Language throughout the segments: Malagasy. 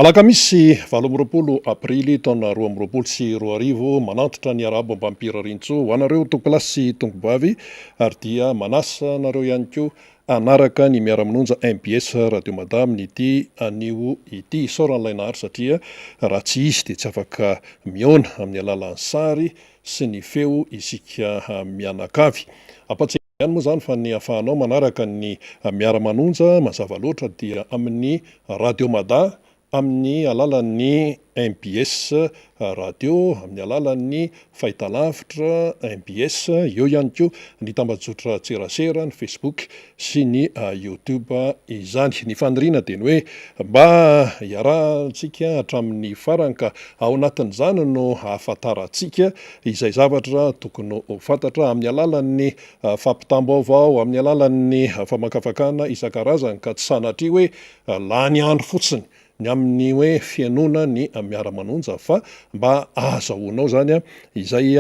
Alakamisy 20 aprily taona 2024 manantitra ny arabo ambampirarintso ho anareo tokolasy tongobavy ary dia manasa anareo ihany koa anaraka ny miara-minonja MBS Radio Madame ity anio ity isaoran'lainahary satria raha tsy izy dia tsy afaka miona amin'ny alalan'ny sary sy ny feo isika mianakavy. Ihany moa zany fa ny ahafahanao manaraka ny miara-manonja mazava loatra dia amin'ny Radio Mada, amin'ny alalan'ny MBS radio, amin'ny alalan'ny fahitalavitra MBS, eo ihany koa ny tambazotra tserasera, ny Facebook sy ny YouTube izany. Ny faniriana dia ny hoe mba iarahantsika hatramin'ny farany ka ao anatin'izany no ahafantarantsika izay zavatra tokony ho fantatra amin'ny alalan'ny fampitam-baovao, amin'ny alalan'ny famakafakana isan-karazany ka tsy sanatria hoe lany andro fotsiny ny amin'ny hoe fianona ny miara-manonja fa mba ahazahoanao zany izay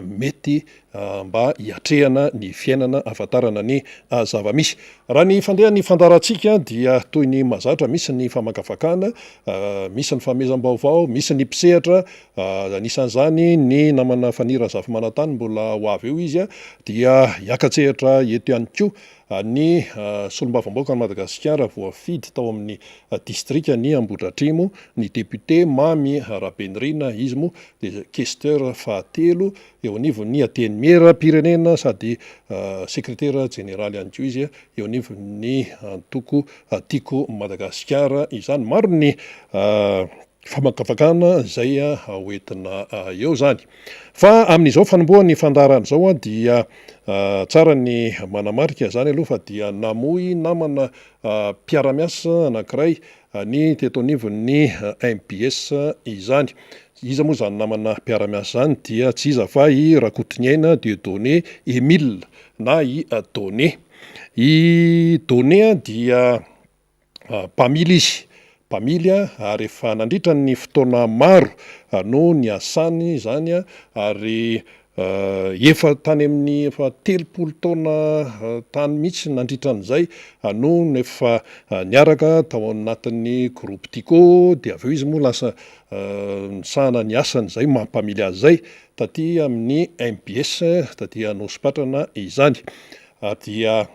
mety mba hiatrehana ny fiainana ahafantarana ny zava-misy. Raha ny fandeha ny fandarantsika dia toy ny mazatra, misy ny famakafakana, misy ny famezam-baovao, misy ny mpisehatra, anisan'izany ny namana fanira zafimanantany mbola ho avy eo izy dia hiakatsehatra eto ihany koa ny solombavamboaka ny Madagasikara voafidy tao amin'ny distrika ny Ambohidratrimo, ny député Mamy Rabenirina izy moa dia questeur fahatelo, eo anivon'ny antenimieram-pirenena sady sekretera jeneraly ihany koa izy, eo anivon'ny antoko Tiko Madagasikara izany. Maro ny famakafakana izay hoentina eo zany. Fa amin'izao fanombohan'ny fandaran'izao dia tsara ny manamarika zany aloha fa dia namoy namana mpiara-miasa anankiray ny teto anivon'ny MBS izany. Iza moa zany namana mpiara-miasa zany dia tsy iza fa i Rakotoniaina Dieudonné Emile na i Donné. I Donné dia mpamily izy. Mpamily ary efa nandritra ny fotoana maro no niasany zany ary efa tany amin'ny efa 30 taona tany mihitsy nandritran'izay no efa niaraka tao anatin'ny groupe Tico, dia avy eo izy moa lasa nisahana ny asany izay mampamily azy zay taty amin'ny MBS taty Anosipatrana izany. Dia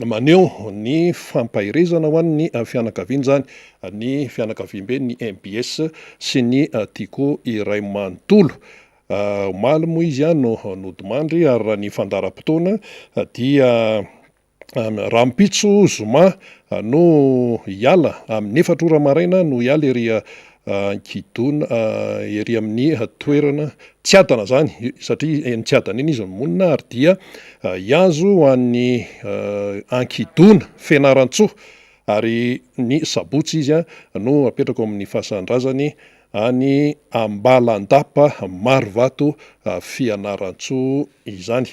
maneho ny fampahirezana ho an'ny fianakaviany zany, ny fianakaviam-be ny MBS sy ny Tico iray manontolo. Omaly moa izy no nodimandry ary raha ny fandaram-potoana dia Rampitso Zoma no hiala amin'ny 4 ora maraina no hiala ery Ankidona ery amin'ny toerana Tsiadana zany satria ny Tsiadana iny izy monina ary dia hiazo ho an'ny Ankidona Fianaratsoa ary ny sabotsy izy no apetraka amin'ny fahasan-drazany any Ambalandapa Marovato Fianarantsoa izany.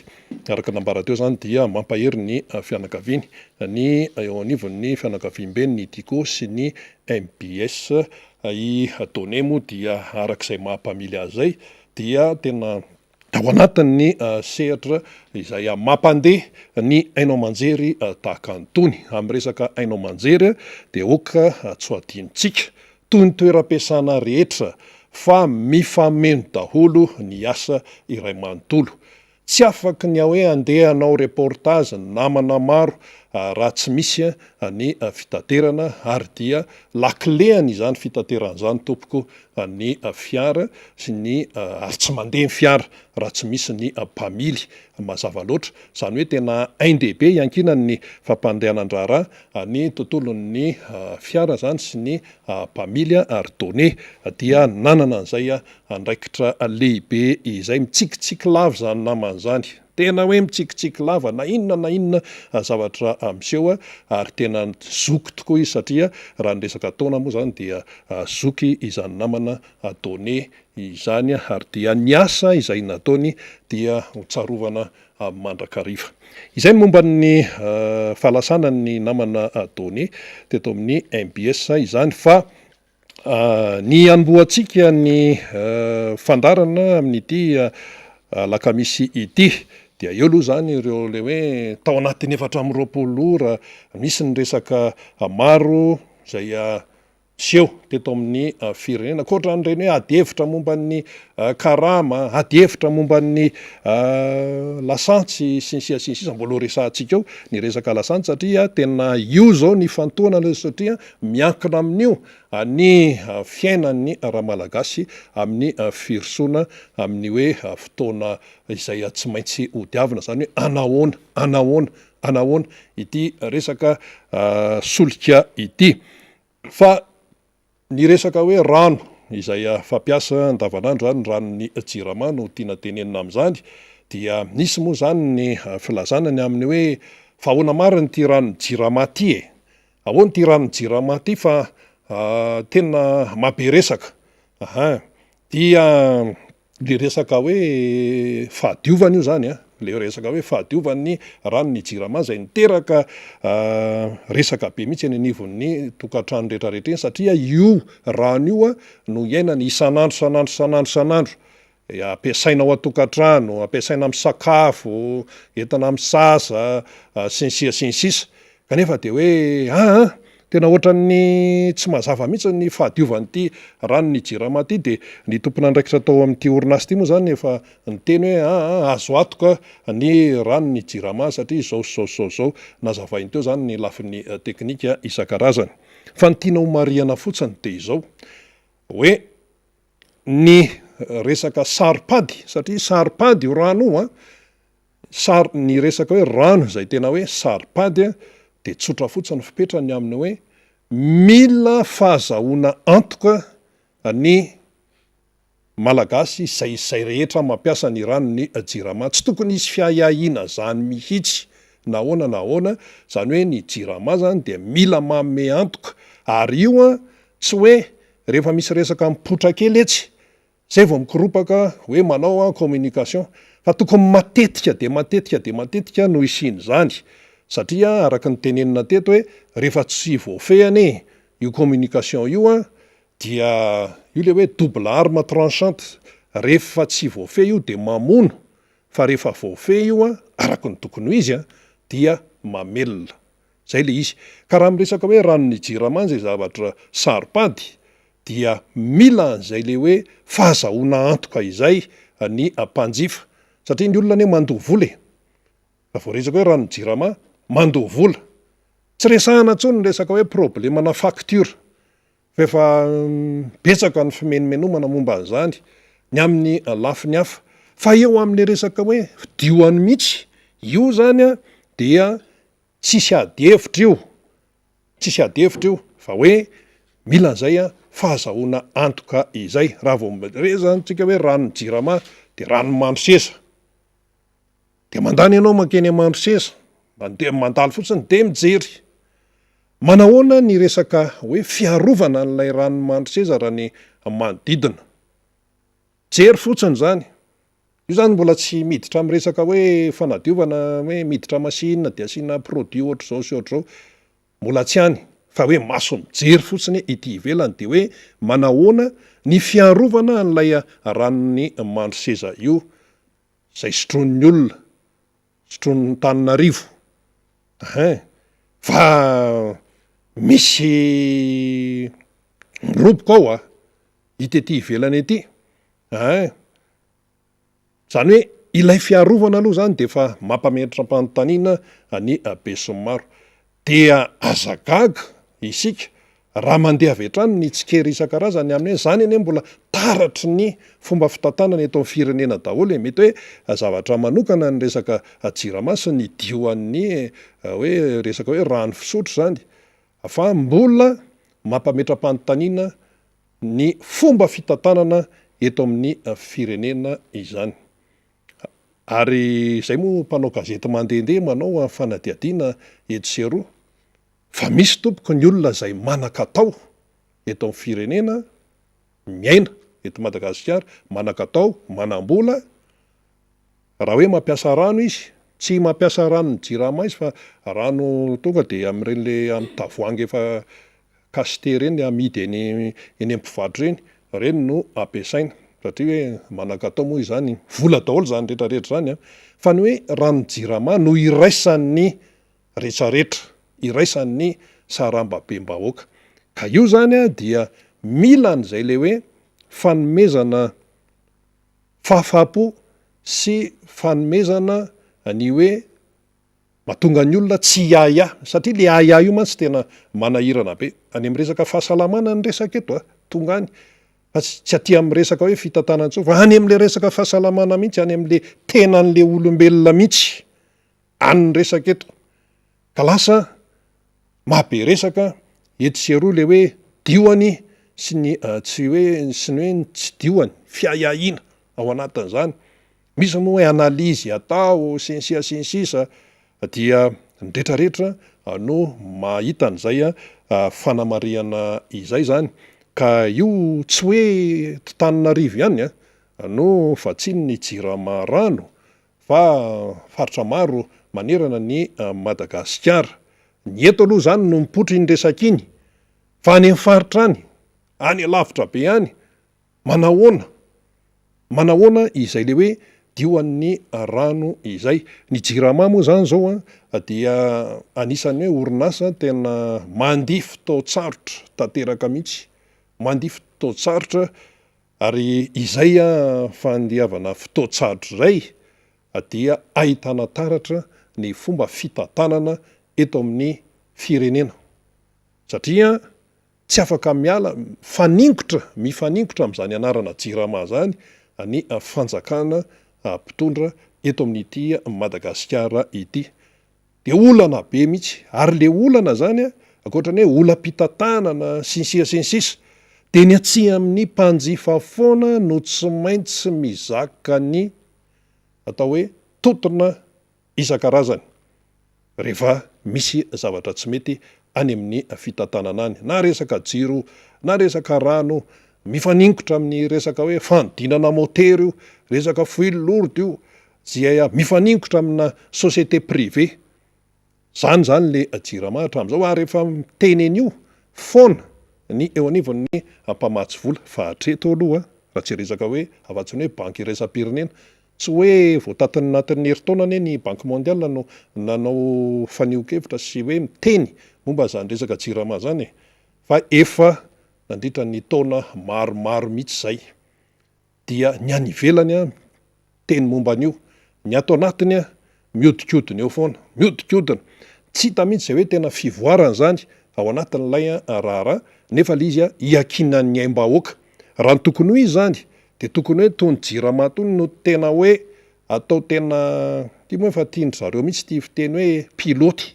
Araka nambara teo zany dia mampahery ny fianakaviany ny eo anivon'ny fianakaviam-be ny Tico sy ny MBS. I Donné moa dia arak'izay mampamily azy zay dia tena ao anatin'ny sehatra izay mampandeha ny haino aman-jery tahaka antony. Amin'ny resaka haino aman-jery dia oka tsy ho adinontsika toy ny toeram-piasana rehetra fa mifameno daholo ny asa iray manontolo. Tsy afaka ny hoe andeha hanao reportage namana maro raha tsy misy ny fitaterana ary dia laklehany izany fitaterana izany tompoko ny fiara sy ny ary tsy mandeha ny fiara raha tsy misy ny mpamily mazava loatra. Izany hoe tena hain-dehibe iankinany fampandehanan-draharaha ny tontolon'ny fiara zany sy ny mpamily ary Donné dia nanana an'izay andraikitra lehibe izay mitsikitsiky lava zany namana zany. Tena hoe mitsikitsiky lava na inona zavatra miseho ary tena zoky tokoa izy satria raha ny resaka taona moa zany dia zoky izany namana Donné izany ary dia ny asa izay nataony dia tsarovana mandrakariva. Izay momba ny fahalasana ny namana Donné teto amin'ny MBS izany fa ny anombohantsika ny fandarana amin'ity alakamisy ity dia eo aloha zany ireo le hoe tao anatin'ny 420 ora misy ny resaka maro izay seho teto amin'ny firenena koatra n'ireny hoe ady hevitra momba ny karama, ady hevitra momba ny lasantsy sy ny sisa mbola resantsika eo ny resaka lasantsy satria tena io zao ny fantoana satria miankina amin'io ny fiainan'ny raha malagasy amin'ny firosoana amin'ny hoe fotoana izay tsy maintsy hodiavina zany hoe anahoana ity resaka solika ity fa ny resaka hoe rano izay fampiasa andavanandro zany ranon'ny jirama no tiana tenenina amin'izany dia nisy moa zany ny filazanany amin'ny hoe fa ahoana mariny ty ranon'ny jirama ty ahoana ty ranon'ny jirama ty fa tena mabe resaka dia le resaka hoe fahadiovana io zany le resaka hoe fahadiovan'ny ranon'ny jirama zay niteraka resaka be mihitsy eny anivon'ny tokantrano rehetrarehetra eny satria io rano io no iainany isanandro ampiasaina ao atokantrano, ampiasaina amin'ny sakafo, entina amin'ny sasa sy ny sisa kanefa de hoe tena ohatran'ny tsy mazava mihitsy ny fahadiovan'ity ranon'ny jirama ty de ny tompon'andraikitra tao amin'ity orinasy ty moa zany efa niteny hoe azo atoka ny ranon'ny jirama satria zao nazavainy teo zany ny lafin'ny teknika isan-karazany fa ny tiana ho marihana fotsiny de izao hoe ny resaka saripady satria saripady io rano io ny resaka hoe rano zay tena hoe saripady de tsotra fotsiny fipetrany amin'ny hoe mila fahazahoana antoka ny malagasy zay rehetra mampiasa ny ranon'ny jirama tsy tokony isy fiahiahina zany mihitsy nahoana zany hoe ny jirama zany de mila manome antoka ary io tsy hoe rehefa misy resaka mipotra kely etsy zay vao mikiropaka hoe manao communication fa tokony matetika no isiny zany satria araka ny tenenina teto hoe rehefa tsy voafehany io communication io dia io le hoe double arme tranchante rehefa tsy voafehy io de mamono fa rehefa voafehy io araka ny tokony ho izy dia mamelona zay le izy ka raha miresaka hoe ranon'ny jirama zay zavatra saripady dia mila an'izay le hoe fahazahoana antoka izay ny mpanjifa satria ny olona ny mandoha vola raha vao resaka hoe ranon'ny jirama mandoha vola tsy resahana ntsony ny resaka hoe problemana facture fa efa betsaka ny fimenomenomana momba an'izany ny amin'ny lafiny hafa fa eo amin'ny resaka hoe dioany mihitsy io zany dia tsisy ady hevitra io fa hoe mila an'izay fahazahoana antoka izay raha vao rezantsika hoe ranon'ny jirama de ranomandro sesa de mandany ianao makeny amandro sesa mandalo fotsiny de mijery manahoana ny resaka hoe fiarovana n'ilay ranomandro sesa raha ny manodidina jery fotsiny zany io zany mbola tsy miditra amin'ny resaka hoe fanadiovana hoe miditra masinina de asiana produit ohatr' zao sy ohatr' zao mbola tsy hany fa hoe maso mijery fotsiny ity ivelany de hoe manahoana ny fiarovana n'ilay ranon'ny mandro seza io zay sotroin'ny olona sotroin'ny Tananarivo fa misy miroboka ao ity ivelany ity zany hoe ilay fiarovana aloha zany de fa mampametratra mpanontaniana ny be sy ny maro dia azagaga isika raha mandeha avy hatrany ny tsikery isan-karazany amin'ny zany eny mbola taratry ny fomba fitantanana eto amin'ny firenena daholo mety hoe zavatra manokana ny resaka jirama sy ny dioan'ny hoe resaka hoe rano fisotro zany fa mbola mampametra-panontaniana ny fomba fitantanana eto amin'ny firenena izany ary zay moa mpanao gazety mandehandeha manao fanadiadiana eto sy eroa fa misy tompoka ny olona zay manan-katao eto amin'ny firenena miaina eto Madagasikara manan-katao manam-bola raha hoe mampiasa rano izy tsy mampiasa ranon'ny jirama izy fa rano tonga de amin'ireny le amin'ny tavoahangy efa kasite reny amidy eny am-mpivarotra reny no ampiasaina satria hoe manan-katao moa izany vola daholo zany rehetrarehetra zany fa ny hoe ranon'ny jirama no iraisan'ny rehetrarehetra iraisan'ny sarambabem-bahoaka Ka io zany a dia mila n'izay le hoe fanomezana fahafapo sy fanomezana ny hoe mahatonga ny olona tsy hiahiahy satria le ahiahy io mantsy tena manahirana be. Any amin'ny resaka fahasalamana ny resaka eto tonga any fa tsy aty amin'ny resaka hoe fitantanana tso fa any amin'le resaka fahasalamana mihitsy, any amin'le tenan'le olombelona mihitsy any ny resaka eto. Ka lasa mahabe resaka eto sy eroa le hoe dioany sy ny tsy hoe tsy dioany fiahiahina ao anatin'izany. Misy moa hoe analizy atao sensisa dia ny rehetrarehetra no mahita an'izay fanamariana izay zany. Ka io tsy hoe Tananarivo ihany no vatsiny ny JIRAMA rano fa faritra maro manerana ny Madagasikara. Ny eto aloha zany no mipotry ny resaka iny fa any amin'ny faritra any alavitra be any manahoana izay le hoe dioan'ny rano izay. Ny JIRAMA moa zany zao dia anisan'ny hoe orinasa tena mandihy fotoan-tsarotra tanteraka mihitsy, mandihy fotoan-tsarotra ary izay fandihavana fotoan-tsarotra izay dia ahitana taratra ny fomba fitantanana eto amin'ny firenena. Satria tsy afaka miala mifaningotra amin'izany anarana JIRAMA zany ny fanjakana mpitondra eto amin'ity Madagasikara ity. De olana be mihitsy, ary le olana zany ankoatran'ny hoe olam-pitantanana sensisa de ny atsy amin'ny mpanjifa foana no tsy maintsy mizaka ny atao hoe totona isan-karazany rehefa misy zavatra tsy mety any amin'ny fitantanana any, na resaka jiro na resaka rano, mifaningotra amin'ny resaka hoe fanodinana motera io, resaka fuel lourde io, zay mifaningotra amina société privée. Zany le JIRAMA hatramin'izao ary rehefa miteny an'io foana ny eo anivon'ny mpamatsy vola fa hatreto aloha raha tsy resaka hoe afatsiny hoe banky iraisam-pirenena, tsy hoe voatatiny anatin'ny herintaona anie ny Banky Mondiale no nanao faniohon-kevitra sy hoe miteny momba zany resaka JIRAMA zany fa efa nandritra ny taona maromaro mihitsy zay. Dia ny any ivelany teny momba an'io, ny ato anatiny miodikodina eo foana, miodikodina. Tsy hita mihitsy zay hoe tena fivoarana zany ao anatin'ilay raharaha nefa le izy hiakinan'ny aim-bahoaka. Raha ny tokony ho izy zany de tokony hoe tony JIRAMA tony no tena hoe atao tena tia moa fa tiandry zareo mihitsy tia fiteny hoe piloty.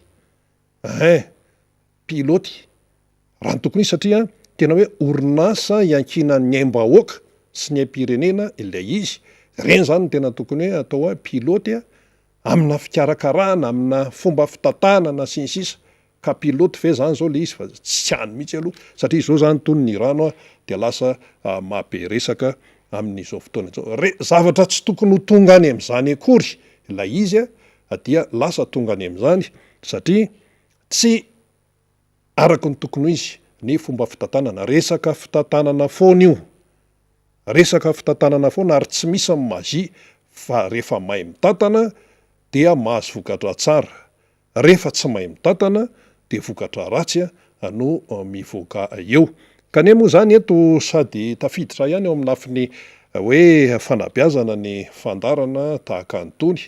Piloty. Raha ny tokony izy satria tena hoe orinasa hiankinan'ny aim-bahoaka sy ny aim-pirenena ilay izy. Reny zany no tena tokony hoe atao piloty amina fikarakarana, amina fomba fitantanana sensisa. Ka piloty ve zany zao le izy fa tsy hany mihitsy aloha satria izao zany tony ny rano de lasa mahabe resaka amin'izao fotoana izao. Zavatra tsy tokony ho tonga any amin'izany akory ilay izy dia lasa tonga any amin'izany satria tsy araka ny tokony ho izy ny fomba fitantanana. Resaka fitantanana foana io, resaka fitantanana foana ary tsy misy ny mazia fa rehefa mahay mitantana dia mahazo vokatra tsara, rehefa tsy mahay mitantana de vokatra ratsy no mivoaka eo. Kaneha moa zany eto sady tafiditra ihany eo amin'ny lafiny hoe fanabeazana ny fandarana tahaka antony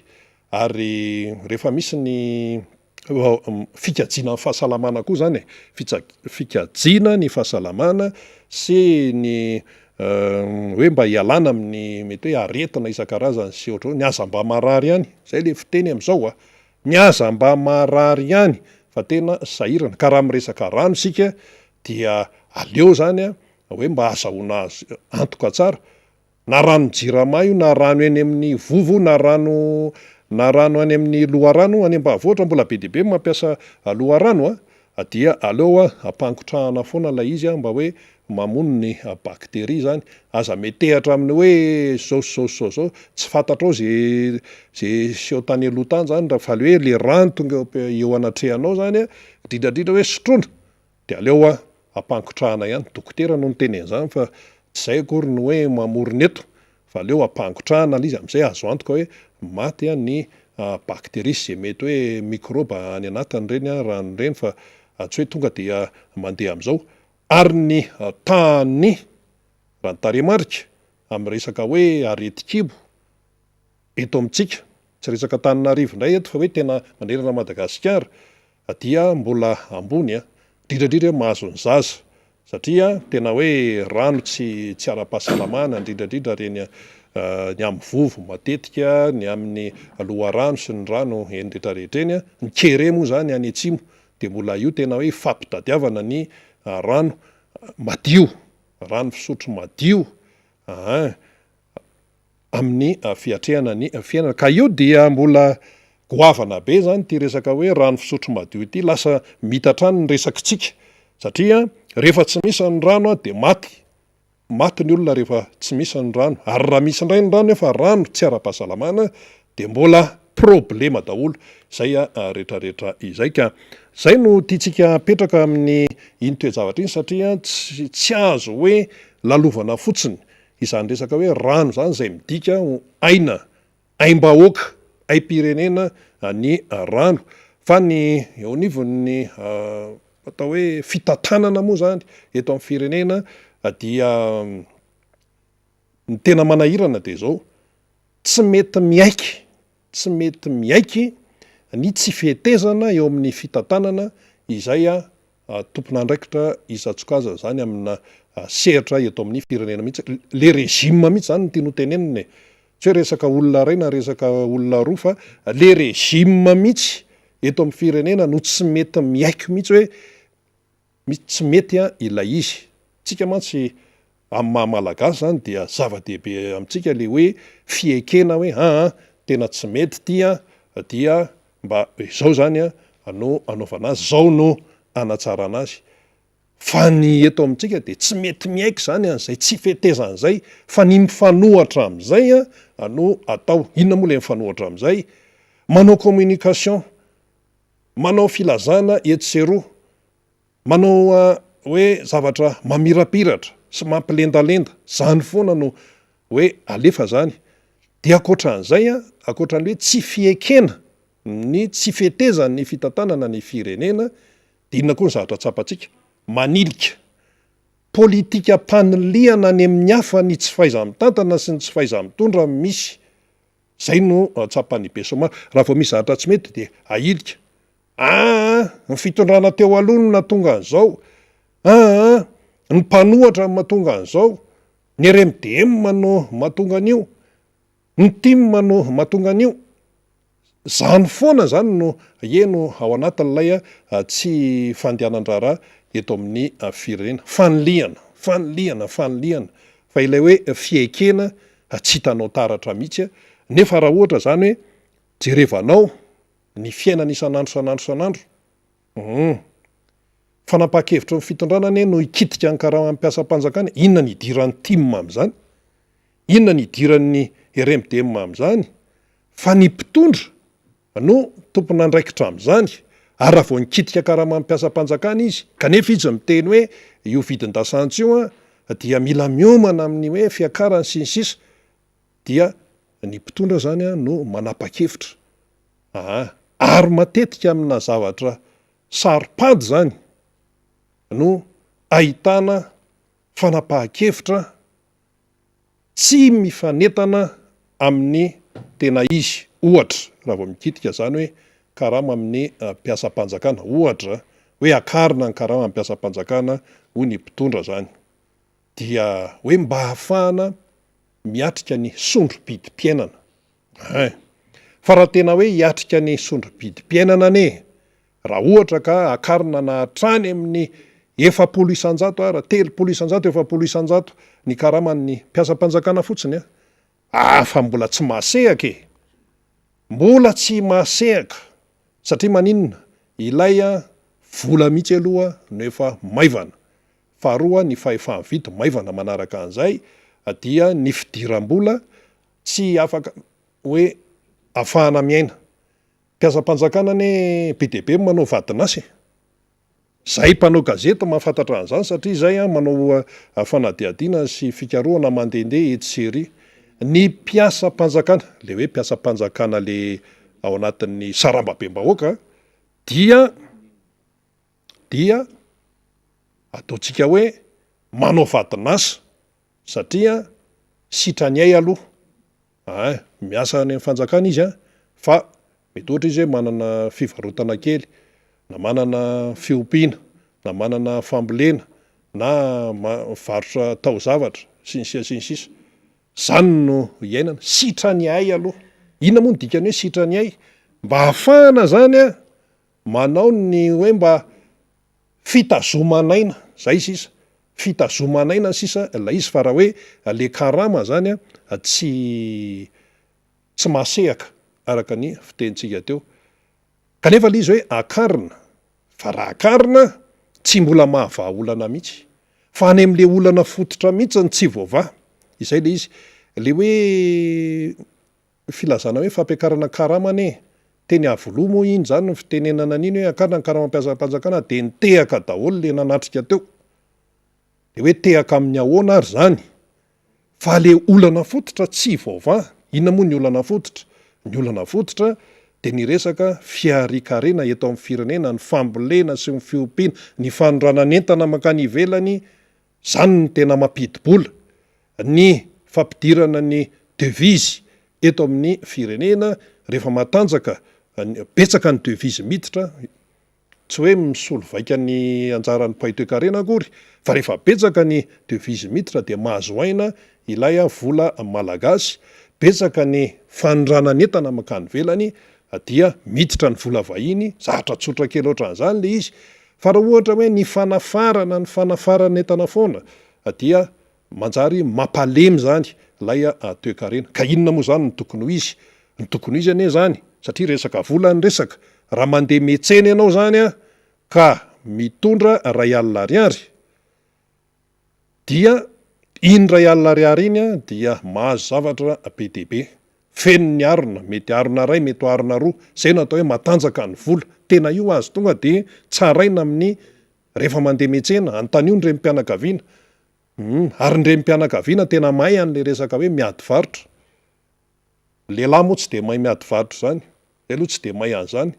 ary rehefa misy ny fikajiana ny fahasalamana koa zany fikajiana ny fahasalamana sy ny hoe mba hialana amin'ny mety hoe aretina isan-karazany sy ohatrao ny aza mba marary ihany, zay le fiteny amin'izao ny aza mba marary ihany fa tena sahirana. Ka raha miresaka rano sika dia aleo zany hoe mba azahoana azy antoka tsara, na rano JIRAMA io na rano eny amin'ny vovo na rano any amin'ny loharano any ambanivohitra mbola be dia be mampiasa loharano dia aleo ampangotrahana foana ilay izy mba hoe mamono ny bakteria zany. Aza metehatra amin'ny hoe zao tsy fantatrao zay seho tany aloha tany zany raha fa le hoe le rano tonga eo anatrehanao zany indrindrandrindra hoe sotroina de aleo ampangotrahana ihany. Dokotera no niteny an'izany fa tsy zay akory no hoe mamorona eto fa aleo ampangotrahana le izy amin'izay azo antoka hoe maty ny bakteria sy zay mety hoe mikroba any anatiny reny rano reny fa tsy hoe tonga dia mandeha amin'izao. ary ny tany raha ny taremarika amin'ny resaka hoe areti-kibo eto amintsika tsy resaka Antananarivo indray eto fa hoe tena manerana Madagasikara dia mbola ambony indrindrandrindra mahazo ny zaza satria tena hoe rano tsy ara-pahasalamana indrindrandrindra reny ny amin'ny vovo matetika ny amin'ny loharano sy ny rano eny rehetrarehetra eny ny kere moa zany any atsimo de mbola io tena hoe fampitadiavana ny rano madio, rano fisotro madio amin'ny fiatrehana ny fiainana ka io dia mbola goavana be zany ty resaka hoe rano fisotro madio ity lasa mitatrano ny resakitsika satria rehefa tsy misy ny rano de maty ny olona rehefa tsy misy ny rano ary raha misy indray ny rano nefa rano tsy ara-pahasalamana de mbola problema daholo zay rehetrarehetra izay ka zay no tiatsika petraka amin'ny iny toejavatra iny satria tsy azo hoe lalovana fotsiny izany resaka hoe rano zany zay midika aina aim-bahoaka aim-pirenena ny rano fa ny eo anivon'ny atao hoe fitantanana moa zany eto amin'ny firenena dia ny tena manahirana de zao tsy mety miaiky ny tsy fihetezana eo amin'ny fitantanana izay tompon'andraikitra Izatsokaza zany amina sehatra eto amin'ny firenena mihitsy le régime mihitsy zany ty noteneniny tsy hoe resaka olona ray na resaka olona roa fa le régime mihitsy eto amin'ny firenena no tsy mety miaiky mihitsy hoe tsy mety ilay izy tsika mantsy amin'ny mahamalagasy zany dia zava-dehibe amintsika le hoe fiekena hoe tena tsy mety dia mba izao zany anaovana azy zao no anatsarana azy fa ny eto amintsika de tsy mety miaiky zany an'izay tsy fihetezan'izay fa ny mifanohatra am'izay no atao inona moa le mifanohatra am'izay manao communication manao filazana etseroa manao hoe zavatra mamirapiratra sy mampilendalenda zany foana no hoe alefa zany de akoatran'izay akoatran'le hoe tsy fiekena ny tsy fihetezany ny fitantanana ny firenena de inona koa ny zavatra tsapantsika manilika politika mpaniliana ny amin'ny hafa ny tsy faiza mitantana sy ny tsy faiza mitondra misy zay no tsapany be somary raha vao misy zavatra tsy mety de ailika ny fitondrana teo aloha no natonga an'izao ny mpanohatra mahatonga an'izao ny RMDM no mahatonga an'io ny TIM no mahatonga an'io zany foana zany no eno ao anatin'ilay tsy fandehanan-draharaha eto amin'ny firenena faniliana fa ilay hoe fiekena tsy hitanao taratra mihitsy nefa raha ohatra zany hoe jerevanao ny fiainana isan'andro fanapa-kevitra ny fitondrana ny no ikitika ny karaha mampiasa-panjakana inona ny idiran'ny TIM am'zany inona ny idiran'ny RMDM am'zany fa ny mpitondra no tompon'andraikitra am'zany ary raha vao nikitika karaha mampiasa-panjakana izy kanefa izy miteny hoe io vidin-dasantsy io dia mila miomana amin'ny hoe fiakarany sy ny sisa dia ny mpitondra zany no manapa-kevitra ary matetika amina zavatra saripady zany no ahitana fanapahan-kevitra tsy mifanetana amin'ny tena izy ohatra raha vao mikitika zany hoe karama amin'ny mpiasa-panjakana ohatra hoe akarina ny karama amin'ny mpiasa-panjakana ho ny mpitondra zany dia hoe mba hahafahana miatrika ny sondrom-pidi-piainana fa raha tena hoe hiatrika ny sondrom-pidi-piainana ane raha ohatra ka akarina na hatrany amin'ny 700 isanjato raha 300 isanjato 700 isanjato ny karaman'ny mpiasa-panjakana fotsiny fa mbola tsy mahasehaka mbola tsy mahasehaka satria maninona ilay vola mihitsy aloha no efa maivana faharoa ny fahefa-mividy maivana manaraka an'izay dia ny fidiram-bola tsy afaka hoe afahana miaina mpiasa-panjakana ane be dia be manao vadinasy zay mpanao gazety mahafantatra an'izany satria zay manao fanadihadiana sy fikarohana mandehandeha etsery ny mpiasa-panjakana le hoe mpiasa-panjakana le ao anatin'ny saramba-be-bahoaka dia ataontsika hoe manao vatinasa satria sitrany ay aloha miasa any amin'ny fanjakana izy fa mety ohatra izy hoe manana fivarotana kely na manana fiompiana na manana fambolena na varotra taozavatra sy ny sisa zany no iainana sitrany ay aloha. Inona moa ny dikany hoe sitrany ay? Mba hahafahana zany manao ny hoe mba fitazomanaina zay sisa fitazomanaina sisa la izy fa raha hoe le karama zany tsy masehaka araka ny fitenitsika teo kanefa le izy hoe akarina fa raha akarina tsy mbola mahavaha olana mihitsy fa any am'le olana fototra mihitsy ny tsy voava izay le izy le hoe filazana hoe fampiakarana karamane teny avoloa moa iny zany no fitenenana an'iny hoe akarina ny karama-piasam-panjakana de nitehaka daholo le nanatrika teo de hoe tehaka amin'ny ahoana ary zany fa le olana fototra tsy vaova. Inona moa ny olana fototra? Ny olana fototra de ny resaka fiarikarena eto amin'ny firenena, ny fambolena sy ny fiompiana, ny fanoranan'entana makany ivelany, zany ny tena mampidi-bola. Ny fampidirana ny devise eto amin'ny firenena rehefa matanjaka betsaka ny devise miditra tsy hoe misolo vaika ny anjaran'ny paitoekarena akory fa rehefa betsaka ny devise miditra de mahazo aina ilay vola malagasy, betsaka ny fanoranan'entana makany velany dia miditra ny vola vahiny, zatra tsotra kely ohatran'izany le izy. Fa raha ohatra hoe ny fanafarana entana foana dia manjary mampalemy zany lay toe-karena. Ka inona moa zany ny tokony ho izy? Ny tokony ho izy anie zany satria resaka vola ny resaka raha mandeha metsena ianao zany ka mitondra R1,00 dia iny R1,00 iny dia mahazo zavatra be dia be. Feno ny arona, mety arona ray, mety arona roa, zay no atao hoe matanjaka ny vola. Tena io azo tonga de tsaraina amin'ny rehefa mandeha metsena, antanio ny remim-pianakaviana. Ary ny remim-pianakaviana tena mahay an'le resaka hoe miady varotra. Lehilahy moa tsy de mahay miady varotra zany, zay aloha tsy de mahay an'zany.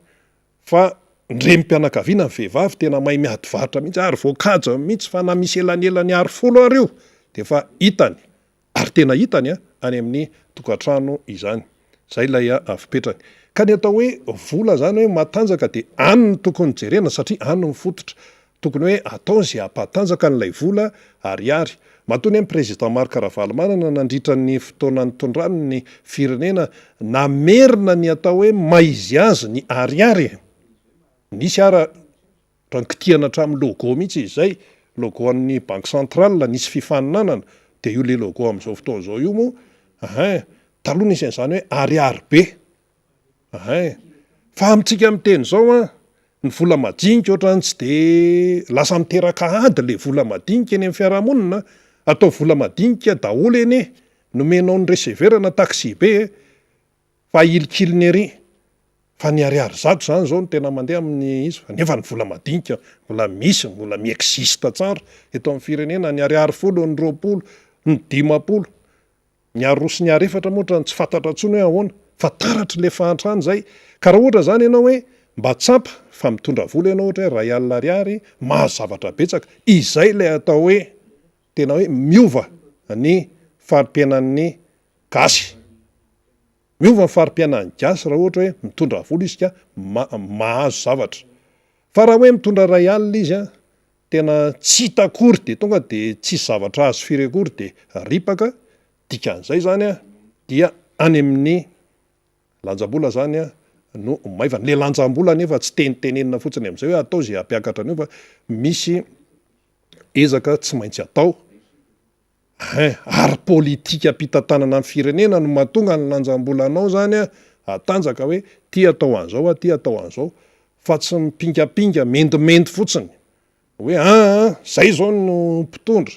Fa ny remim-pianakaviana ny vehivavy tena mahay miady varotra mihitsy ary voakaja mihitsy fa na misy elanelany 10 ary io de fa hitany ary tena hitany any amin'ny tokantrano izany. Zay lay fipetrany. Ka ny atao hoe vola zany hoe matanjaka de any ny tokony jerena satria any ny fototra. Tokony hoe atao zay ampatanjaka n'ilay vola ariary. Matony hoe président Marc Ravalomanana nandritra ny fotoana nitondrany ny firenena namerina ny atao hoe maizy azy ny ariary. Nisy ara rankitiana hatramin'ny logo mihitsy izay logo an'ny banque centrale nisy fifaninanana de io le logo am'izao fotoana zao io moa taloha nisy an'izany hoe ariary be. Fa amintsika miteny zao ny vola madinika ohatrany tsy de lasa miteraka ady le vola madinika eny amin'ny fiarahamonina, atao vola madinika daholo eny nomenao ny reseverana taxi be fa ilikiliny ery. Fa ny ariary zato zany zao no tena mandeha amin'ny izy fa nefa ny vola madinika mbola misy, mbola miexista tsara eto amin'ny firenena. Ny ariary 10, ny 20, ny 50, ny aroa sy ny arefatra moa tsy fantatra tsony hoe ahoana fa taratra le fahantrany zay. Ka raha ohatra zany ianao hoe mba tsapa fa mitondra vola ianao ohatra hoe R1,00 mahazo zavatra betsaka, izay lay atao hoe tena hoe miova ny farim-piainan'ny gasy. Miova ny farim-piainan'ny gasy raha ohatra hoe mitondra vola izy ka mahazo zavatra. Fa raha hoe mitondra R1,00 izy tena tsy hitakory de tonga de tsisy zavatra azo firy akory de ripaka. Dikan'izay zany dia any amin'ny lanjam-bola zany no maivana. Le lanjam-bola nefa tsy tenitenenina fotsiny amin'izay hoe atao zay hampiakatra an'io fa misy ezaka tsy maintsy atao. Ary politika ampitantanana amin'ny firenena no mahatonga ny lanjam-bolanao zany atanjaka hoe ty atao an'izao, ty atao an'izao, fa tsy mipingapinga mendimendy fotsiny hoe zay zao no mpitondra.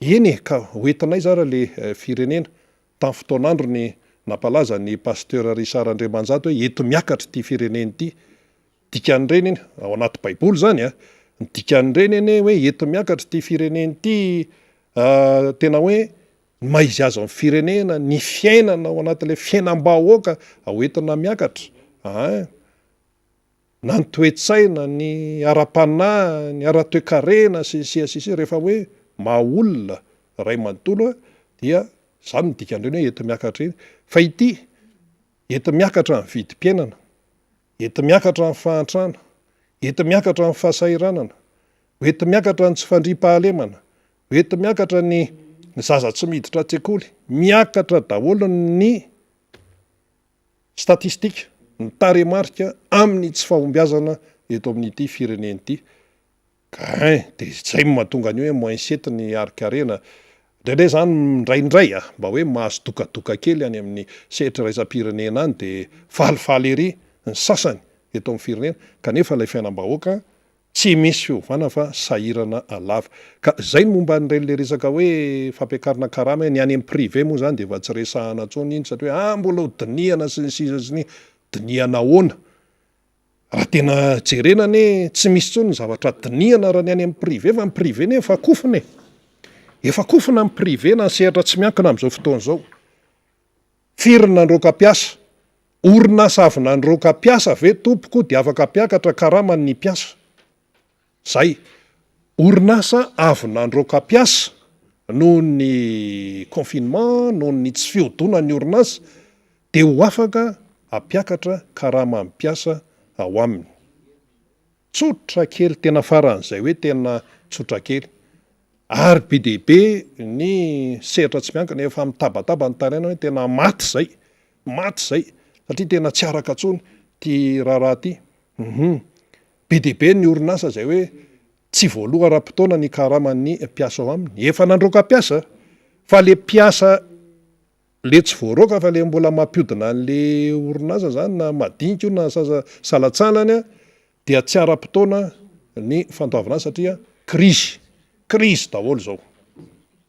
Eny ka hoentinay zara le firenena tamin'ny fotoan'andro ny nampalaza ny pasteur Richard Andriamanjato hoe eto miakatra ty fireneny ty. Dikan'ireny iny ao anaty baiboly zany ny dikan'ireny eny hoe eto miakatra ty fireneny ty, tena hoe maizy azy amin'ny firenena, ny fiainana ao anatin'le fiainam-bahoaka hoentina miakatra. na ny toetsaina, ny ara-panahy, ny ara-toekarena sisy rehefa hoe maolona ray manontolo dia zany ny dikan'ireny hoe enti miakatra eny. Fa ity enti miakatra ny vidim-piainana, enti miakatra ny fahantrana, enti miakatra ny fahasairanana, enti miakatra ny tsy fandriam-pahalemana, enti miakatra ny zaza tsy miditra an-tsekoly, miakatra daholo ny statistika, ny taremarika amin'ny tsy fahombiazana eto amin'ity fireneny ity. Ka de zay mahatonga an'io hoe moins 7 ny arikarena. Ndraindray zany ndraindray mba hoe mahazo dokadoka kely any amin'ny sehatra raisam-pirenena any de falifaly ery ny sasany eto amin'ny firenena, kanefa ilay fiainam-bahoaka tsy misy fiovana fa sahirana lava. Ka zay ny momba n'ireny resaka hoe fampiakarana karama ny any amin'ny privé moa zany de efa tsy resahana intsony iny satria hoe mbola ho dinihana sy ny sisa sy ny dinihana ahoana. Raha tena jerena anie tsy misy intsony ny zavatra dinihana raha ny any amin'ny privé fa ny privé ne efa kofina e. Efa kofina ny privé na sehatra tsy miankina amin'izao fotoana izao. Firina androka mpiasa, orinasa avy nandroka mpiasa ve tompoko de afaka mpiakatra karama ny mpiasa. Zay, orinasa avy nandroka mpiasa noho ny confinement, noho ny tsy fihodonan'ny orinasa de ho afaka hampiakatra karama ny mpiasa ao aminy. Tsotra kely tena faran'izay hoe tena tsotra kely. Ary be dehibe ny sehatra tsy miankina efa mitabataba ny taraina hoe tena maty zay satria tena tsy araka intsony ty raharaha ty. Be dehibe ny orinasa zay hoe tsy voaloha ara-potoana ny karaman'ny mpiasa ao aminy. Efa nandroka mpiasa fa le mpiasa le tsy voaroka fa le mbola mampiodina an'le orinasa zany na madinika io na salatsalany dia tsy ara-potoana ny fandoavana satria krizy daholo zao.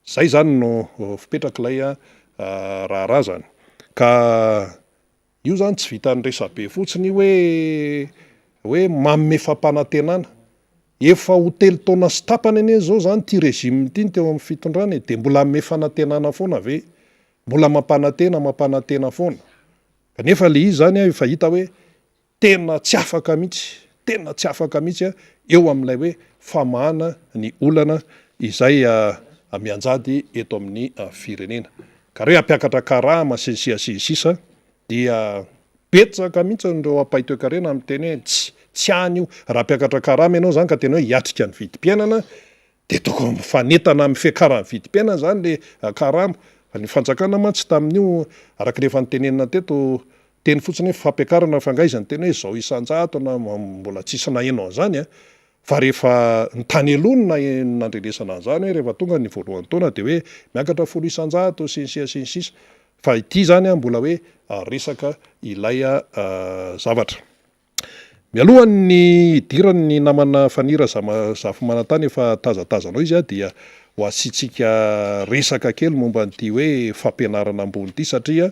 Zay zany no fipetrak'ilay raharazany. Ka io zany tsy vitan'ny resabe fotsiny hoe manome fampanantenana. Efa ho telo taona sy tapany anie zao zany ty régime ty teo amin'ny fitondrana de mbola manome fanantenana foana ve? Mbola mampanantena foana. Kanefa le izy zany efa hita hoe tena tsy afaka mihitsy eo amin'ilay hoe famahana ny olana izay mianjady eto amin'ny firenena. Ka hoe hampiakatra karama sisa dia betsaka mihitsy nireo ampahi-toekarena amin'ny teny hoe tsy any io. Raha hampiakatra karama ianao zany ka tena hoe hiatrika ny vidim-piainana de tokony mifanentana amin'ny fiakaran'ny vidim-piainana zany le karama. Ny fanjakana mantsy tamin'io araka rehefa nitenenina teto teny fotsiny hoe fampiakarana fangaizany teny hoe zao isan-jato na mbola tsisy naheno an'izany fa rehefa nytany alony nandrenesana an'izany hoe rehefa tonga ny voalohany taona de hoe miakatra 10 isan-jato sy ny sisa fa ity zany mbola hoe resaka ilay zavatra. Mialohan'ny idirany ny namana fanira zafy manantany efa tazatazanao izy dia ho asitsika resaka kely momba n'ity hoe fampianarana ambony ity satria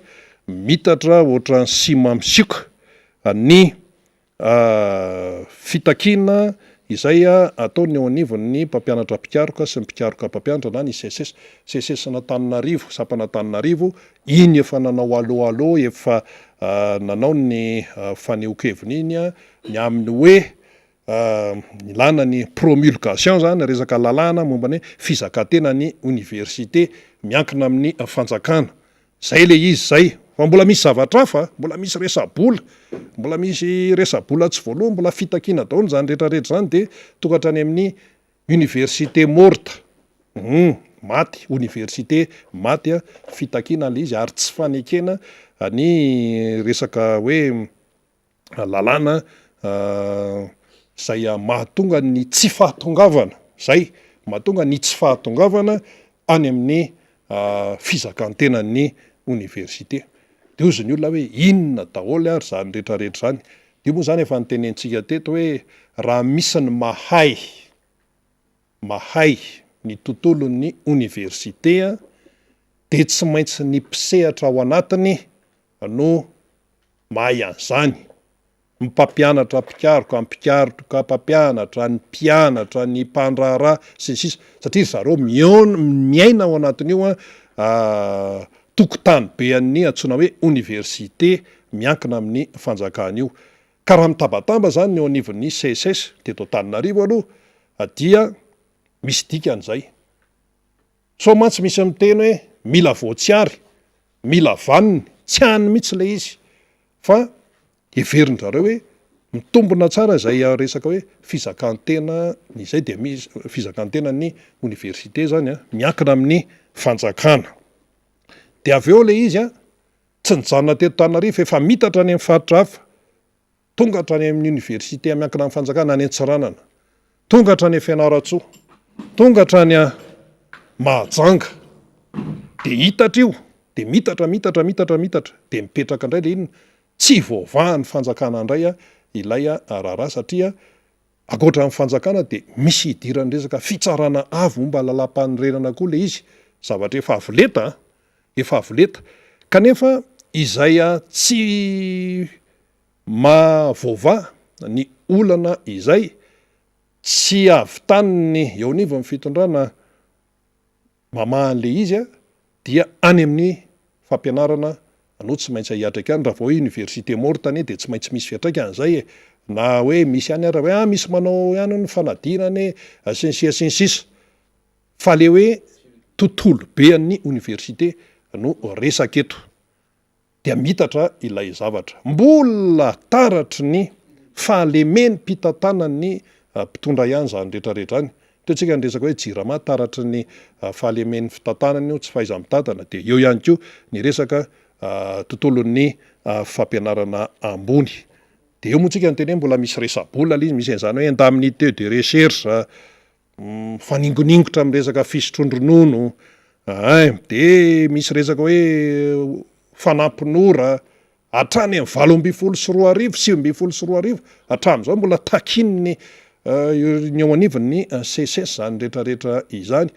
mitatra ohatran'ny sima misika ny fitakina izay ataony eo anivon'ny mpampianatra mpikaroka sy ny mpikaroka mpampianatra na ny CSS n'Antananarivo, sampana-Antananarivo, iny efa nanao aloha efa nanao ny fanehonkeviny iny ny amin'ny hoe ilana ny promulgation zany resaka lalàna momba ny fizakantena ny université miankina amin'ny fanjakana. Zay le izy zay. Fa mbola misy zavatra hafa, mbola misy resabola tsy voalohany, mbola fitakiana daholo zany rehetrarehetra zany de tokatrany amin'ny université morta. Maty, université maty fitakiana le izy ary tsy fanekena ny resaka hoe lalàna zay mahatonga ny tsy fahatongavana. Zay mahatonga ny tsy fahatongavana any amin'ny fizakantenan'ny université. De ozy ny olona hoe inona daholo ary zany rehetrarehetra zany. Io moa zany efa nitenentsika teto hoe raha misy ny mahay ny tontolon'ny université de tsy maintsy ny mpisehatra ao anatiny no mahay an'izany. Ny mpampianatra mpikaroka, mpikaroka mpampianatra, ny mpianatra, ny mpandraharaha sy ny sisa satria zareo miaina ao anatin'io tokotany be an'ny antsoina hoe université miankina amin'ny fanjakana io. ka raha mitabatamba zany eo anivon'ny CSS teto Antananarivo aloha dia misy dikan'izay. So mantsy misy miteny hoe mila voatsiary, mila vaniny, tsy hany mihitsy le izy. Fa heverindrareo hoe mitombona tsara zay resaka hoe fizakantena izay de misy fizakantena ny université zany miankina amin'ny fanjakana. De avy eo le izy tsy nijanona teto Antananarivo efa mitatra any amin'ny faritra hafa, tonga hatrany amin'ny université miankina amin'ny fanjakana any Antsiranana, tonga hatrany amin'ny Fianaratsoa, tonga hatrany a Mahajanga, de hitatra io, de mitatra de mipetraka indray le inona, tsy voavahan'ny fanjakana indray ilay raharaha satria ankoatra amin'ny fanjakana de misy hidirany resaka fitsarana avo momba lalam-panorenana koa le izy, zavatra efa avoleta kanefa izay tsy mahavoava ny olana izay tsy avy taniny eo anivon'ny fitondrana mamahan'le izy dia any amin'ny fampianarana no tsy maintsy hiatrika any raha vao université mortany de tsy maintsy misy fiatraikany zay na hoe misy any ara hoe misy manao ihany ny fanadinany sinsisa fa le hoe tontolo be an'ny université no resaka eto dia mitatra ilay zavatra. Mbola taratry ny fahalemeny mpitantanany mpitondra ihany zany rehetrarehetra any. Toetsika ny resaka hoe jirama taratry ny fahalemeny fitantanany io tsy faiza mitantana de eo ihany koa ny resaka tontolon'ny fampianarana ambony. De eo moantsika nyteny hoe mbola misy resabola le izy misy an'izany hoe indemnité de recherche, faningoningotra amin'ny resaka fisotrondronono, de misy resaka hoe fanampinora hatrany amin'ny 8 ambin'ny 7 hatramin'izao mbola takininy ny eo anivon'ny CSS zany rehetrarehetra izany.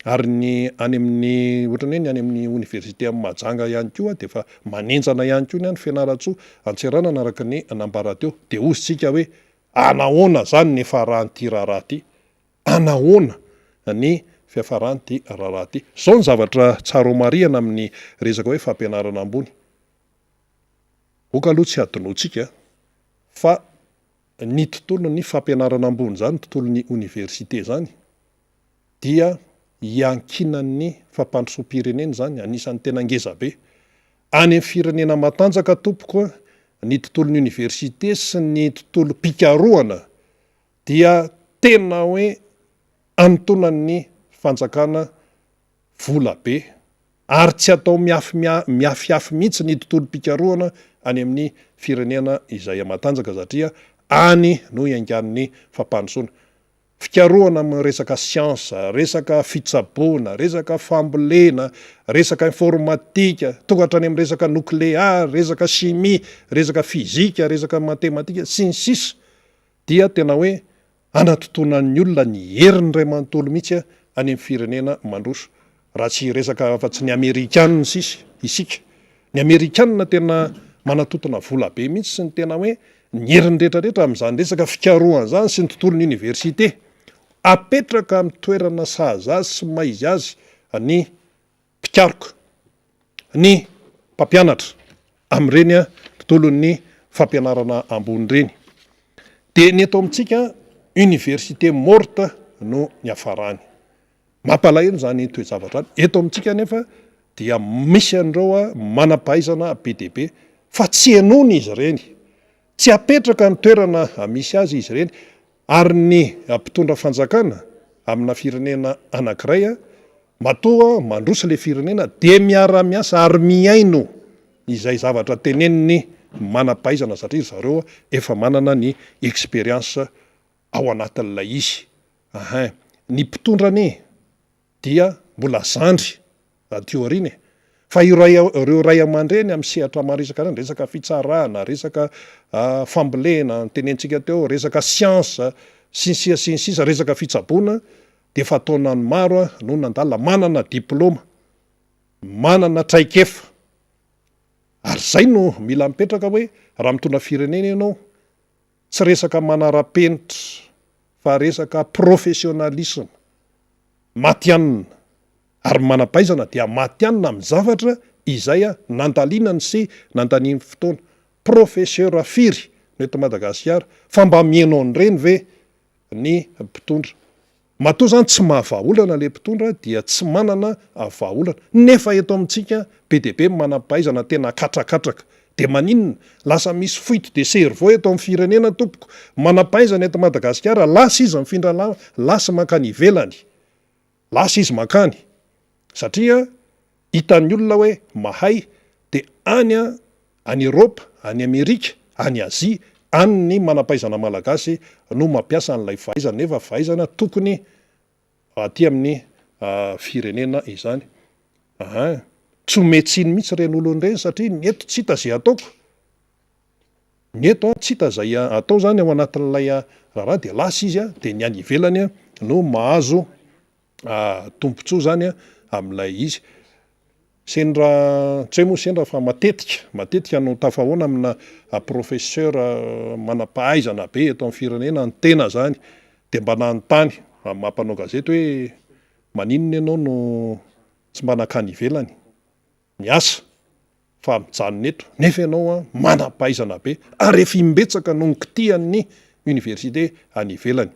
Ary ny any amin'ny ohatrany hoe ny any amin'ny université amin'ny Mahajanga ihany koa de efa manenjana ihany koa ny any Fianaratsoa Antsiranana araka ny nambara teo. De ozintsika hoe anahoana zany ny fiafaran'ity raharaha ty, anahoana ny fiafaran'ity raharaha ty. Zao ny zavatra tsara marihana amin'ny resaka hoe fampianarana ambony. Oka aloha tsy adinoantsika fa ny tontolon'ny fampianarana ambony zany, tontolon'ny université zany dia iankinan'ny fampandrosoam-pirenena zany, anisan'ny tena ngeza be. Any amin'ny firenena matanjaka tompoko ny tontolon'ny université sy ny tontolo pikarohana dia tena hoe antonan'ny fanjakana vola be ary tsy atao miafiafy mihitsy ny tontolo pikarohana any amin'ny firenena izay matanjaka satria any no iangan'ny fampandrosoana. Fikarohana amin'ny resaka siansa, resaka fitsaboana, resaka fambolena, resaka informatika, tonga hatrany amin'ny resaka nucléaire, resaka chimie, resaka fizika, resaka matematika sy ny sisa dia tena hoe anatotonan'ny olona ny herin'ny ray manontolo mihitsy any amin'ny firenena mandroso. Raha tsy resaka afa-tsy ny Amerikanina sisa isika. Ny Amerikanina tena manatotona vola be mihitsy sy ny tena hoe ny herin'ny rehetrarehetra amin'izany resaka fikarohana zany sy ny tontolon'ny université. Apetraka amin'ny toerana sahaza azy sy maizy azy ny mpikaroka, ny mpampianatra amin'ireny tontolon'ny fampianarana ambony reny. De ny eto amintsika université morte no ny hafarany. Mampalahelo zany toezavatra any. Eto amintsika nefa dia misy an'ireo manampahaizana be dia be fa tsy henony izy ireny. Tsy apetraka ny toerana misy azy izy ireny. Ary ny mpitondra fanjakana amina firenena anankiray matoa mandroso le firenena de miara-miasa ary miaino izay zavatra teneniny manampahaizana satria zareo efa manana ny expérience ao anatin'ilay izy. Ny mpitondrane dia mbola zandry teoriana fa ireo ray aman-dreny amin'ny sehatra maresaka rany, resaka fitsarana, resaka fambolena, tenentsika teo, resaka siansa, sinsisa, resaka fitsaboana, de efa ataonany maro no nandala manana diplôma, manana traikefa. Ary zay no mila mipetraka hoe raha mitondra firenena ianao, tsy resaka manara-penitra fa resaka professionnalisme, matianina ary manam-pahaizana dia matianina amin'ny zavatra izay nandalinany sy nandaniany fotoana. Professeur firy no eto Madagasikara fa mba mihainao an'ireny ve ny mpitondra. Matoa zany tsy mahavaolana le mpitondra dia tsy manana vaolana, nefa eto amintsika be de be manam-pahaizana tena katrakatraka. De maninona lasa misy fuite de cerveau eto amin'ny firenena tompoko, manam-pahaizana eto Madagasikara, lasa izy mifindra lasa makany ivelany, lasa izy makany satria hitan'ny olona hoe mahay de any Eropa, any Amerika, any Azia, any ny manam-pahaizana malagasy no mampiasa an'ilay fahaizana, nefa fahaizana tokony aty amin'ny firenena izany. Tsy metsiny mihitsy reny olon'ireny satria ny eto tsy hita zay ataoko, ny eto tsy hita zay atao zany ao anatin'ilay raharaha de lasa izy de ny any ivelany no mahazo tombontsoa zany amin'ilay izy. Sendra tsy hoe moa sendra fa matetika no tafahoana amina professeur manam-pahaizana be eto amin'ny firenena ny tena zany de mba nanontany mampanao gazety hoe maninona ianao no tsy mba nakany ivelany miasa fa mijanona eto nefa ianao manam-pahaizana be ary efa imbetsaka no nikitihan'ny université any ivelany.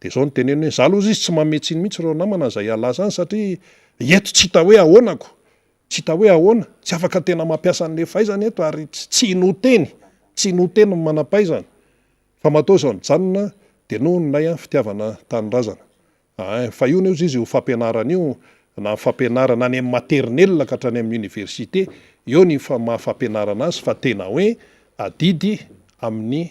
De zao no teneny hoe za aloha izy tsy mametsiny mihitsy reo namana zay alaza any satria eto tsy hita hoe ahoanako, tsy hita hoe ahoana, tsy afaka tena mampiasa an'le fahaizana eto ary tsy noteny ny manam-pahaizana fa matoa zao nijanona de noho nylay fitiavana tanindrazana. Fa io no izy io fampianarana io na fampianarana any amin'ny maternelle ka hatrany amin'ny université, eo ny mahafampianarana azy fa tena hoe adidy amin'ny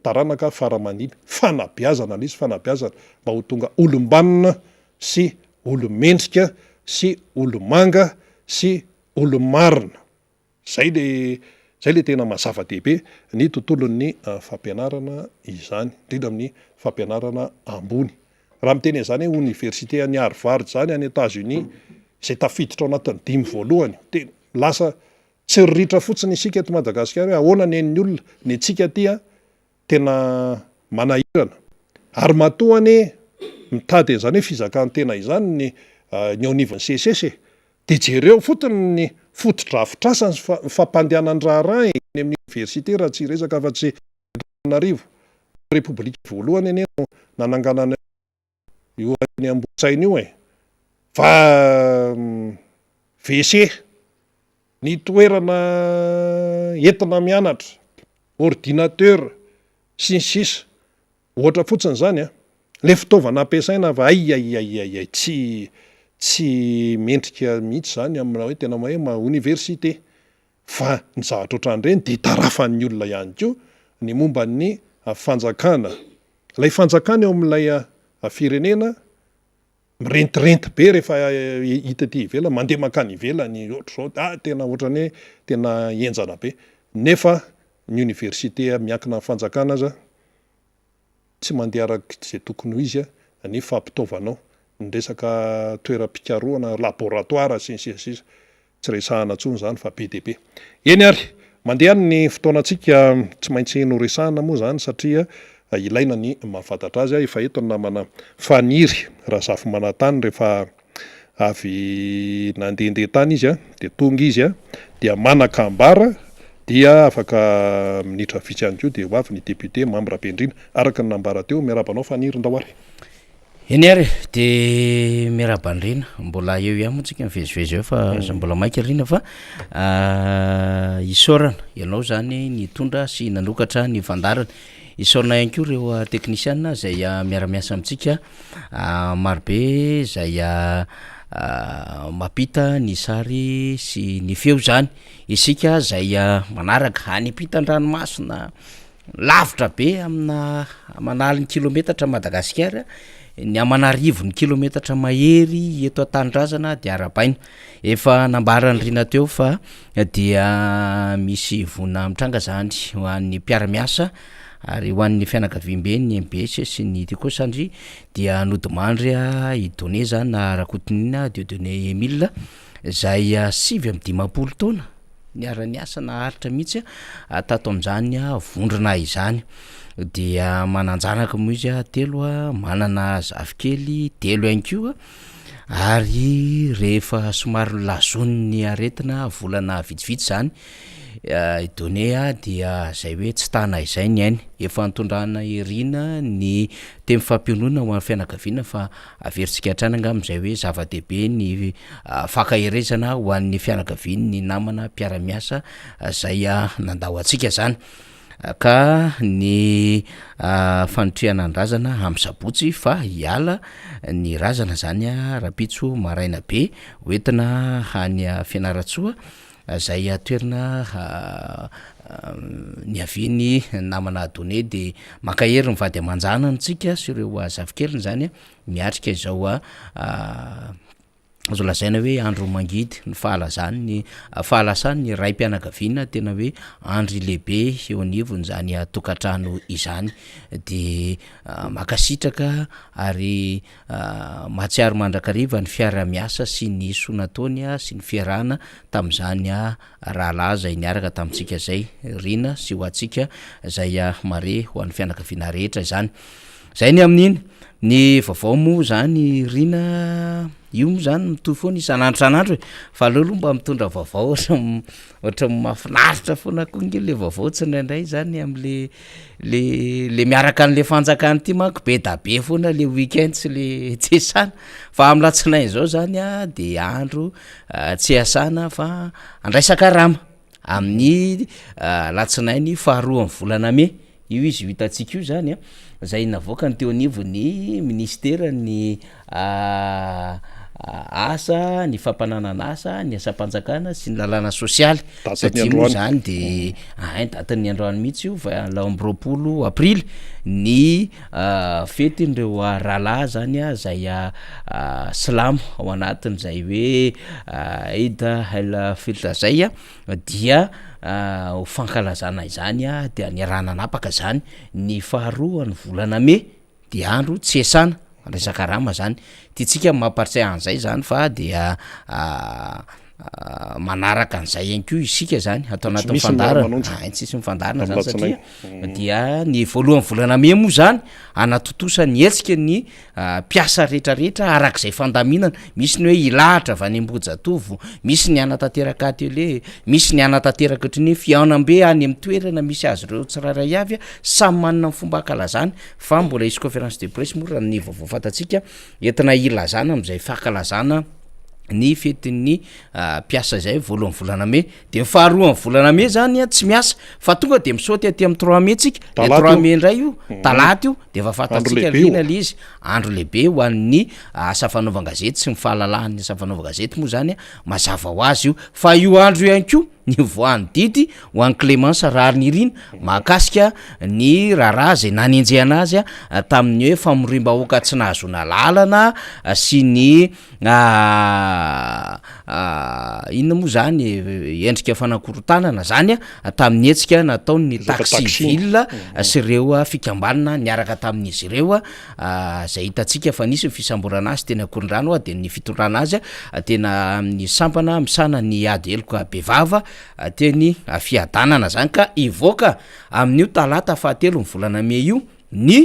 taranaka faramaniny, fanabeazana izy fanabeazana mba ho tonga olombanona sy olomendrika sy olomanga sy olomarina. Zay le tena mazava-dehibe ny tontolon'ny fampianarana izany, indrindra amin'ny fampianarana ambony. Raha miteny zany hoe université any Harvard zany any États-Unis izay tafiditra ao anatin'ny 5 voalohany, de lasa tsy riritra fotsiny isika eto Madagasikara hoe ahoana nen'ny olona ny antsika ty tena manahirana. Ary matoany mitady an'izany hoe fizakan tena izany ny aonivon'ny CSS de jereo fotiny ny foto-drafitrasa ny fampandehanany raharaha ny amin'ny université raha tsy resaka afa-tsy Antananarivo repoblika voalohany eny no nananganana io ny ambotsaina io fa WC ny toerana entina mianatra, ordinateur sy ny sisa ohatra fotsiny zany le fitaovana ampiasaina fa ay tsy mendrika mihitsy zany amina hoe tena hoe université fa ny zavatra ohatran'ireny de tarafan'ny olona ihany koa ny momba ny fanjakana. Lay fanjakana eo amin'ilay firenena mirentirenty be rehefa hita ty ivelany, mandeha makany ivelany ohatr'izao tena ohatrany hoe tena enjana be, nefa ny université miankina amin'ny fanjakana aza tsy mandeha araka izay tokony ho izy ny fampitaovanao, ny resaka toeram-pikarohana, laboratoire sy ny sisa tsy resahana intsony zany fa be de be. Eny ary mandeha ny fotoanantsika tsy maintsy noresahana moa zany satria ilaina ny mahafantatra azy efa eto ny namana faniry Razafy Manantany rehefa avy nandehandeha tany izy de tonga izy dia manan-kambara dia afaka minitra vitsy ihany koa de ho avy ny député Mambra Bendrina araka ny nambara teo. Miarabanao Faniry Ndahoary. Eny ary de miarabandrina mbola eo ihany moa tsika mivezivezy eo fa mbola maika rina fa isaorana ianao zany nitondra sy nanokatra ny vandarana. Isaorana ihany koa reo technicienne zay miara-miasa amintsika marobe zay mapita ny sary sy ny feo zany isika zay manaraka any ampitan-dranomasina lavitra be amina manaly ny kilometatra Madagasikara, ny Amanarivo ny kilometatra mahery eto an-tanindrazana de arabaina. Efa nambarany rina teo fa dia misy vona mitranga zany ho an'ny mpiara-miasa ary ho an'ny fianakaviam-be ny MPS sy ny Tikosandry dia nodimandry idone zany na rakotonina Dieudonné Emile zay 5 taona niara-ny asa naharitra mihitsy tato amin'izany vondrona izany dia mananjanaka moa izy 3 manana zafikely 3 ihany koa ary rehefa somary lazon'ny aretina volana vitsivitsy zany idonea dia zay hoe tsy tana izay ny ainy efa nitondrana irina ny temy fampionona ho an'ny fianakaviana fa averintsika hatrany anga am'izay hoe zava-dehibe ny fakahirezana ho an'ny fianakaviany ny namana mpiara-miasa zay nandao antsika zany ka ny fanotriana ny razana amin'ny sabotsy fa hiala ny razana zany rapitso maraina be hoentina hany fianaratsoa zay toerana ny aviany namana adone de makahery mivady amanjana ntsika sy ireo zavikeliny zany miatrika izao azo lazaina hoe andro mangidy ny fahalazany ny fahalasany ny raim-pianakaviana tena hoe andry lehibe eo anivony zany tokantrano izany de makasitraka ary mahatsiaro mandrakariva ny fiara-miasa sy ny sonataony sy ny fiarahana tam'izany rahalahy zay niaraka tamintsika zay rina sy ho atsika zay mare ho an'ny fianakaviana rehetra zany zay ny amin'iny ny vaovao moa zany rina io moa zany mitovy foana isan'andro san'andro fa aleo aloha mba mitondra vaovao ohatra mahafinaritra foana koa nge le vaovao tsy indraindray zany am'le le miaraka an'le fanjakany ty manko be da be foana le weekend sy le tsy asana fa amin'ny latsinainy zao zany de andro tsy asana fa andraisaka rama amin'ny latsinainy faharoa amin'ny volana me io izy hitantsika io zany zay navoaka ny teo anivo ny ministera ny asa ny fampananana asa ny asam-panjakana sy ny lalàna sosialy satria moa zany de datin'ny androany mihitsy io fa lao amby 20 aprily ny fetin'ireo rahalahy zany zay silamo ao anatin'zay hoe Eid al-Fitr zay dia ho fankalazana izany de niarahana anapaka zany ny faharoa ny volana me de andro tsy esana resaka rama zany tiatsika mamparitray an'izay zany fa dia manaraka an'izay ihany koa isika zany atao anatin'ny fandarana tsisy mifandarana zany satria dia ny voalohany volana me moa zany anatotosa ny hetsika ny mpiasa rehetrarehetra arak'izay fandaminana misy ny hoe ilahatra avy any Ambojatovo misy ny anatanteraka atele misy ny anatanteraka ohatry ny fiaonam-be any amin'ny toerana misy azy ireo tsirairay avy samy manana ny fomba akalazany fa mbola isy conférence de presse moa raha ny vaovao fantatsika entina ilazana am'izay fahakalazana ny fetin'ny mpiasa zay voalohany volana me de faharoa volana me zany tsy miasa fa tonga de misaoty aty amin'ny 3 me tsika de 3 me indray io talaty io de efa fantatsika lina le izy andro lehibe ho an'ny asa fanaovan-gazety sy ny fahalalahany asa fanaovan-gazety moa zany mazava ho azy io fa io andro io ihany koa ny voan'ny didy ho an'ny Clémence Rarinirina mahakasika ny raharaha zay nanenjehana azy tamin'ny hoe famorim-bahoaka tsy nahazona lalana sy ny inona moa zany endrika fanakorotanana zany tamin'ny hetsika nataony ny taxiville sy ireo fikambanana niaraka tamin'izy ireo zay hitantsika fa nisy ny fisamborana azy teny akorondrano de ny fitondrana azy tena ny sampana misana ny ady heloka bevava teny fiadanana zany ka ivoaka amin'io talata fahatelo ny volana me io ny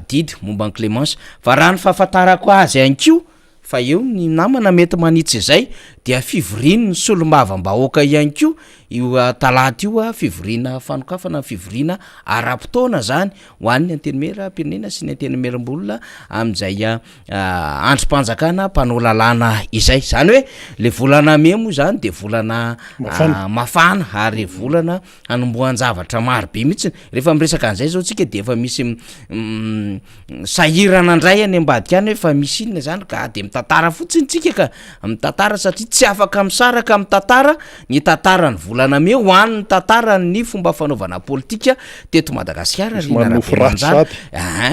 didy momba ny Clémence fa raha ny fahafantarako azy ihany koa fa eo ny namana mety manitsy izay dia fivoriany ny solombavam-bahoaka ihany koa io talata io fivoriana fanokafana fivoriana ara-potoana zany ho an'ny antenimera-pirenena sy ny antenimera-mbolona amin'izay androm-panjakana mpanao lalàna izay zany hoe le volana me moa zany de volana mafana ary volana anombohan-javatra maro be mihitsy rehefa miresaka an'izay zao tsika de efa misy sahirana indray any ambadika any hoe fa misy inona zany ka de mitantara fotsiny tsika ka mitantara satria tsy afaka misaraka amin'ny tantara ny tantara ny volana me ho an'ny tantara ny fomba fanaovana politika teto Madagasikara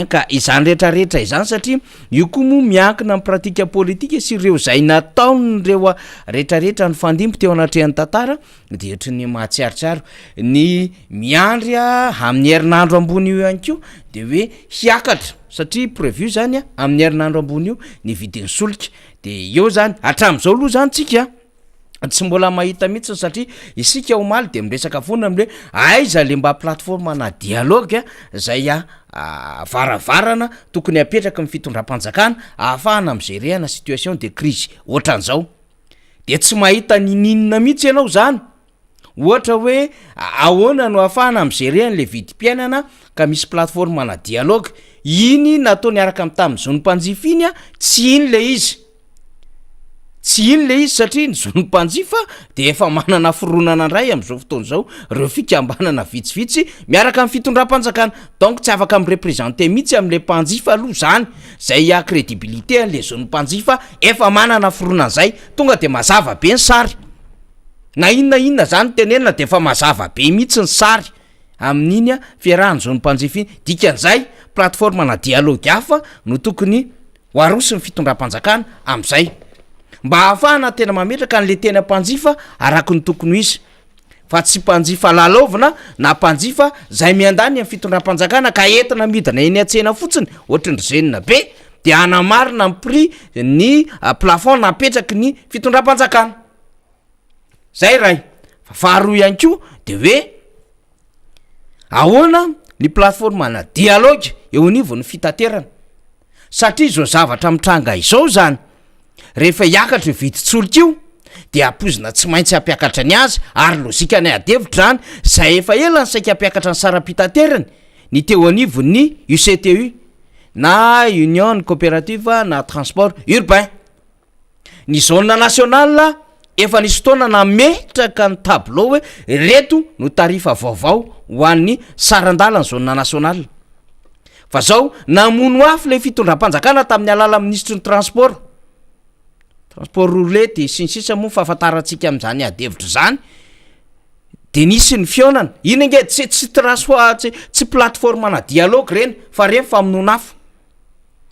ka izany rehetrarehetra izany satria io koa moa miankina amin'ny pratika politika sy ireo zay nataon'ireo rehetrarehetra ny fandimby teo anatrehan'ny tantara de ohatry ny mahatsiarotsiaro ny miandry amin'ny herinandro ambony io ihany koa de hoe hiakatra satria prévu zany amin'ny herinandro ambony io ny vidin'ny solika de eo zany hatram'izao aloha zany tsika tsy mbola mahita mihitsy satria isika omaly de miresaka foana am'le aiza le mba plateforme na dialogue zay varavarana tokony apetraka ny fitondram-panjakana ahafahana migerena situation de crise ohatran'izao de tsy mahita nininina mihitsy ianao zany ohatra hoe ahoana no ahafahana am'zay an'le vidim-piainana ka misy plateforme na dialogue iny nataony araka am tamin'ny zonim-panjifa iny a tsy iny le izy satria ny zonim-panjifa de efa manana fironana ndray am'izao fotoana zao reo fikambanana vitsivitsy miaraka amin'ny fitondram-panjakana donc tsy afaka mireprésenter mihitsy am'le mpanjifa aloha zany zay a crédibilité an'le zonim-panjifa efa manana fironana zay tonga de mazava be ny sary na inona zany tenenina de efa mazava be mihitsy ny sary amin'iny a fiarahany zonim-panjifa iny dikan'izay plateforme na dialogue hafa no tokony hoarosy ny fitondram-panjakana am'izay mba ahafahana tena mametraka an'le tena mpanjifa araky ny tokony izy fa tsy mpanjifa lalaovina na mpanjifa zay miandany amin'ny fitondram-panjakana ka entina midina eny an-tsena fotsiny ohatrandrizenina be de anamarina ny prix ny plafond napetraky ny fitondram-panjakana zay ray faharoa ihany ko de hoe ahoana ny plateforme na dialogue eo anivon'ny fitaterana satria zao zavatra mitranga izao zany rehefa hiakatra viditsolo-kio de apozina tsy maintsy hampiakatra ny azy ary lozika ny adevitra zany zay efa ela ny saika hampiakatra ny saram-pitaterany ny teo anivon'ny UCTU na Union Coopérative na Transport Urbain ny zone nationale efa nisy fotoana nametraka ny tableau hoe reto no tarifa vaovao ho an'ny sarandala ny zone nationale fa zao namono afy le fitondram-panjakana tamin'ny alala ministry ny transport roulette sy ny sisa moa fahafantarantsika am'zany adevitra zany de nisy ny fionana iny nge tsy tsy plateforme na dialogue reny fa reny famonoana afo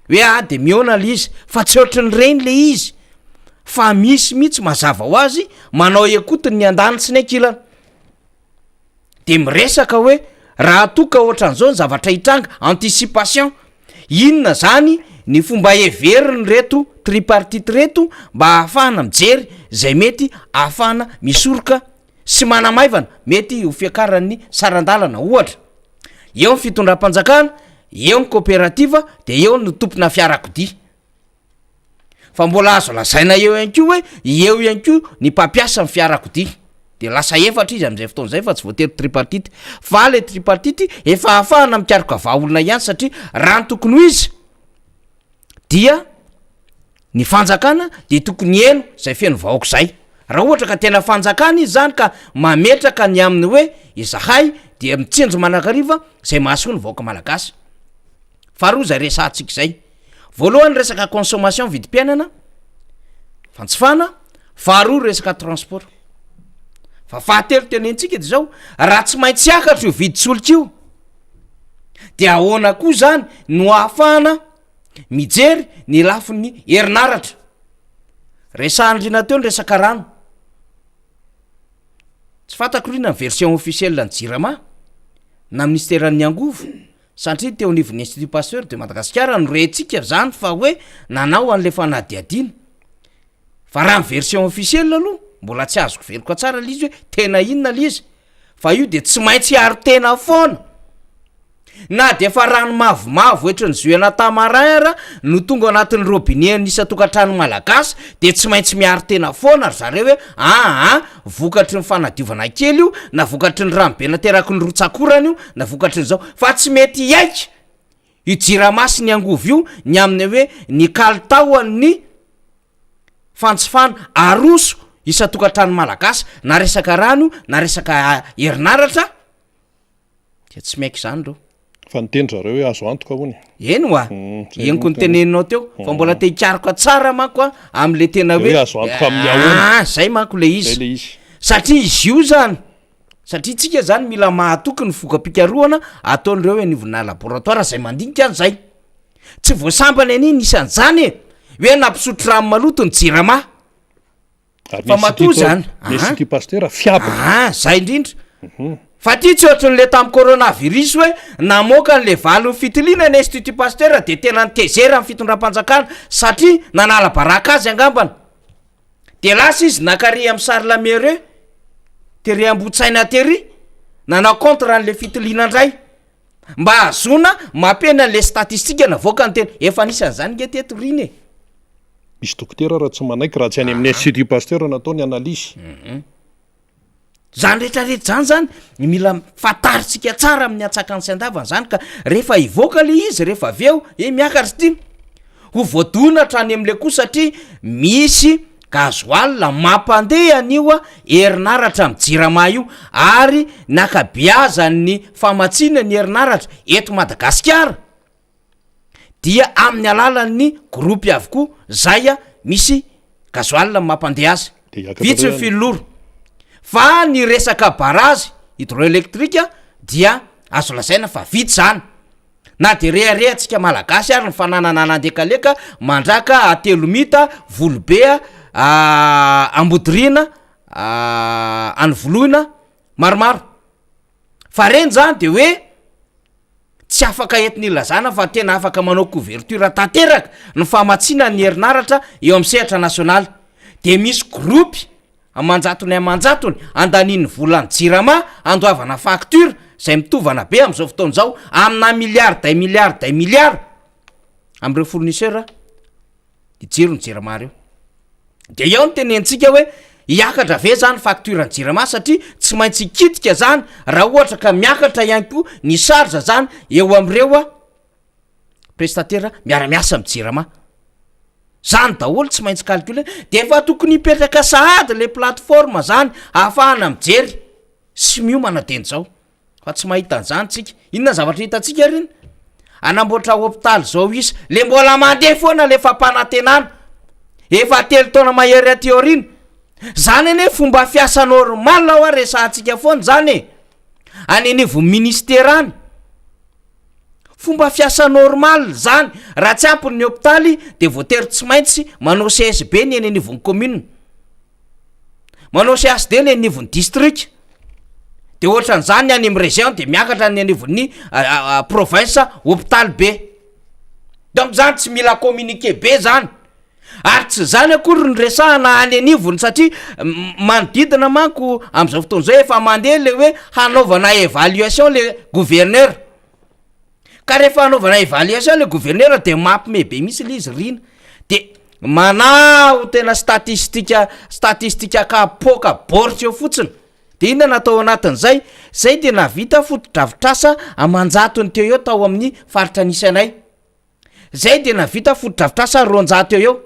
hoe de miona le izy fa tsy ohatrany reny le izy fa misy mihitsy mazava ho azy manao ekotiny ny andanitsy ny ankilana de miresaka hoe raha toka ohatran'izao ny zavatra hitranga anticipation inona zany ny fomba everiny reto tripartite reto mba ahafahana mijery zay mety ahafahana misoroka sy manamaivana mety ho fiakaran'ny sarandalana ohatra eo ny fitondram-panjakana eo ny coopérative de eo ny tompona fiarakodia fa mbola azo lazaina eo ihany ko hoe eo ihany ko ny mpampiasa ny fiarakodia de lasa efatra izy am'izay fotoana zay fa tsy voatery tripartite fa le tripartite efa ahafahana mikaroka vaolona ihany satria raha ny tokony ho izy dia ny fanjakana de tokony eno zay feno vahoaka zay raha ohatra ka tena fanjakana izy zany ka mametraka ny aminy hoe izahay de mitsenjo manakariva zay mahasoa ny vahoaka malagasy faharoa zay resantsika zay voalohany resaka consommation vidim-piainana fantsifana faharoa resaka transport fa fahatelo tenentsika de zao raha tsy maintsy akatra io viditsolo-kio de ahoana koa zany no ahafahana mijery ny lafin'ny herinaratra resahandrina teo ny resaka rano tsy fantako rina ny version officielle ny jirama na ministeran'ny angovo satria teo anivon'ny institut pasteur de Madagasikara no rentsika zany fa hoe nanao an'le fanadiadina fa raha ny version officielle aloha mbola tsy azoko veloka tsara le izy hoe tena inona le izy fa io de tsy maintsy aro tena foana na de efa rano mavomavo ohatrany zoena tamarara no tonga anatin'ny robinet nisa tokantrano malagasy de tsy maintsy miaro tena foana ry zareo hoe vokatry ny fanadiovana kely io na vokatry ny ranobe nateraky ny rotsakorany io na vokatry ny zao fa tsy mety iaika io jiramasy ny angovo io ny amin'ny hoe ny kalitaoan'ny fantsifana aroso isa tokantrano malagasy na resaka rano na resaka herinaratra de tsy maiky zany reo fa nitendry zareo hoe azo antoka hony eny oa eniko ny teneninao teo fa mbola te hikaroka tsara manko a am'le tena hoe azo antoka amin'ny ahoana zay manko le izy le izy satria izy io zany satria tsika zany mila mahatoky ny fokam-pikaroana ataon'ireo hoe nivona laboratoire zay mandinika an'zay tsy voasambany aniny isan'zany hoe nampisotro rano maloto ny jirama fa matoa zany institut pasteur fiabina zay indrindra fa ty tsy ohatry n'le tamin'ny coronavirus hoe namoaka n'le valon'ny fitiliana ny institut pasteur de tena nitezera ny fitondram-panjakana satria nanala-baraka azy angambana de lasa izy nakare amin'ny sary lamere tery ambotsaina tery nanao contre n'le fitiliana ndray mba azona mampena n'le statistika navoaka ny tena efa nisan'zany nge teto riny misy dokotera raha tsy manaiky raha tsy any amin'ny institut pasteur nataony analisy zany rehetrarehetra zany zany mila fataritsika tsara amin'ny atsaka ny sy-andavana zany ka rehefa ivoaka le izy rehefa avy eo miakatra ty ho voadonatra any am'le koa satria misy gazoal mampandeha an'io a herinaratra amin'ny jirama io ary nakabiazan'ny famatsiana ny herinaratra eto Madagasikara dia amin'ny alalan'ny gropy avokoa zay a misy gazoal mampandeha azy vitsy ny filoro fa ny resaka barazy hydroelektrika dia azo lasaina fa vitsy zany na de reharehantsika malagasy ary ny fananana nandekaleka mandraka atelomita volobea ambodirina any voloina maromaro fa reny zany de hoe tsy afaka entiny ilazana fa tena afaka manao couverture tanteraka ny famatsiana ny herinaratra eo amin'ny sehatra nasionaly de misy gropy amanjatony amanjatony andaniny volany jirama andoavana facture zay mitovana be am'izao fotoana zao amina milliard am'ireo fournisseur ijiro ny jirama reo de eo ny tenentsika hoe hiakatra ve zany facture ny jirama satria tsy maintsy kitika zany raha ohatra ka miakatra ihany koa ny charge zany eo am'ireo a prestataire miara-miasa amin'ny jirama zany daholo tsy maintsy calcule de efa tokony hipetraka sahady le plateforme zany ahafahana mijery sy miomana teny zao fa tsy mahita an'zany tsika inona zavatra hitatsika riny anamboatra hôpitaly zao izy le mbola mandeha foana le fampanantenana efa telo taona mahery ateoriny zany ane fomba fiasa normal ao a resahantsika foana zany e any anivo ministerany fomba fiasa normal zany raha tsy ampiny ny hôpitaly de voatery tsy maintsy manao CSB ny eny anivon'ny commune manao CSD ny anivon'ny district de ohatran'zany any amin'ny région de miakatra ny anivon'ny province hôpitaly be donc zany tsy mila communiqué be zany ary tsy zany akory ny resahana any anivony satria manodidina manko am'izao fotoana zao efa mandeha le hoe hanaovana évaluation le gouverneur ka rehefa hanaovana évaluation le gouverneur de mampime be misy le izy rina de manao tena statistika kapoka boritra eo fotsiny de inona natao anatin'zay zay de navita fotodravitrasa amanjatony teo eo tao amin'ny faritra nisanay zay de navita fotodravitrasa ronjato eo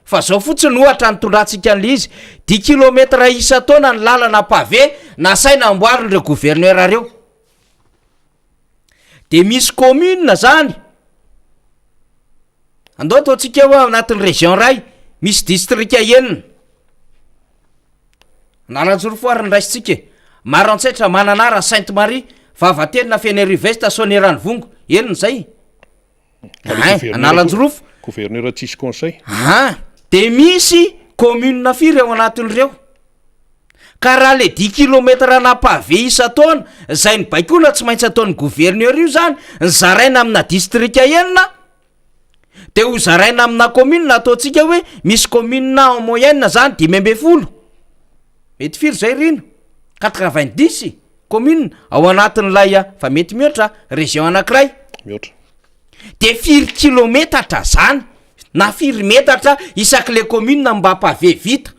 fa zao fotsiny ohatra nitondrantsika an'le izy 10 kilometra isa-taona ny lalana pavé nasaina amboarin'ireo gouverneur reo de misy commune zany andao ataotsika eo anatin'ny région ray misy district enina naranjoro foariny raisitsika maro antsaitra mananara Sainte Marie vavatelina Fenerive Sonnerany vongo enina zay analanjorofo gouverneur tsisy conseil de misy commune firy ao anatin'ireo ka raha le 10 kilometra na pavé isa-taona zay ny baikona tsy maintsy ataon'ny gouverneur io zany nzaraina amina district enina de ho zaraina amina commune ataotsika hoe misy commune en moyenne zany 10 mety firy zay rino 90 commune ao anatin'lay fa mety mihoatra région anankiray mihoatra de firy kilometatra zany na firy metatra isaky le commune mba pavé vita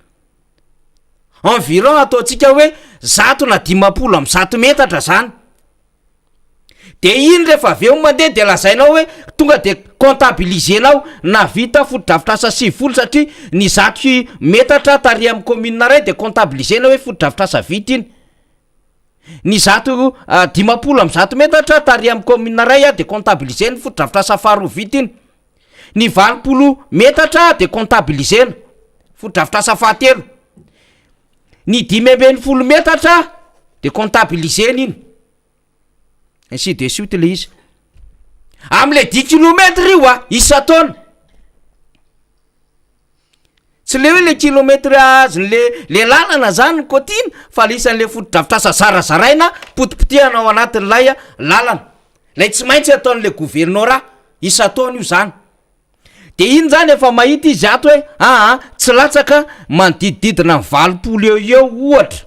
environ ataotsika hoe 100 na 50 amy 100 metatra zany de iny rehefa aveo mandeha de lazainao hoe tonga de comptabilisenao na vita fotodravitrasa 90 satria ny 100 metatra tary amy commune ray de comptabilisenao hoe fotodravitrasa vita iny ny 150 amy 100 metatra tary amy commune ray de comptabiliseny fotodravitrasa faharoa vita iny ny 20 metatra de comptabilisena fotodravitrasa fahatelo ny 10 metatra de comptabilisena iny ainsi de suite le izy am'le 10 kilometra io a isa-taona tsy le hoe le kilometra azony le lalana zany ny kotiny fa le isan'le fotodravitrasa zarazaraina potipotihana ao anatin'lay lalana lay tsy maintsy ataon'le gouvernora isa-taona io zany de iny zany efa mahita izy ato hoe tsy latsaka manodidididina 20 eo ohatra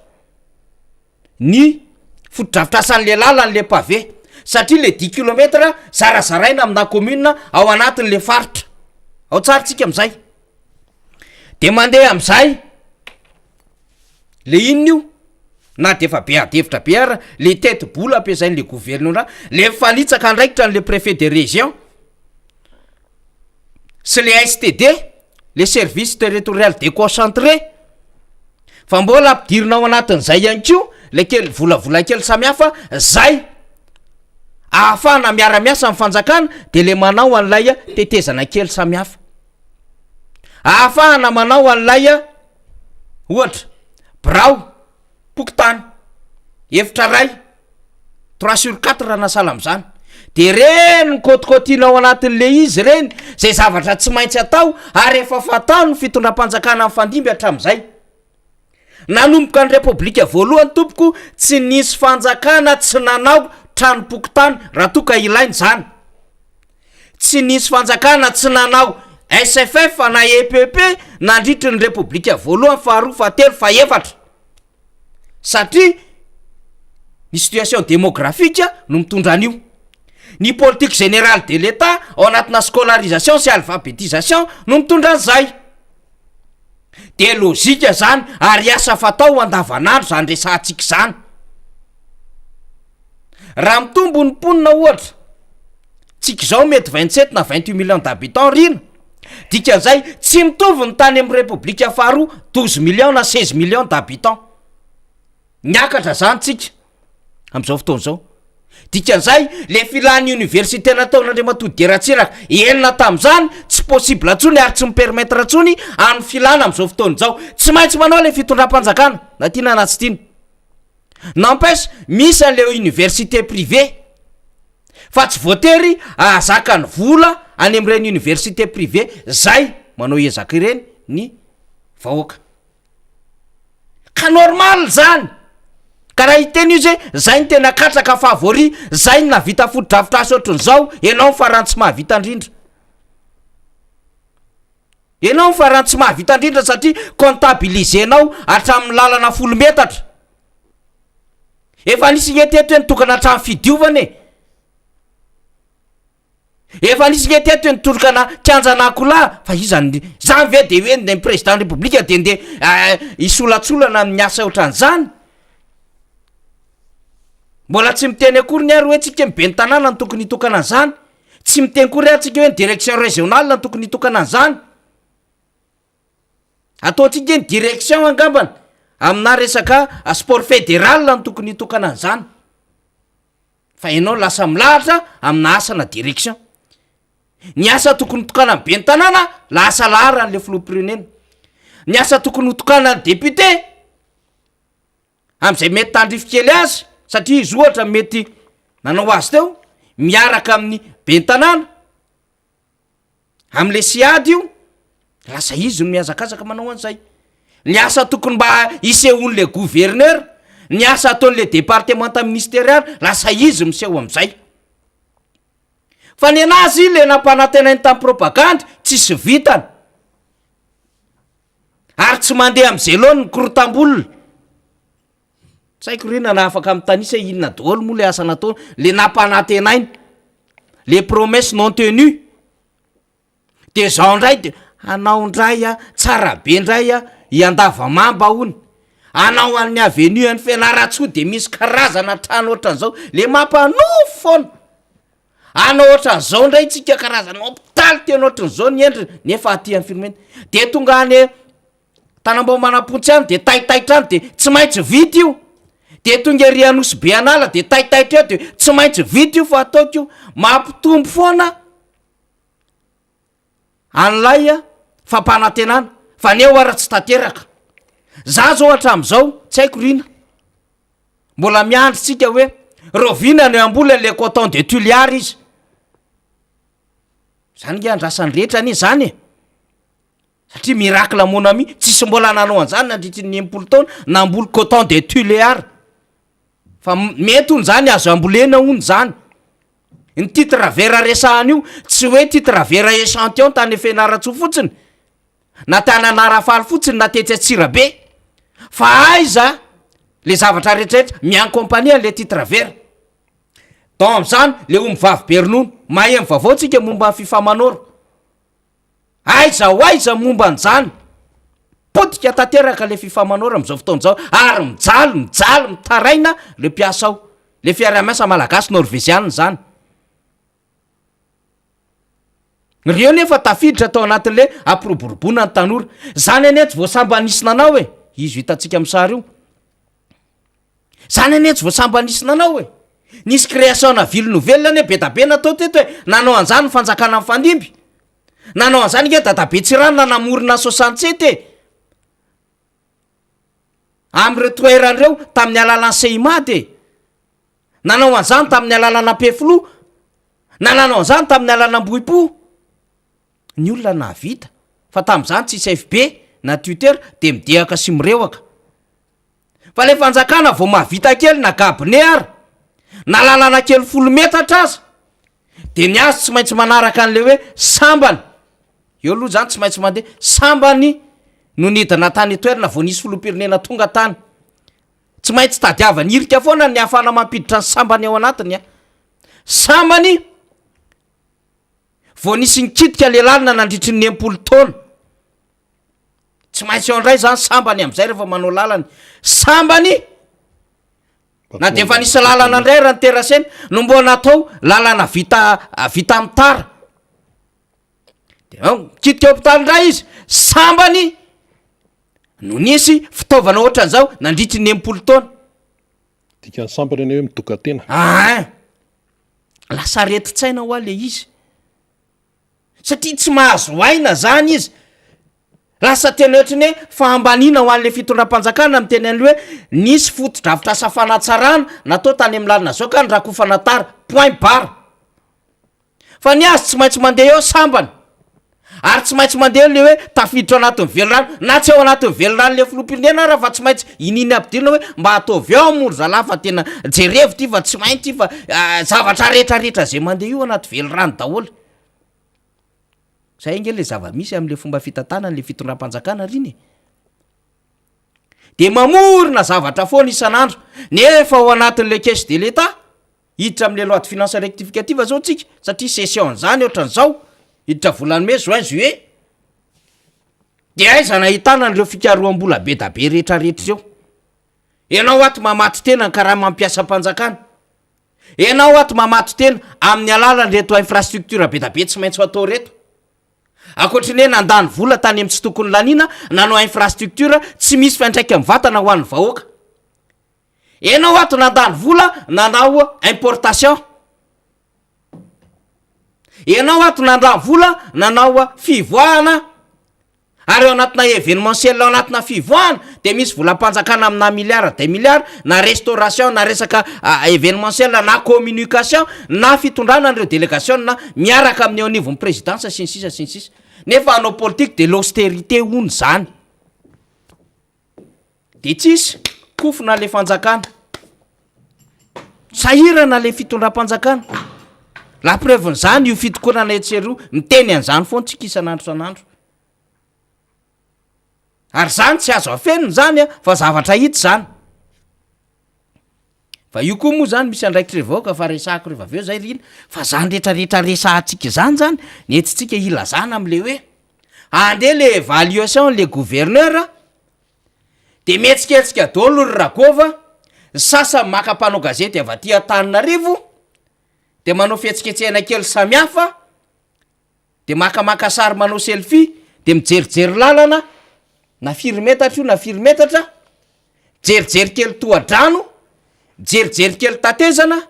ny fotodravitrasan'le lalan'le pavé satria le 10 kilometra zarazaraina amina commune ao anatin'le faritra ao tsaritsika am'zay de mandeha am'izay le inona io na de efa beadevitra be ara le tete-bola ampiasain'le gouvernement le fanitsaka andraikitra n'le préfet de région sy le STD le service territorial déconcentré fa mbola ampidirinao anatin'izay ihany ko le kely volavola kely samihafa zay ahafahana miara-miasa amin'ny fanjakana de le manao an'ilay tetezana kely samihafa ahafahana manao an'ilay ohatra brao pokotany efitra ray 3/4 na sala am'izany de reny ny kôtikôtinao anatin'le izy reny zay zavatra tsy maintsy atao ary efa fatao ny fitondram-panjakana amin'ny fandimby hatramin'izay nanomboka ny repoblika voalohany tompoko tsy nisy fanjakana tsy nanao trano-pokotany raha toka ilainy zany tsy nisy fanjakana tsy nanao SFF na EPP nandritry ny repoblika voalohany faharoa fahatelo faefatra satria ny situation démographique no mitondra an'io ny politique générale de l'État ao anatina scolarisation sy alphabétisation no mitondra an'izay de lozika zany ary asa fatao andavanandro zany resantsika zany raha mitombo ny mponina ohatra tsika zao mety 27 na 28 millions d'habitants rina dikan'izay tsy mitovy ny tany amin'ny repoblika faharoa 12 millions na 16 millions d'habitants niakatra zany tsika am'izao fotoana zao dikan'izay le filan'ny université nataon'Andriamatody de Ratsiraka enina tam'izany tsy possible atsony ary tsy mipermettre atsony amin'ny filana am'izao fotoana zao tsy maintsy manao le fitondram-panjakana na tiana na tsy tiana n'empêche misy an'le université privé fa tsy voatery ahazaka ny vola any am'ireny université privé zay manao ezaka ireny ny vahoaka ka normal zany ka raha hiteny io zay ny tena katraka favori zay ny navita foto-drafitrasy ohatran'izao ianao farantsy mahavita indrindra ianao farantsy mahavita indrindra satria comptabilisenao hatramin'ny lalana 10 metatra efa nisy eteto hoe nitokana hatramy fidiovana efa nisy eteto hoe nitokana kianjan'akola fa izany zany ve de hoe ny président république de ndeha isolatsolana amin'ny asa ohatran'izany mbola tsy miteny akory ny ary hoe tsika mibe ny tanàna ny tokony hitokana an'izany tsy miteny kory ary tsika hoe ny direction régionale ny tokony hitokana an'izany ataotsika ny direction angambana amina resaka sport fédéral ny tokony hitokana an'izany fa ianao lasa milahatra amina asana direction ny asa tokony hitokana ny be ny tanàna lasa lahara n'le filoham-pirenena ny asa tokony hitokana ny député am'izay mety tandrifikely azy satria izy ohatra mety nanao azy teo miaraka amin'ny be ny tanàna am'le siady io lasa izy no miazakazaka manao an'izay ny asa tokony mba isehoan'le gouverneur ny asa ataon'le départementa ministérial lasa izy miseho am'izay fa ny anazy le nampanantenainy tamin'ny propagande tsisy vitany ary tsy mandeha am'izay loany ny korotam-bolona saiko rena na afaka mitanisa inona daholo moa le asa nataony le nampanantenainy les promesses non tenues de zao ndray de anao ndray tsara be ndray iandavamamba hony anao an'ny avenue an'ny fianaratsoa de misy karazana trano ohatran'izao le mampanofo foana anao ohatran'izao ndray tsika karazana hôpitaly tena ohatran'izao ny endriny nefa aty amin'ny firmena de tonga any tanambao manampontsy any de taitaitra any de tsy maintsy vita io de tonga ery anosy be anala de taitaitra eo de tsy maintsy vita io fa ataoko io mampitombo foana an'lay fampanantenana fa neo ara tsy tanteraka za zao hatram'izao tsy haiko rina mbola miandry tsika hoe rovina ny ambola le coton de Tuileries izy zany nge andrasany rehetra anie zany satria miracle mon ami tsisy mbola nanao an'izany nandritry ny 10 taona namboly coton de Tuileries fa mety hony zany azo ambolena hony zany ny titre vera resahany io tsy hoe titre vera échantillon tany fianaratsoa fotsiny na tananarafaly fotsiny na tetsy atsirabe fa aiza le zavatra rehetrarehetra miankompania le titre vera don am'izany le ho mivavy be ronono mahay mivavaotsika momba ny fifamanora aiza ho aiza momba an'izany potika tanteraka le fifamanora am'izao fotoana zao ary mijaly mitaraina le mpiasa ao le fiara-miasa malagasy norvezianina zany reo nefa tafiditra tao anatin'le ampiroboroboana ny tanora zany ane tsy voasambanisina anao e izy hitantsika amin'ny sary io zany ane tsy voasambanisina anao e nisy création na ville nouvelle ane be da be natao teto hoe nanao an'izany ny fanjakana amin'ny fandimby nanao an'izany ke dadabe tsirano namorona 67 e am'ireo toeran'ireo tamin'ny alalany seimady nanao an'izany tamin'ny alalana peflo na nanao an'izany tamin'ny alana mboipo ny olona navita fa tam'izany tsisy fb na twitter de midehaka sy mirewaka fa le fanjakana vo mahavita kely na gabone ary na lalana kely 10 metatra aza de ny azy tsy maintsy manaraka an'le hoe sambany eo aloha zany tsy maintsy mandeha sambany no nidina tany toerana vo nisy filopirenena tonga tany tsy maintsy tadiavany irika foana ny afana mampiditra ny sambany ao anatiny a sambany vo nisy nikitika le lalina nandritry ny 90 taona tsy maintsy eo andray zany sambany am'izay rehefa manao lalany sambany na de efa nisy lalana andray raha nyteraseny no mbo natao lalana vita amin'ny tara de mikitika hopitaly ndray izy sambany no nisy fitaovana ohatran'izao nandritry ny 90 taona dika ny sambany ane hoe mitokatena lasa reti-tsaina ho a le izy satria tsy mahazo aina zany izy lasa tena ohatrany hoe fahambanina ho an'le fitondram-panjakana am'teny an'le hoe nisy foto-dravitra safanatsarana natao tany amin'ny lalina zao ka ny rakofanatara point bar fa ny azy tsy maintsy mandeha eo sambany ary tsy maintsy mandeha le hoe tafiditra anatin'ny velorano na tsy eo anatin'ny velorano le filopirenena raha fa tsy maintsy ininy abidina hoe mba ataovy ao amory zalahy fa tena jerevy ty fa tsy maintsy fa zavatra rehetrarehetra zay mandeha io anaty velorano daholo zay nge le zava-misy am'le fomba fitantanany le fitondram-panjakana riny de mamorona zavatra foana isan'andro nefa ao anatin'le caisse de l'etat hiditra am'le loi de finance rectificative zao tsika satria session zany ohatran'izao hiditra volany me juin juillet de aiza nahitana an'ireo fikaroam-bola be da be rehetrarehetra reo ianao ato mamaty tena ny karaha mampiasa mpanjakana ianao ato mamaty tena amin'ny alalany reto infrastructure be da be tsy maintsy atao reto akoatriny hoe nandany vola tany am' tsy tokony lanina nanao infrastructure tsy misy fiantraika amin'ny vatana ho an'ny vahoaka ianao ato nandany vola nanao importation ianao ato nandany vola nanao fivoahana ary eo anatina événementiel ao anatina fivoahana de misy volam-panjakana amina milliard de milliard na restauration na resaka événementiel na communication na fitondrana an'ireo délégation na miaraka amin'ny eo anivon'ny présidence sy ny sisa sy ny sisa nefa anao politique de l'austérité hony zany de tsisy kofona le fanjakana sahirana le fitondram-panjakana la preuve n'zany io fitokonana etseroa miteny an'izany foana tsika isan'andro san'andro ary zany tsy azo afeniny zany a fa zavatra hita zany fa io koa moa zany misy andraikitra revaoka fa resahako rehefa aveo zay rina fa zany rehetrarehetra resahantsika zany netsitsika ilazana am'le hoe andeha le évaluation le gouverneur de mihetsiketsika daholo ry rakova sasa makapanao gazety avy aty Antananarivo de manao fihetsiketsehana kely samihafa de makamaka sary manao selfie de mijerijery lalana na 4 metatra io na 4 metatra jerijery kely toadrano jerijery kely tatezana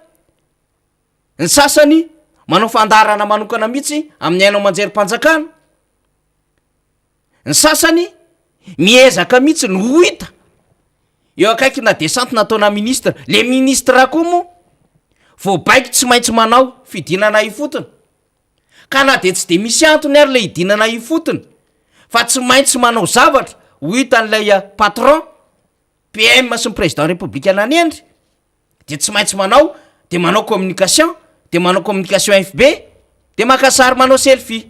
ny sasany manao fandarana manokana mihitsy amin'ny ainao manjery-panjakana ny sasany miezaka mihitsy no ho hita eo akaiky na descente nataona ministra le ministra koa moa vo baiky tsy maintsy manao fidinana ifotony ka na de tsy de misy antony ary le hidinana ifotony fa tsy maintsy manao zavatra ho hitan'ilay patron PM sy ny président républicain anendry de tsy maintsy manao de manao communication FB de makasary manao selfie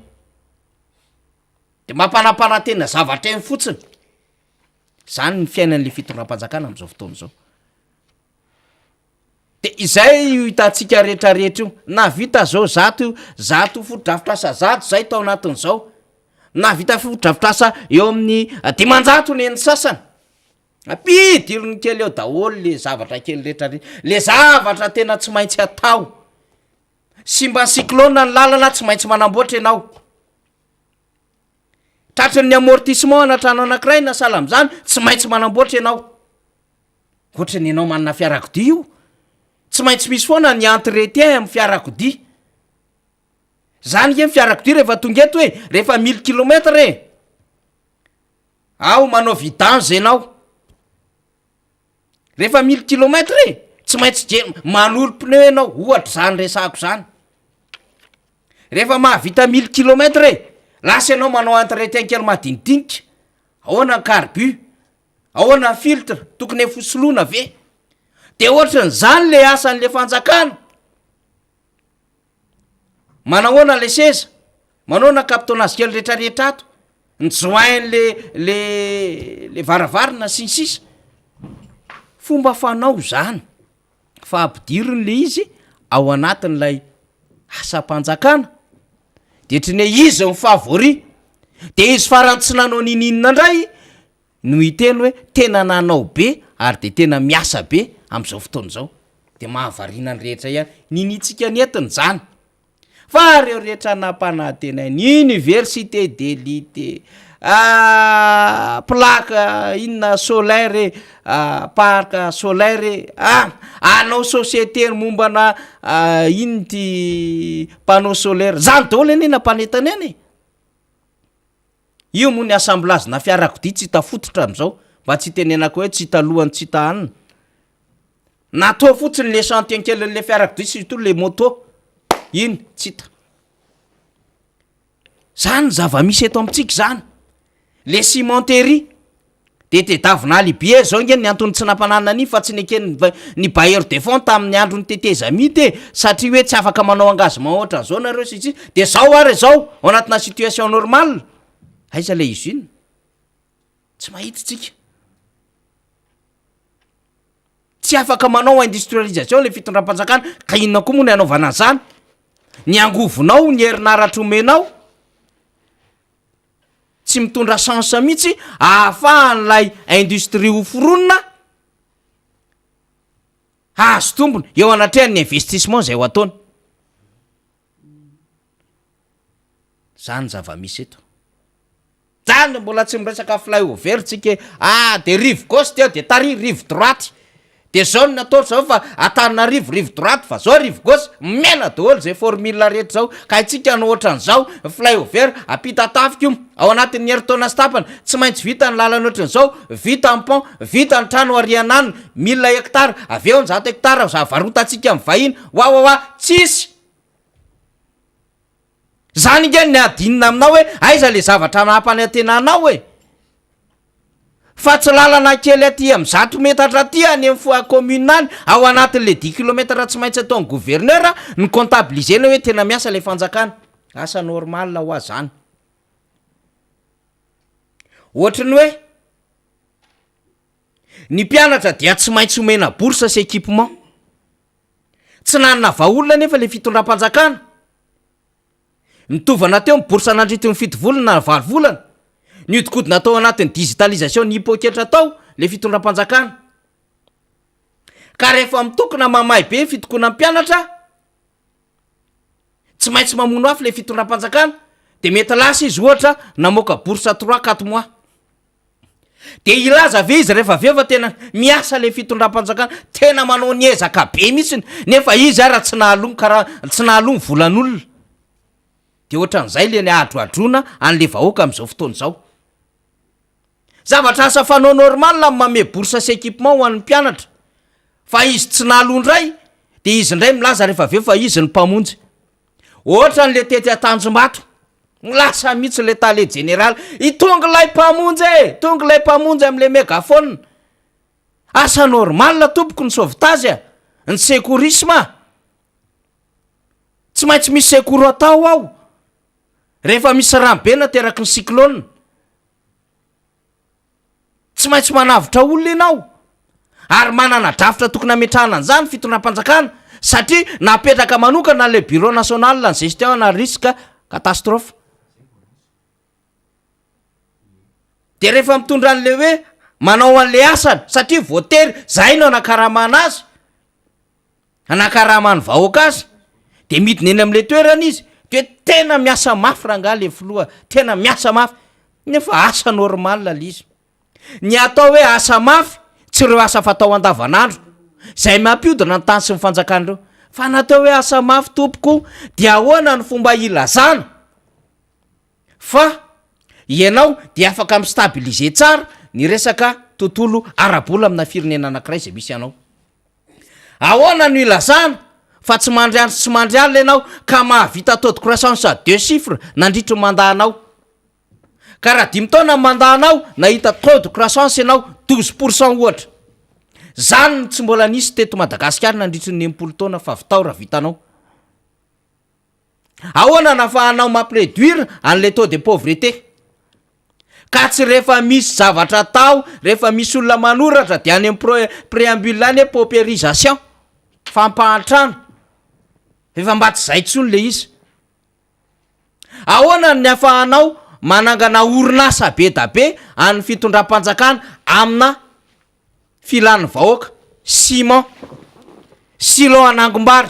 de mampanampanantena zavatra eny fotsiny zany ny fiainan'le fitondram-panjakana am'izao fotoana zao de izay hitantsika rehetrarehetra io na vita zao zato foto-drafitra asa zato zay tao anatin'izao na vita fodrafitrasa eo amin'ny 10 ny eny sasany apidirony kely eo daholo le zavatra kely rehetra le zavatra tena tsy maintsy atao sy mba cyclone ny lalana tsy maintsy manamboatra ianao tratry ny amortissement anatrano anankiray na sala am'zany tsy maintsy manamboatra ianao ohatra ny ianao manana fiarakodia io tsy maintsy misy foana ny entretien amin'ny fiarakodia zany ke ny fiarakodia rehefa tonga eto hoe rehefa 1000 kilometra ao manao vidange ianao rehefa 1000 kilometra tsy maintsy manolo pneu ianao ohatra zany resako zany rehefa mahavita 1000 kilometra lasa ianao manao entretien kely madinidinika ahoana carbu ahoana filtre tokony efosoloana ve de ohatra ny zany le asan'le fanjakana manahoana le seza manahoana kapitonazy kely rehetrarehetra ato ny join le varavarina sinsisa fomba fanao zany fa ampidiriny le izy ao anatin'lay asa-panjakana de triny hoe izy ny favori de izy farany tsy nanao nininina ndray no hiteny hoe tena nanao be ary de tena miasa be am'izao fotoana zao de mahavarina ny rehetra ihany ninitsika ny entiny zany fa reo rehetra nampanantena ny université d'élite plaka inona solaire parc solaire anao société mombana iny ty panneau solaire zany daholo eny nampanentana eny io moa ny assemblage na fiarakodia tsy hita fototra am'izao mba tsy tenenako hoe tsy hita lohany tsy hita anina natao fotsiny le chantier kelyn'le fiarakodia surtout le moto iny tsy hita zany zava-misy eto amitsika zany le cimenterie de tedavina alibi zao nge ny antony tsy nampanana any fa tsy nekeny ny bailleur de fonds tamin'ny andro ny teteza mity satria hoe tsy afaka manao engagement ohatra zao nareo sitsy de zao ary zao ao anatina situation normale aiza le izy iny tsy mahita tsika tsy afaka manao industrialisation le fitondram-panjakana ka inona koa moa ny anaovana an'zany ny angovonao ny herinaratra omenao tsy mitondra chance mihitsy ahafahan'lay industrie ho foronina azo tombony eo anatrehany investissement zay ho ataony zany zava-misy eto zany mbola tsy miresaka flyover tsika de rive gauche teo de tary rive droite de zao ny natao zao fa atanina rive droite fa zao rive gauche mena daholo zay formule rehetra zao ka itsika no ohatran'zao flyover apita tafika io ao anatin'ny heritona stapana tsy maintsy vita ny lalana ohatran'zao vita ny pont vita ny trano arianany 1000 hectara avy eo ny 100 hectara zavarotatsika amin'ny vahiny oa tsisy zany nge ny adinina aminao hoe aiza le zavatra nampanantenanao hoe fa tsy lalana kely aty am' 100 metatra aty any am' fois commune any ao anatin'le 10 kilometra tsy maintsy ataony gouverneur ny comptabilisena hoe tena miasa le fanjakana asa normal ho a zany ohatrany hoe ny mpianatra dia tsy maintsy omena bourse sy équipement tsy nanana vaolona nefa le fitondram-panjakana nitovana teo bourse nandritin'ny fito volana na 20 volana ny hodikodina atao anatin'ny digitalisation ny hipoketra tao le fitondram-panjakana ka rehefa mitokona mamay be fitokona mpianatra tsy maintsy mamono afy le fitondram-panjakana de mety lasa izy ohatra namoaka bourse 3-4 mois de ilaza ve izy rehefa aveo fa tena miasa le fitondram-panjakana tena manao ny ezaka be mihitsy nefa izy ara tsy nahalony karaha tsy nahalony volan'olona de ohatran'izay le ny ahadroadrona an'le vahoaka am'izao fotoana zao zavatra asa fanao normal la mame bourse sy équipement ho an'ny mpianatra fa izy tsy nahalondray de izy ndray milaza rehefa aveo fa izy ny mpamonjy ohatra n'le tety atanjombato lasa mihitsy le tale général itonga lay mpamonjy am'le mégaphone asa normal tompoko ny sauvetage ny secourisme tsy maintsy misy secours atao ao rehefa misy rambe nateraky ny cyclone tsy maintsy manavitra olona ianao ary manana drafitra tokony ametrahana an'izany fitondram-panjakana satria napetraka manokana le bureau national ny gestion na risque catastrophe de rehefa mitondra an'le hoe manao an'le asany satria voatery zay no anakarama azy anakarama ny vahoaka azy de midina eny am'le toerana izy de tena miasa mafy raha nga le filoha tena miasa mafy nefa asa normal la izy ny atao hoe asa mafy tsy reo asa fatao andavanandro zay mampiodina ny tany sy ny fanjakan'ireo fa natao hoe asa mafy tompoko dia ahoana ny fomba ilazana fa ianao de afaka mistabilize tsara ny resaka tontolo arabola amina firenena anankiray zay misy anao ahoana no ilazana fa tsy mandry andro tsy mandry alina ianao ka mahavita taux de croissance à 2 chiffres nandritry ny mandahanao ka raha 5 taona ny mandahanao nahita taux de croissance ianao 12% ohatra zany no tsy mbola nisy teto Madagasikara nandritry ny 90 taona fa vitao raha vitanao ahoana nafahanao mampiréduire an'le taux de pauvreté ka tsy rehefa misy zavatra tao rehefa misy olona manoratra de any amin'ny préambule any hoe paupérisation fampahantrano efa mba tsy zay tsony le izy ahoana ny afahanao manangana orinasa be da be amin'ny fitondram-panjakana amina filany vahoaka ciment silo anangombary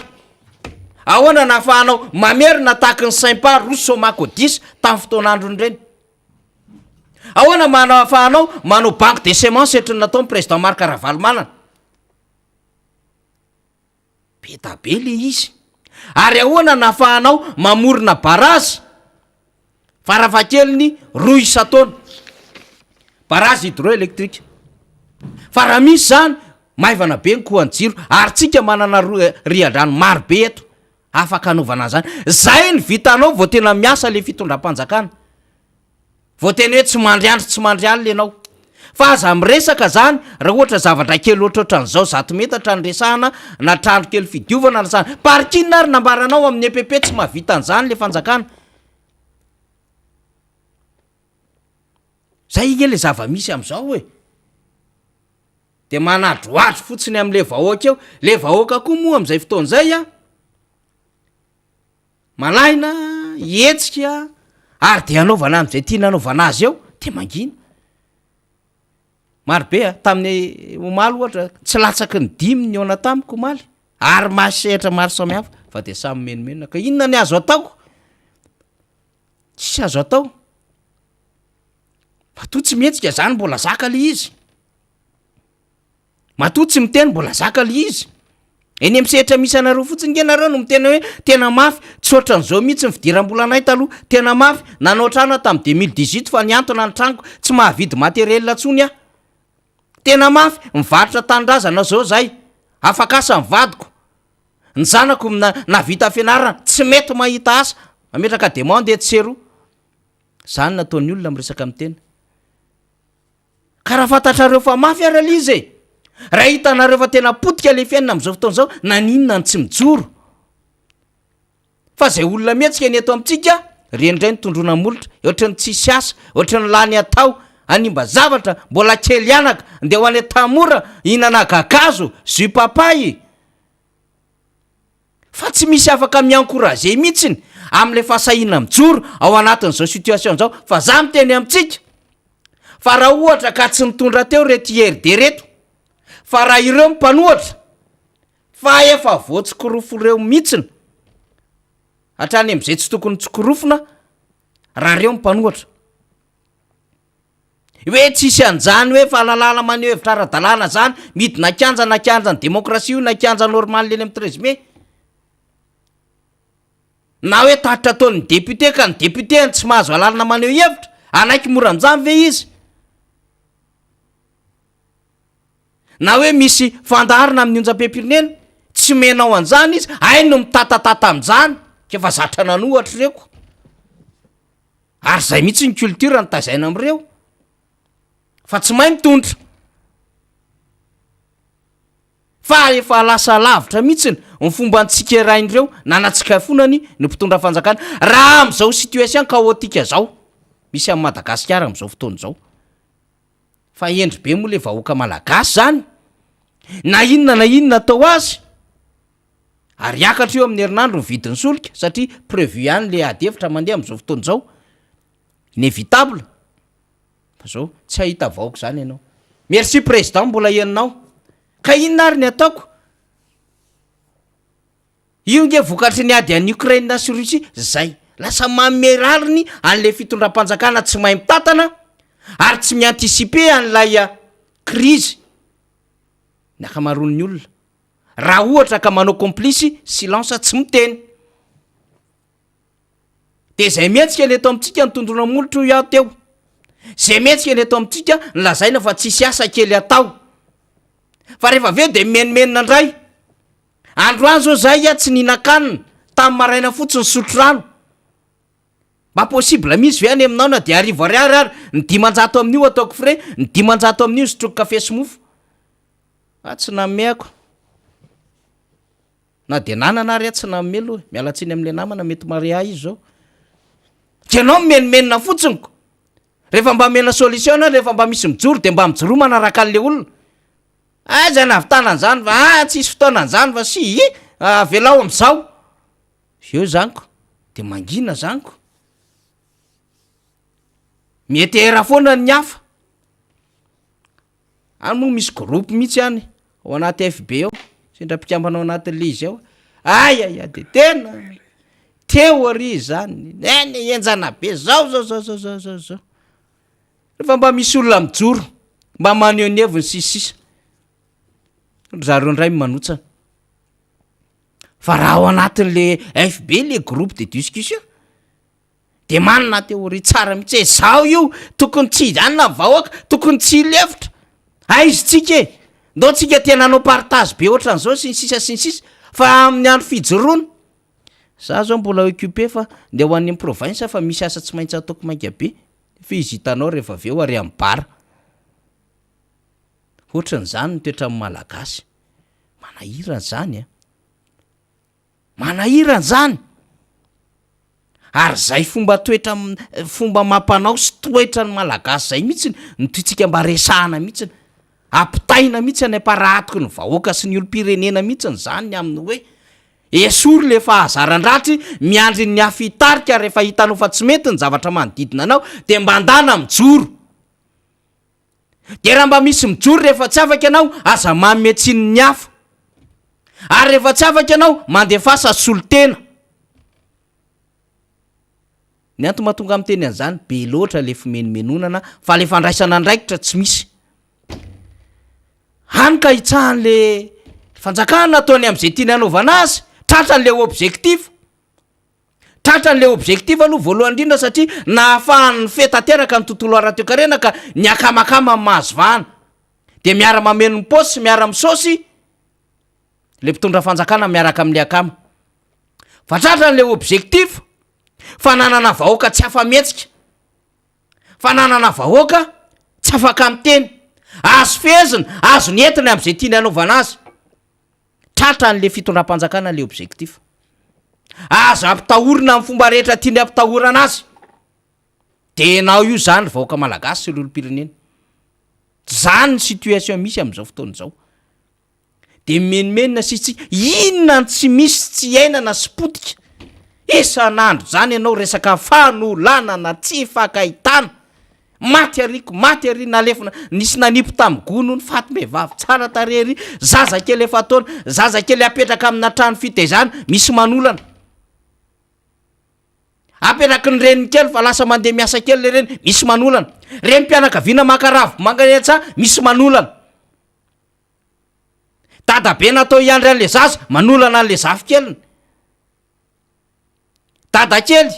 ahoana nafahanao mamerina tahaky ny Saint-Par Rousseau Macodis tamin'ny fotoan'androny reny ahoana manao afahanao manao banque de semence etriny natao ny président Marc Ravalomanana be da be le izy ary ahoana nafahanao mamorona barazy farafahakeliny roy isa-taona barazy hydroélectrique fa raha misy zany maivana be ny koa ny jiro ary tsika manana riadrano maro be eto afaka anaovana zany zay ny vitanao vao tena miasa le fitondram-panjakana vao tena hoe tsy mandry andro tsy mandry alina ianao fa aza miresaka zany raha ohatra zavatra kely ohatrohatra n'izao 100 metatra ny resahana na trano kely fidiovana na zany parkinina ary nambaranao amin'ny EPP tsy mahavita an'izany le fanjakana zay ige le zava-misy am'izao hoe de manadroatro fotsiny am'le vahoaka eo le vahoaka koa moa am'izay fotoan'izay a malaina hetsika ary de anaovana am'izay tiana anaovana azy eo de mangina marobe a tamin'ny omaly ohatra tsy latsaky ny 5 ny ona tamiko omaly ary masehatra maro samihafa fa de samy menomenona ka inona ny azo ataoko tsisy azo atao matoa tsy mihetsika zany mbola zaka le izy matoa tsy miteny mbola zaka le izy eny am'sehatra misy anareo fotsiny nge nareo no mitena hoe tena mafy tsy ohatran'izao mihitsy ny fidiram-bola anay taloha tena mafy nanao trano tamin'ny 2018 fa niantona ny tranoko tsy mahavidy materiel atsony ah tena mafy mivarotra tanindrazana zao zay afaka asa mivadiko ny zanako navita fianarana tsy mety mahita asa mametraka demande etsero zany nataon'ny olona miresaka mitena ka raha fantatrareo fa mafy ara lizy e raha hitanareo fa tena potika le fiainana am'izao fotoan'izao naninona ny tsy mijoro fa zay olona mihetsika ny eto amintsika rendray ny tondrona molotra ohatrany tsisy asa ohatrany lany atao animba zavatra mbola kely anaka nde ho any tamora hinana gagazo zupapay fa tsy misy afaka miankoraze mihitsiny am'le fahasahina mijoro ao anatin'izao situation zao fa za miteny amintsika fa raha ohatra ka tsy mitondra teo reto hery de reto fa raha ireo mpanohatra fa efa voatsikorofo-reo mihitsiny hatrany am'izay tsy tokony tsikorofona raha reo mpanohatra hoe tsisy anjany hoe fahalalala maneho hevitra ara-dalàna zany midy nakanja ny demokrasia io nakanja normal leny amin'ny 13 mai na hoe tatitra ataon'ny député ka ny député ny tsy mahazo alalana maneho hevitra anaiky moranjany ve izy na hoe misy fandaharina amin'ny onjam-pempirenena tsy menao an'izany izy ay no mitatatata amin'izany kefa zatra nanohatra reko ary zay mihitsy ny culture ny tazaina am'ireo fa tsy mahay mitondra fa efa lasa lavitra mihitsiny ny fomba ntsika rain'ireo nanatsika fonany ny mpitondra fanjakana raha am'izao situation kaotika zao misy amin'ny Madagasikara am'izao fotoana zao fa endry be moa le vahoaka malagasy zany na inona atao azy ary akatra eo amin'ny herinandro ny vidin'ny solika satria prévu ihany le ady hevitra mandeha am'izao fotoana zao inévitable fa zao tsy hahita vahoaka zany ianao. Merci président mbola ianinao ka inona ary ny ataoko. Io nge vokatry ny ady any Ukraine sy Russie zay lasa mameraliny an'le fitondram-panjakana tsy mahay mitatana ary tsy miantisipe an'ilay krizy ny akamaroan'ny olona. Raha ohatra ka manao complice silence tsy miteny. De zay mihetsika ny eto amintsika ny tondrona molotro iaho teo. Zay mihetsika ny eto amintsika nylazaina fa tsisy asa kely atao. Fa rehefa aveo de menimenina ndray. Androany zao zay tsy ninakanina tamin'ny maraina fotsiny sotro rano. Mba possible misy ve any aminao na de arivo ariary ary ny 500 amin'io ataoko frais, ny 500 amin'io sotroko kafe sy mofo. Tsy nameko. Na de nanana ary tsy namelo, mialatsiny amin'le namana mety maria izy zao. Kenao menimenina fotsiny ko. Rehefa mba mena solution rehefa mba misy mijoro de mba mijoro manaraka an'le olona. Zay navitana an'zany fa tsisy fotoana an'zany fa si velao am'zao. Eo zaniko de mangina zaniko. Mety era foana ny hafa. Any moa misy groupe mihitsy any ao anaty FB ao. Sendra-pikambanao anatin'le izy ao. Aya de tena teo ary zany. Neny enjana be zao. Rehefa mba misy olona mijoro mba maneho ny heviny sisisa. Zareo ndray manotsana. Fa raha ao anatin'le FB le groupe de discussion de manana teoria tsara mihitsy zao io tokony tsy anona vahoaka tokony tsy lefitra. Izy tsika ndao tsika tena nanao partage be ohatran'izao sy ny sisa fa amin'ny andro fijoroana. Za zao mbola occupé fa nde ho any province fa misy asa tsy maintsy ataoko mainka be. Fa izy hitanao rehefa aveo ary amin'ny bara. Ohatran'izany ny toetra amin'ny malagasy. Manahirana zany Manahirana zany. Ary zay fomba mampanao sy toetra ny malagasy zay mihitsy ny toetsika mba resahana mihitsy. Ampitaina mihitsy any aparatoko ny vahoaka sy ny olom-pirenena mihitsy zany amin'ny hoe esory le fahazaran-dratry miandry ny hafitarika rehefa hitanao fa tsy mety ny zavatra manodidina anao de mba andana mijoro. De raha mba misy mijoro rehefa tsy afaka ianao aza mametsiny ny hafa. Ary rehefa tsy afaka ianao mandefasa solotena. Ny antony mahatonga amin'ny teny an'izany be loatra le fimenomenonana fa le fandraisana andraikitra tsy misy. Hany ka hitsahan'le fanjakana ataony amin'izay tiany anaovana azy. Tratra an'le objectif. Tratra an'le objectif aloha voalohany indrindra satria nahafahan'ny fetateraka ny tontolo ara-toekarena ka ny akamakama mahazo vahana. De miara mameno ny paosy sy miara misôsy le mpitondra fanjakana miaraka amin'le akama. Fa tratra an'le objectif. Fananana vahoaka tsy afa-metsika. Fananana vahoaka tsy afaka miteny. Azo fezina, azo ny entiny amin'izay tiany anaovana azy. Tratra an'le fitondram-panjakana le objectif. Azo ampitahorina amin'ny fomba rehetra tiany ampitahorana azy. Tenao io zany vahoaka malagasy sy olom-pirenena. Zany ny situation misy amin'izao fotoana izao. De menimenina sitsy inona tsy misy tsy iainana sy potika. Isan'andro zany ianao resaka fanolanana tsy fakahitana. Maty ary nalefina nisy nanipy tamin'ny gono ny faty mehivavy tsara tarery. Zaza kely efa taona, zaza kely apetraka amina trano fitaizana misy manolana. Apetraky ny reniny kely fa lasa mandeha miasa kely le reny misy manolana. Reny mpianakaviana makaravo manganetsa misy manolana. Dadabe natao iandry an'le zaza manolana an'le zafikeliny. Dada kely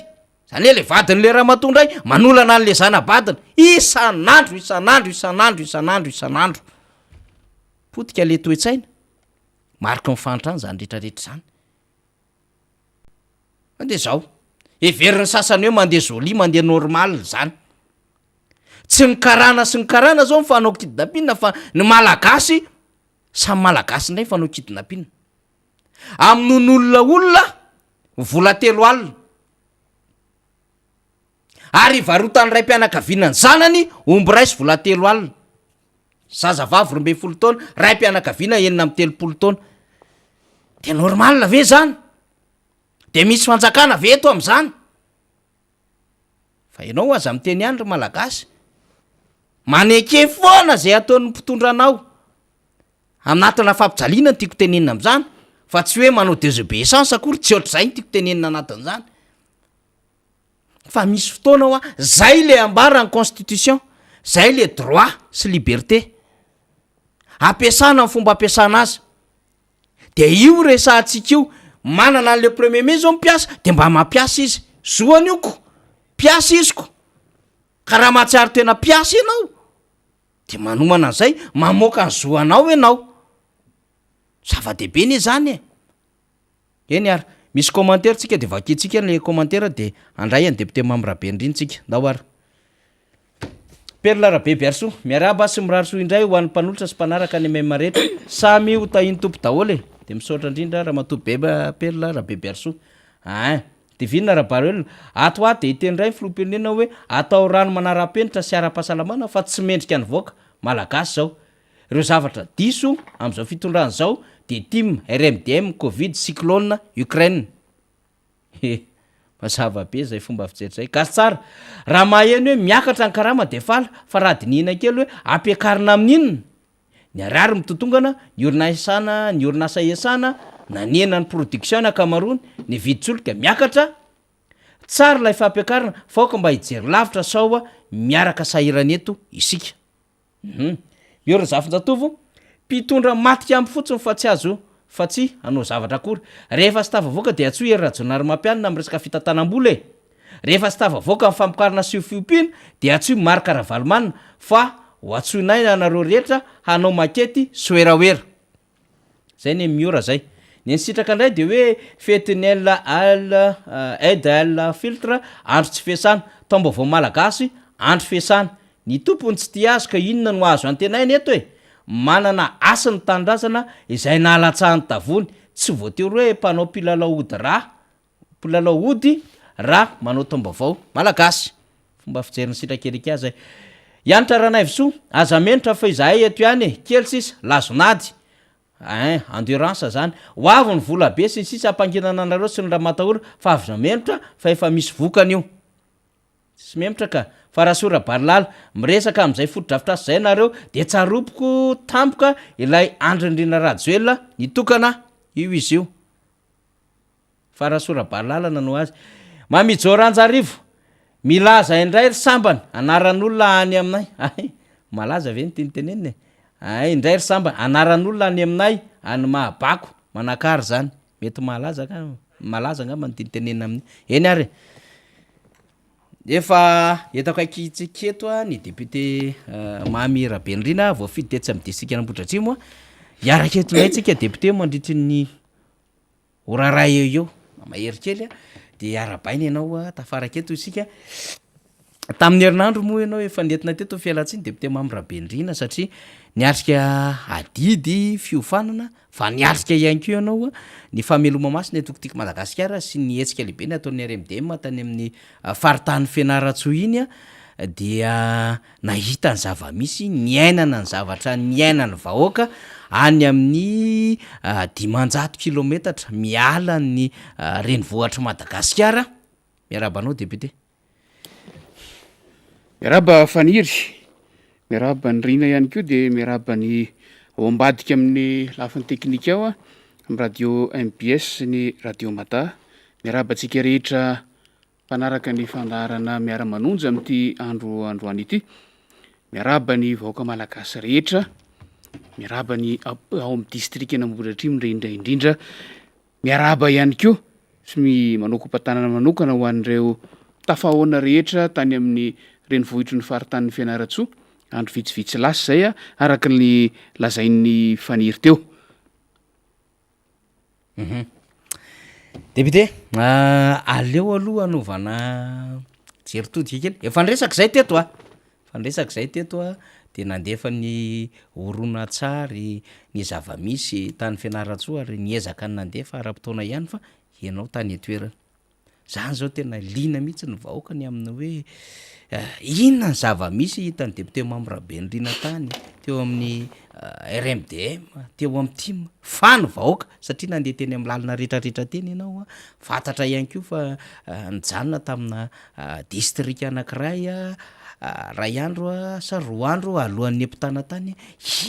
zany hoe le vadiny le ramatondray manolana an'le zanabadiny. Isan'andro. Potika le toe-tsaina. Mariky ny fantrany zany rehetrarehetra zany. Mandeha zao. Everiny sasany hoe mandeha joli, mandeha normal zany. Tsy ny karana zao fanao kidnapping fa ny malagasy samy malagasy ndray fanao kidnapping. Amin'olona vola 3 alina. Ary varotany ray mpianakaviana ny zanany omby ray sy vola 3 alina. Zazavavy 12 taona, ray mpianakaviana 7 taona. De normal ve zany? De misy fanjakana ve eto amin'izany? Fa ianao aza miteny andro malagasy. maneke foana zay ataon'ny mpitondranao anatina fampijaliana tiako tenenina am'zany fa tsy hoe manao désobéissance akory tsy ohatr'zay ny tiako tenenina anatin'zany fa misy fotoana ao a zay le ambara ny constitution zay le droit sy liberté ampiasana ny fomba ampiasana azy de io resantsika io manana an'le premier mai zao mipiasa de mba mampiasa izy zoany ioko piasa izyko ka raha mahatsiary tena piasa ianao de manomana an'izay mamoaka ny zoanao ianao zava-dehibe ne zany eny ary misy commentaire tsika de vakitsika le commentaire de andray any député Mamirabe indrintsika ndao ary Perla Rabe Berso miaraba sy mirariso indray ho an'ny mpanolotra sy mpanaraka any amay maretra samy ho tahiny tompo daholo de misaotra indrindra raha matoby be Perla Rabe Berso divinina rahabarelo ato a de itendray filoam-pirenena hoe atao rano manara-penitra sy ara-pahasalamana fa tsy mendrika ny voaka malagasy zao ireo zavatra diso am'izao fitondrana zao de tim RMDM Covid cyclone Ukraine mazava be zay fomba fijeritzay gasy tsara raha maheno hoe miakatra ny karama de fala fa raha dinihina kely hoe ampiakarina amin'inona ny ariary mitotongana ny orinasa iasana na niena ny production akamarony ny viditsoloka miakatra tsara lay fampiakarina faoka mba hijery lavitra sao miaraka sahirana eto isika iora zafinjatovo mpitondra matika amby fotsiny fa tsy azo fa tsy anao zavatra akory rehefa sy tavavoaka de atsoa ery rajonary mampianina am resaka fitantanam-bola rehefa sy tavavoaka ny fampikarina sy fiompiana de atsoa marika ravalomanina fa ho atsoinay anareo rehetra hanao makety soeraoera zay ny miora zay ny sitraka indray de hoe fetinel aide al filtre andro tsy fiasana taombaovao malagasy andro fiasana ny tompony tsy ti azy ka inona no azo antenainy eto manana asa ny tandrazana izay naalatsahany tavony tsy voatery hoe mpanao mpilalao ody raha manao taombavao malagasy fomba fijeriny sitrakelika zay ianitra ranayviso aza menitra fa izahay eto ihany kely sisa lazonady endurance zany hoavy ny vola be sy sisa ampanginana anareo sy ny raha matahora fa avy zamenitra fa efa misy vokany io sy memotra ka fa raha sora barilala miresaka am'izay fotodrafitrasy zay nareo de tsaropoko tampoka ilay andrindrina rajoela nitokana io izy io fa raha sora barilala nanao azy mamijoranjarivo milaza indray ry sambany anaran'olona any aminay malaza ve ny tinyteneniny indray ry sambany anaran'olona any aminay any mahabako manakary zany mety malaza ngamba ny tinytenenina amin'ny eny ary efa etako akitsiketo ny député Mamy Rabenrina voafidy de tsy amidesika nambotratrimo iaraketonay tsika député mandritry ny oraray eo mahery kely de arabainy ianao tafaraketo isika tamin'ny herinandro moa ianao efa nentina teto fialatsiny député Mamy Rabenrina satria niatrika adidy fiofanana fa niatrika ihany ko ianao ny fameloma masina tokotiky Madagasikara sy ny hetsika lehibe ny ataon'ny RMDM tany amin'ny faritany Fianaratsoa iny dia nahita ny zava-misy niainana ny zavatra niainany vahoaka any amin'ny 500 kilometatra miala ny renivohitra Madagasikara miarabanao député miaraba faniry miaraba ny rina ihany koa de miaraba ny ao ambadika amin'ny lafiny teknika ao amin'ny radio MBS ny radio Mata miaraba antsika rehetra mpanaraka ny fandaharana miara-manonja amin'ity androany ity miaraba ny vahoaka malagasy rehetra miaraba ny ao amin'ny distrika n'Ambohidratrimo indrindra miaraba ihany koa sy manao kompatanana manokana ho an'ireo tafahoana rehetra tany amin'ny renivohitry ny faritany Fianaratsoa andro vitsivitsy lasy zay araka ny lazain'ny faniry teo député aleo aloha anaovana jeritodika kely efa nresaka zay teto de nandefa ny horonatsary ny zava-misy tany Fianaratsoa ary niezaka ny nandefa ara-potoana ihany fa ianao tany etoerana zany zao tena lina mihitsy ny vahoaka ny amin'ny hoe inona ny zava-misy hitany député Mamy Rabenrina tany teo amin'ny RMDM teo amin'ny team fa ny vahoaka satria nandeha teny amin'ny lalina rehetrarehetra teny ianao fantatra ihany koa fa nijanona tamina distrika anankiray ray andro sa roa andro alohan'ny ampitana tany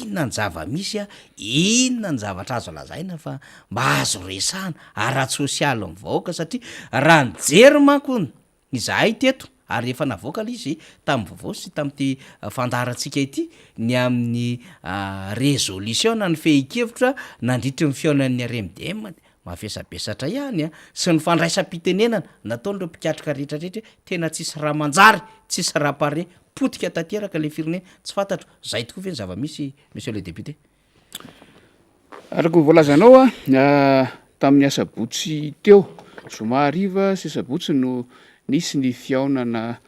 inona ny zava-misy inona ny zavatra azo lazaina fa mba azo resahana ara-tsosialy ny vahoaka satria raha nijery mankony izahay teto ary efa navoaka la izy tamin'ny vaovao sy tamin'ity fandarantsika ity ny amin'ny résolution na ny fehi-kevitra nandritry ny fiaonan'ny RMDM mafesabesatra ihany sy ny fandraisam-pitenenana nataon'ireo mpikatrika rehetrarehetra tena tsisy raha manjary tsisy raha-pare potika tanteraka le firenena tsy fantatro zay tokoa ve ny zava-misy monsieur le député araka ny voalazanao tamin'ny asabotsy teo zomahariva sy asabotsy no nisy ny fiaonana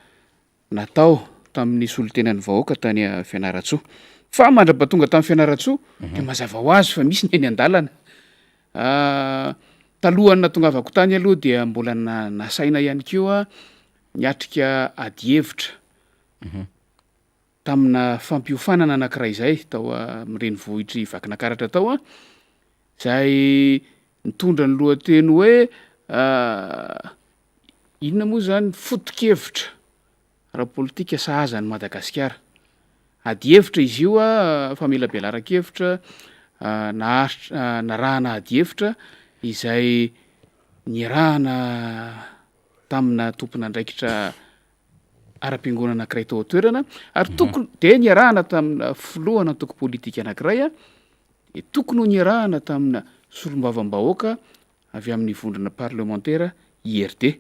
natao tamin'ny solotenan'ny vahoaka tany Fianaratsoa fa mandrapatonga tamin'ny Fianaratsoa de mazava ho azy fa misy ny eny an-dalana talohany natongavako tany aloha dia mbola nasaina ihany keo niatrika adihevitra tamina fampiofanana anankiray zay tao mireny vohitry vakinakaratra tao zay nitondra ny lohateny hoe inona moa zany foto-kevitra raha politika sahazan'ny Madagasikara adihevitra izy io famelabelara-kevitra narahana adihevitra izay nirahana tamina tompona andraikitra ara-piangonana anankiray tao toerana ary tokony de niarahana tamina filohana toko politika anankiray de tokony ho niarahana tamina solombavam-bahoaka avy amin'ny vondrona parlementaire IRD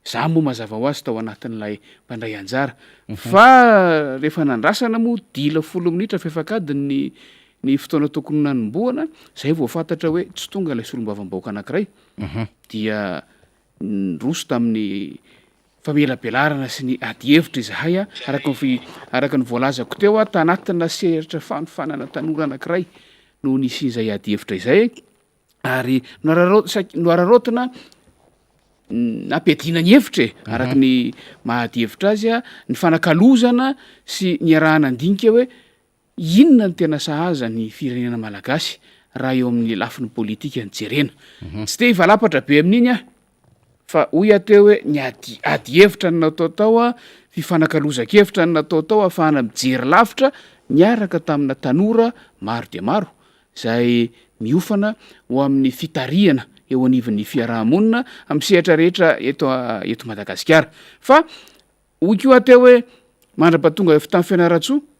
za moa mazava ho azy tao anatin'ilay mpandray anjara fa rehefa nandrasana moa dila 10 minitra fefakadiny ny fotoana tokony nanomboana zay vao fantatra hoe tsy tonga ilay solombavam-bahoaka anankiray dia roso tamin'ny famelabelarana sy ny adihevitra izahay araka ny voalazako teo tanatina seritra fanofanana tanora anankiray no nisy izay adihevitra izay ary noararotina nampiadina ny hevitra araka ny mahadihevitra azy ny fanakalozana sy niarahana andinika hoe inona ny tena sahaza ny firenena malagasy raha eo amin'ny lafin'ny politika ny jerena tsy te hivalapatra be amin'iny fa hoy ateo hoe ny adihevitra ny natao tao fifanakalozan-kevitra ny natao tao ahafahana mijery lavitra niaraka tamina tanora maro de maro zay miofana ho amin'ny fitarihana eo anivon'ny fiarahamonina amin'ny sehatra rehetra eto Madagasikara fa hoy koa ateo hoe mandrapatonga tamin'ny Fianaratsoa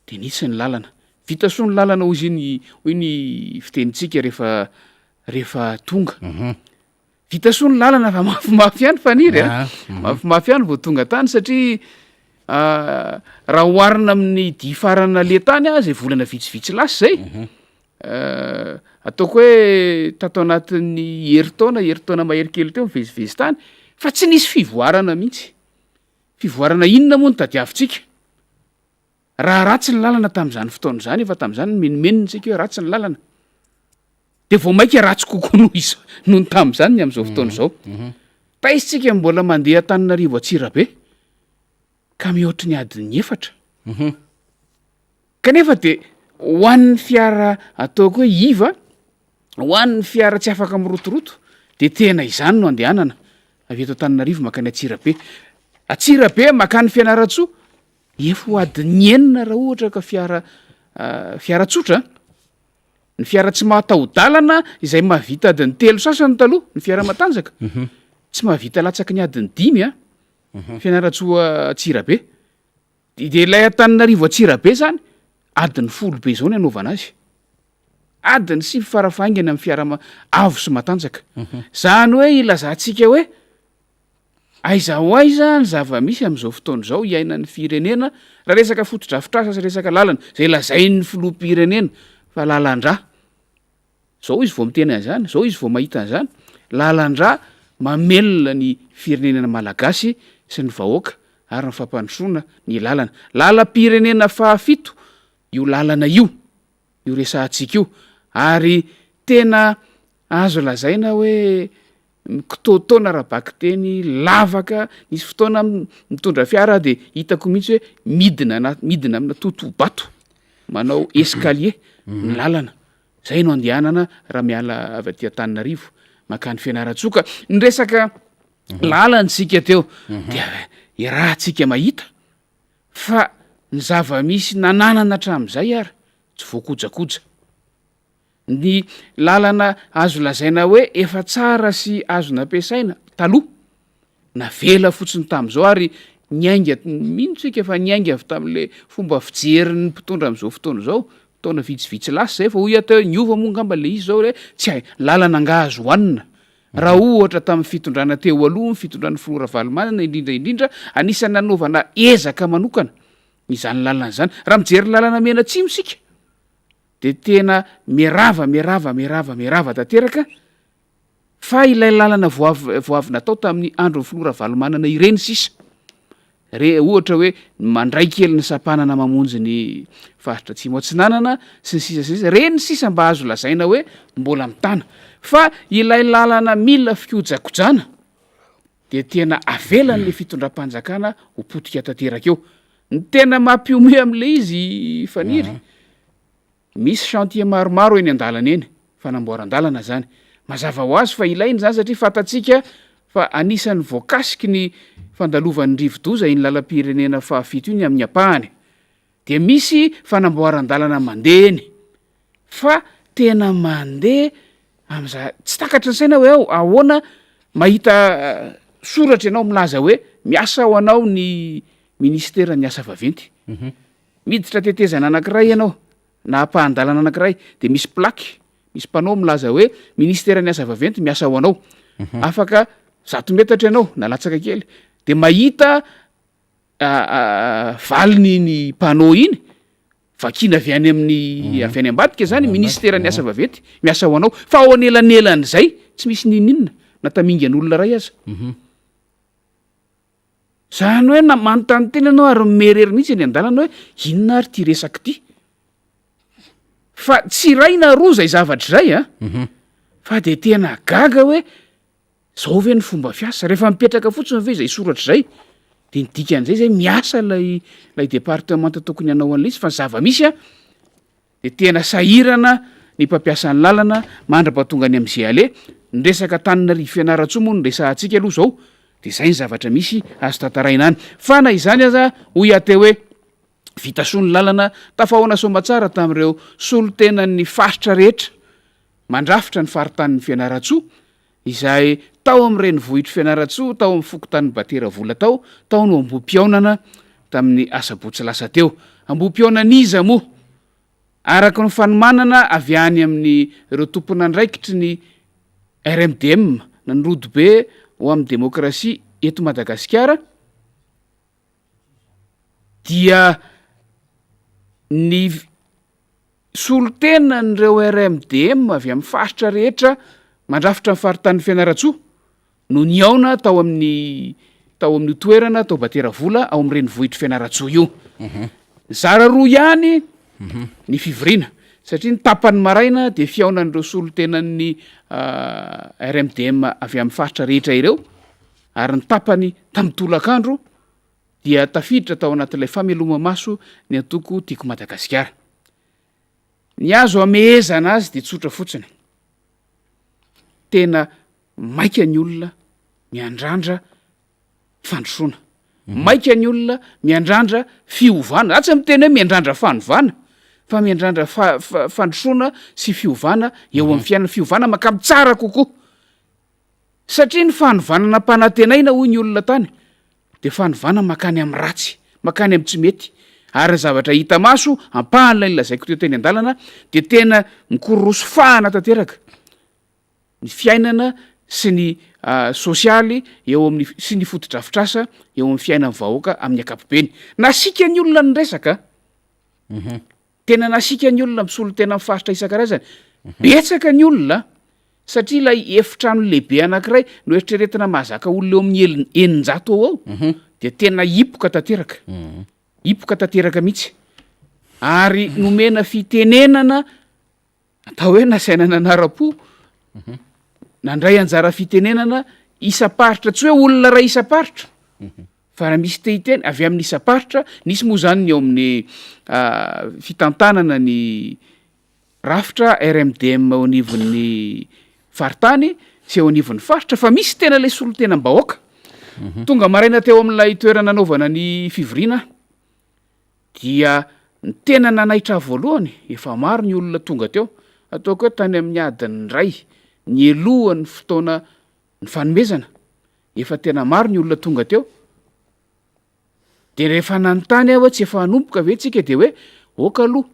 de nisy ny lalana vita soa ny lalana hoy ny fitenitsika rehefa tonga vita soa ny lalana fa mafimafy ihany faniry mafimafy ihany vao tonga tany satria raha hoarina amin'ny difarana le tany zay volana vitsivitsy lasy zay ataoko hoe tato anatin'ny heritaona maherikely teo mivezivezy tany fa tsy nisy fivoarana mihitsy fivoarana inona moa ny tadiavintsika raha ratsy ny lalana tamin'izany fotoana zany efa tamin'izany menomenontsika hoe ratsy ny lalana de vao maika ratsy kokoa noho ny tamin'izany ny amin'izao fotoana izao taisitsika mbola mandeha Antananarivo Atsirabe ka mihoatry ny adiny 4 kanefa de ho an'ny fiara ataoko hoe iva ho an'ny fiara tsy afaka mirotoroto de tena izany no andehanana avy eto Antananarivo makany Atsirabe makany Fianaratsoa efa ho adiny 9 raha ohatra ka fiara tsotra ny fiara tsy mahataho-dalana izay mahavita adiny 3 sasany taloha ny fiara matanjaka tsy mahavita latsaky ny adiny 5 Fianaratsoa Atsirabe de ilay Antananarivo Atsirabe zany adiny 10 be zao ny anaovana azy adiny sy farafaingana amin'ny fiara avo sy matanjaka zany hoe ilazantsika hoe aiza ho aiza ny zava-misy amin'izao fotoana izao iainan'ny firenena raha resaka fotodrafitrasa sy resaka lalana zay lazain'ny filoham-pirenena fa lalandra zao izy vao miteny an'izany zao izy vao mahita an'izany lalandra mamelona ny firenena malagasy sy ny vahoaka ary ny fampandrosoana ny lalam-pirenena fahafito io lalana io resahantsika io ary tena azo lazaina hoe kitotaona raha-baky teny lavaka nisy fotoana mitondra fiara de hitako mihitsy hoe midina amina totobato manao escalier ny lalana zay no andehanana raha miala avy aty Antananarivo makany Fianaratsoa ny resaka lalanytsika teo de raha tsika mahita fa ny zava-misy nananana hatramin'izay ary tsy voakojakoja. Ny lalana azo lazaina hoe efa tsara sy azo nampiasaina taloha na vela fotsiny tamin'izao ary nyainga minotsika efa nyainga avy tamin'le fomba fijerin'ny mpitondra amin'izao fotoana izao, fotoana vitsivitsy lasa zay fa hoy atao ny ova moa ngamba le izy zao hoe tsy hay lalana ngahazo hoanina. Raha ohatra tamin'ny fitondrana teo aloha, ny fitondran'ny Flora Valomanana indrindra anisany nanaovana ezaka manokana izany lalana zany. Raha mijery lalana mena atsimo sika de tena miarava tanteraka fa ilay lalana voavy natao tamin'ny andron'ny Flora Valomanana ireny sisa. Ohatra hoe mandray kely ny sapanana mamonjy ny faritra atsimo atsinanana sy ny sisa reny sisa mba azo lazaina hoe mbola mitana. Fa ilay lalana mila fikojakojana de tena avelan'le fitondram-panjakana ho potika tanteraka eo. Ny tena mampiome am'le izy faniry. Misy chantier maromaro eny an-dalana eny, fanamboaran-dalana zany. Mazava ho azy fa ilainy zany satria fatatsika fa anisan'ny voakasiky ny fandalovan'ny rivo-doza iny lalam-pirenena fahafito iny amin'ny ampahany. De misy fanamboaran-dalana mandeha eny. Fa tena mandeha am'za tsy takatra ny saina hoe ahoana mahita soratra ianao milaza hoe miasa ho anao ny ministeran'ny asa vaventy. Miditra tetezana anankiray ianao na ampahan-dalana anankiray de misy plaky, misy panao milaza hoe ministeran'ny asa vaventy miasa ho anao. Afaka 100 metatra ianao na latsaka kely de mahita valiny ny panao iny vakina avy any amin'ny avy any ambadika zany ministeran'ny asa vaventy miasa ho anao fa ao anelanelan'izay tsy misy ninina na tamingan'olona ray aza. Zany hoe manontany tena anao ary mimerery mihitsy eny an-dalana hoe inona ary ty resaky ty. Fa tsy ray na roa zay zavatra zay fa de tena gaga hoe zao ve ny fomba fiasa rehefa mipetraka fotsiny ve zay soratra zay de ny dikan'izay zay miasa lay departemanta tokony hanao an'le izy fa zava-misy de tena sahirana ny mpampiasa ny lalana mandra-pahatonga ny am'izay ale. Ny resaka Tananarivo Fianaratsoa moa no resahantsika aloha zao de zay ny zavatra misy azo tantaraina any. Fa na izany aza hoy ateo hoe vita soa ny lalana tafahoana somatsara tamin'ireo solotenan'ny faritra rehetra mandrafitra ny faritany Fianaratsoa izay tao amin'ireny vohitry Fianaratsoa, tao amin'ny fokontany Bateravola tao no ambo-pionana tamin'ny asabotsy lasa teo. Ambo-pionan'iza moa araka ny fanomanana avy any amin'ny ireo tompona andraikitry ny RMDM na ny rodobe ho amin'ny demokrasia eto Madagasikara dia ny solotenan'ireo RMDM avy amin'ny faritra rehetra mandrafitra ny faritany Fianaratsoa no niaona tao amin'ny toerana tao Bateravola ao amin'ireny vohitry Fianaratsoa io. Zara roa ihany ny fivoriana satria ny tapany maraina de fiaonan'ireo solotenan'ny RMDM avy amin'ny faritra rehetra ireo ary ny tapany tamin'ny tolakandro dia tafiditra tao anatin'ilay fameloma maso ny antoko tiako Madagasikara. Ny azo amehezana azy de tsotra fotsiny. Tena maika ny olona miandrandra fandrosoana. Maika ny olona miandrandra fiovana. Tsy miteny hoe miandrandra fanovana fa miandrandra fandrosoana sy fiovana eo amin'ny fiainana. Fiovana makamy tsara kokoa. Satria ny fanovanana mpanantenaina hoy ny olona tany de fanovana makany amin'ny ratsy, makany amin'ny tsy mety. Ary zavatra hita maso ampahan'ilay lazaiko teo teny an-dalana de tena mikorosofahana tanteraka ny fiainana sy ny sosialy eo amin'ny sy ny fotodrafitrasa eo amin'ny fiainan'ny vahoaka amin'ny ankapobeny. Nasika ny olona ny resaka. Tena nasika ny olona misolo tena amin'ny faritra isan-karazany. Betsaka ny olona satria ilay efitrano lehibe anankiray no eritreretina mahazaka olona eo amin'ny eninjato ao de tena hipoka tanteraka. Hipoka tanteraka mihitsy. Ary nomena fitenenana atao hoe nasainana anara-po nandray anjara fitenenana isa-paritra tsy hoe olona ray isa-paritra fa raha misy tehiteny avy amin'ny isa-paritra nisy moa zany ny eo amin'ny fitantanana ny rafitra RMDM ao anivon'ny faritany sy eo anivon'ny faritra fa misy tena le solo tena mbahoaka tonga maraina teo amin'ilay toerana nanaovana ny fivoriana dia ny tena nanaitra voalohany efa maro ny olona tonga teo ataoko hoe tany amin'ny adiny ray ny elohan'ny fotoana ny fanomezana efa tena maro ny olona tonga teo de rehefa nanontany aho hoe tsy efa hanompoka ve tsika de hoe oka aloha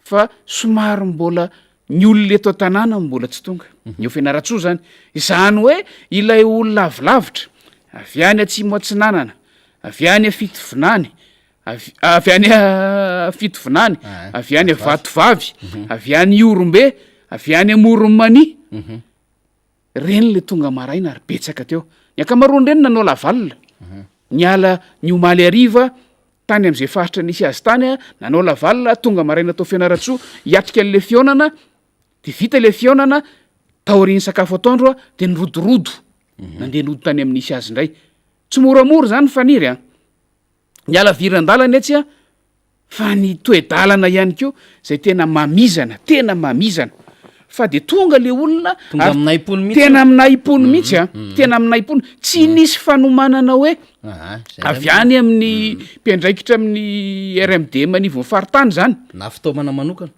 fa somary mbola ny olona eto an-tanàna mbola tsy tonga ny eo fianaratsoa zany izany hoe ilay olona avilavitra avy any atsimo atsinanana avy any afitovinany avy any fitovinany avy any avatovavy avy any orombe avy any amoromany reny le tonga maraina ary betsaka teo ny akamaroany reny nanao lavalina ny ala ny omaly ariva tany am'izay faritra nisy azy tany a nanao lavalina tonga maraina tao fianaratsoa hiatrika an'le fionana de vita le fionana taoriny sakafo atoandro a de nyrodorodo nandeha nody tany amin'nisy azy indray tsy moramora zany faniry a ny ala viran-dalana etsy a fa ny toe-dalana ihany keo zay tena mamizana fa de tonga le olona tena aminay-pony mihitsy a tena aminay-pony tsy nisy fanomanana hoe avy any amin'ny mpiandraikitra amin'ny RMD manivon'ny faritany zany na fitaomana manokana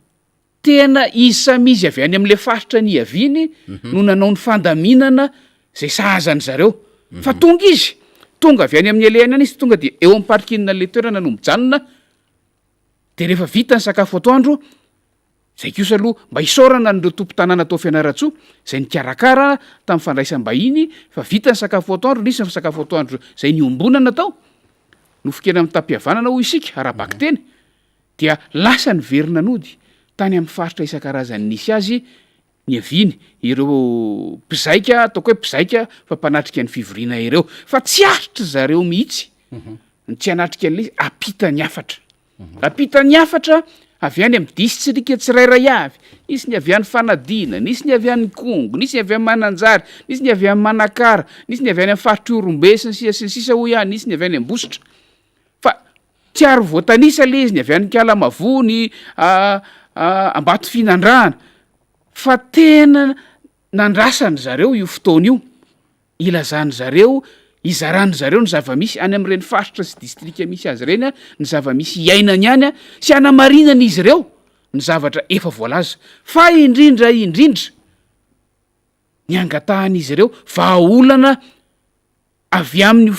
tena izy samizy avy any am'le faritra ny aviny no nanao ny fandaminana zay sahazany zareo fa tonga izy tonga avy any amin'ny alehany any izy tonga de eo am'parkinina le toerana no mijanona de rehefa vita ny sakafo atoandro zay kosa aloha mba hisaorana nireo tompo tanàna tao fianaratsoa zay nikarakara tamin'ny fandraisam-bahiny fa vita ny sakafo atoandro nisy ny sakafo atoandro zay niombonana tao nofokena amin'ny tampihavanana ho isika arabaky teny dia lasa ny verina nody tany amin'ny faritra isan-karazany nisy azy ny aviny ireo mpizaika ataoko hoe mpizaika fa mpanatrika ny fivoriana ireo fa tsy aritra zareo mihitsy ny tsy hanatrika an'le apitany afatra avy any amin'ny distrika tsirairay avy nisy ny avy any fanadina nisy ny avy any kongo nisy ny avy any mananjary nisy ny avy any manakara nisy ny avy any amin'ny faritra orombe sy ny sisa ho ihany nisy ny avy any ambositra fa tsy ary voatanisa le izy ny avy any kalamavony ambato finandrahana fa tena nandrasany zareo io fotoana io ilazany zareo izarany zareo ny zava-misy any am'ireny faritra sy distrika misy azy reny a ny zava-misy iainany any a sy anamarinana izy ireo ny zavatra efa voalaza fa indrindra ny angatahana izy ireo vahaolana avy amin'ny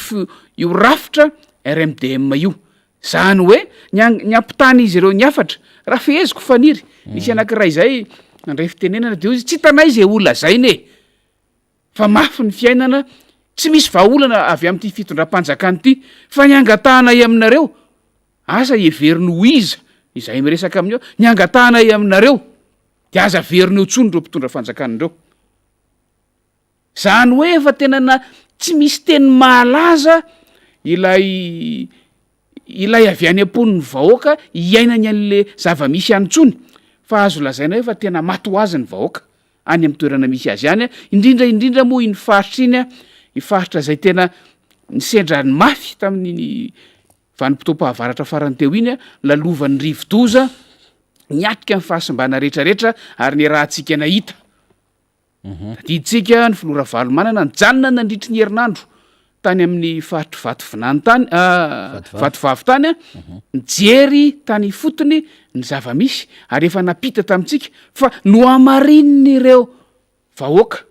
io rafitra RMDM io zany hoe ny ampitany izy ireo ny afatra raha feheziko faniry misy anankiray zay nandray fitenenana de izy tsy tanay zay olona zay ne fa mafy ny fiainana tsy misy vahaolana avy amin'ity fitondram-panjakany ity fa ny angatahana aminareo asa everiny ho iza izay miresaka amin'io ny angatahana aminareo de aza veriny eo tsony reo mpitondra fanjakanindreo zany hoe efa tena na tsy misy teny mahalaza ilay avy any am-poniny vahoaka iainany an'le zava-misy any tsony fa azo lazaina hoe fa tena maty ho azy ny vahoaka any amin'ny toerana misy azy any a indrindra moa iny faritra iny a ifaritra zay tena nisendrany mafy tamin'ny vanim-potoam-pahavaratra farany teo iny a lalovan'ny rivo-doza niatrika amin'ny fahasimbana rehetrarehetra ary ny rahantsika nahita tadiditsika ny filora valomanana nijanona nandritry ny herinandro tany amin'ny faritry vatovinany tany vatovavy tany a nijery tany fotony ny zava-misy ary efa napita tamintsika fa no amarininy ireo vahoaka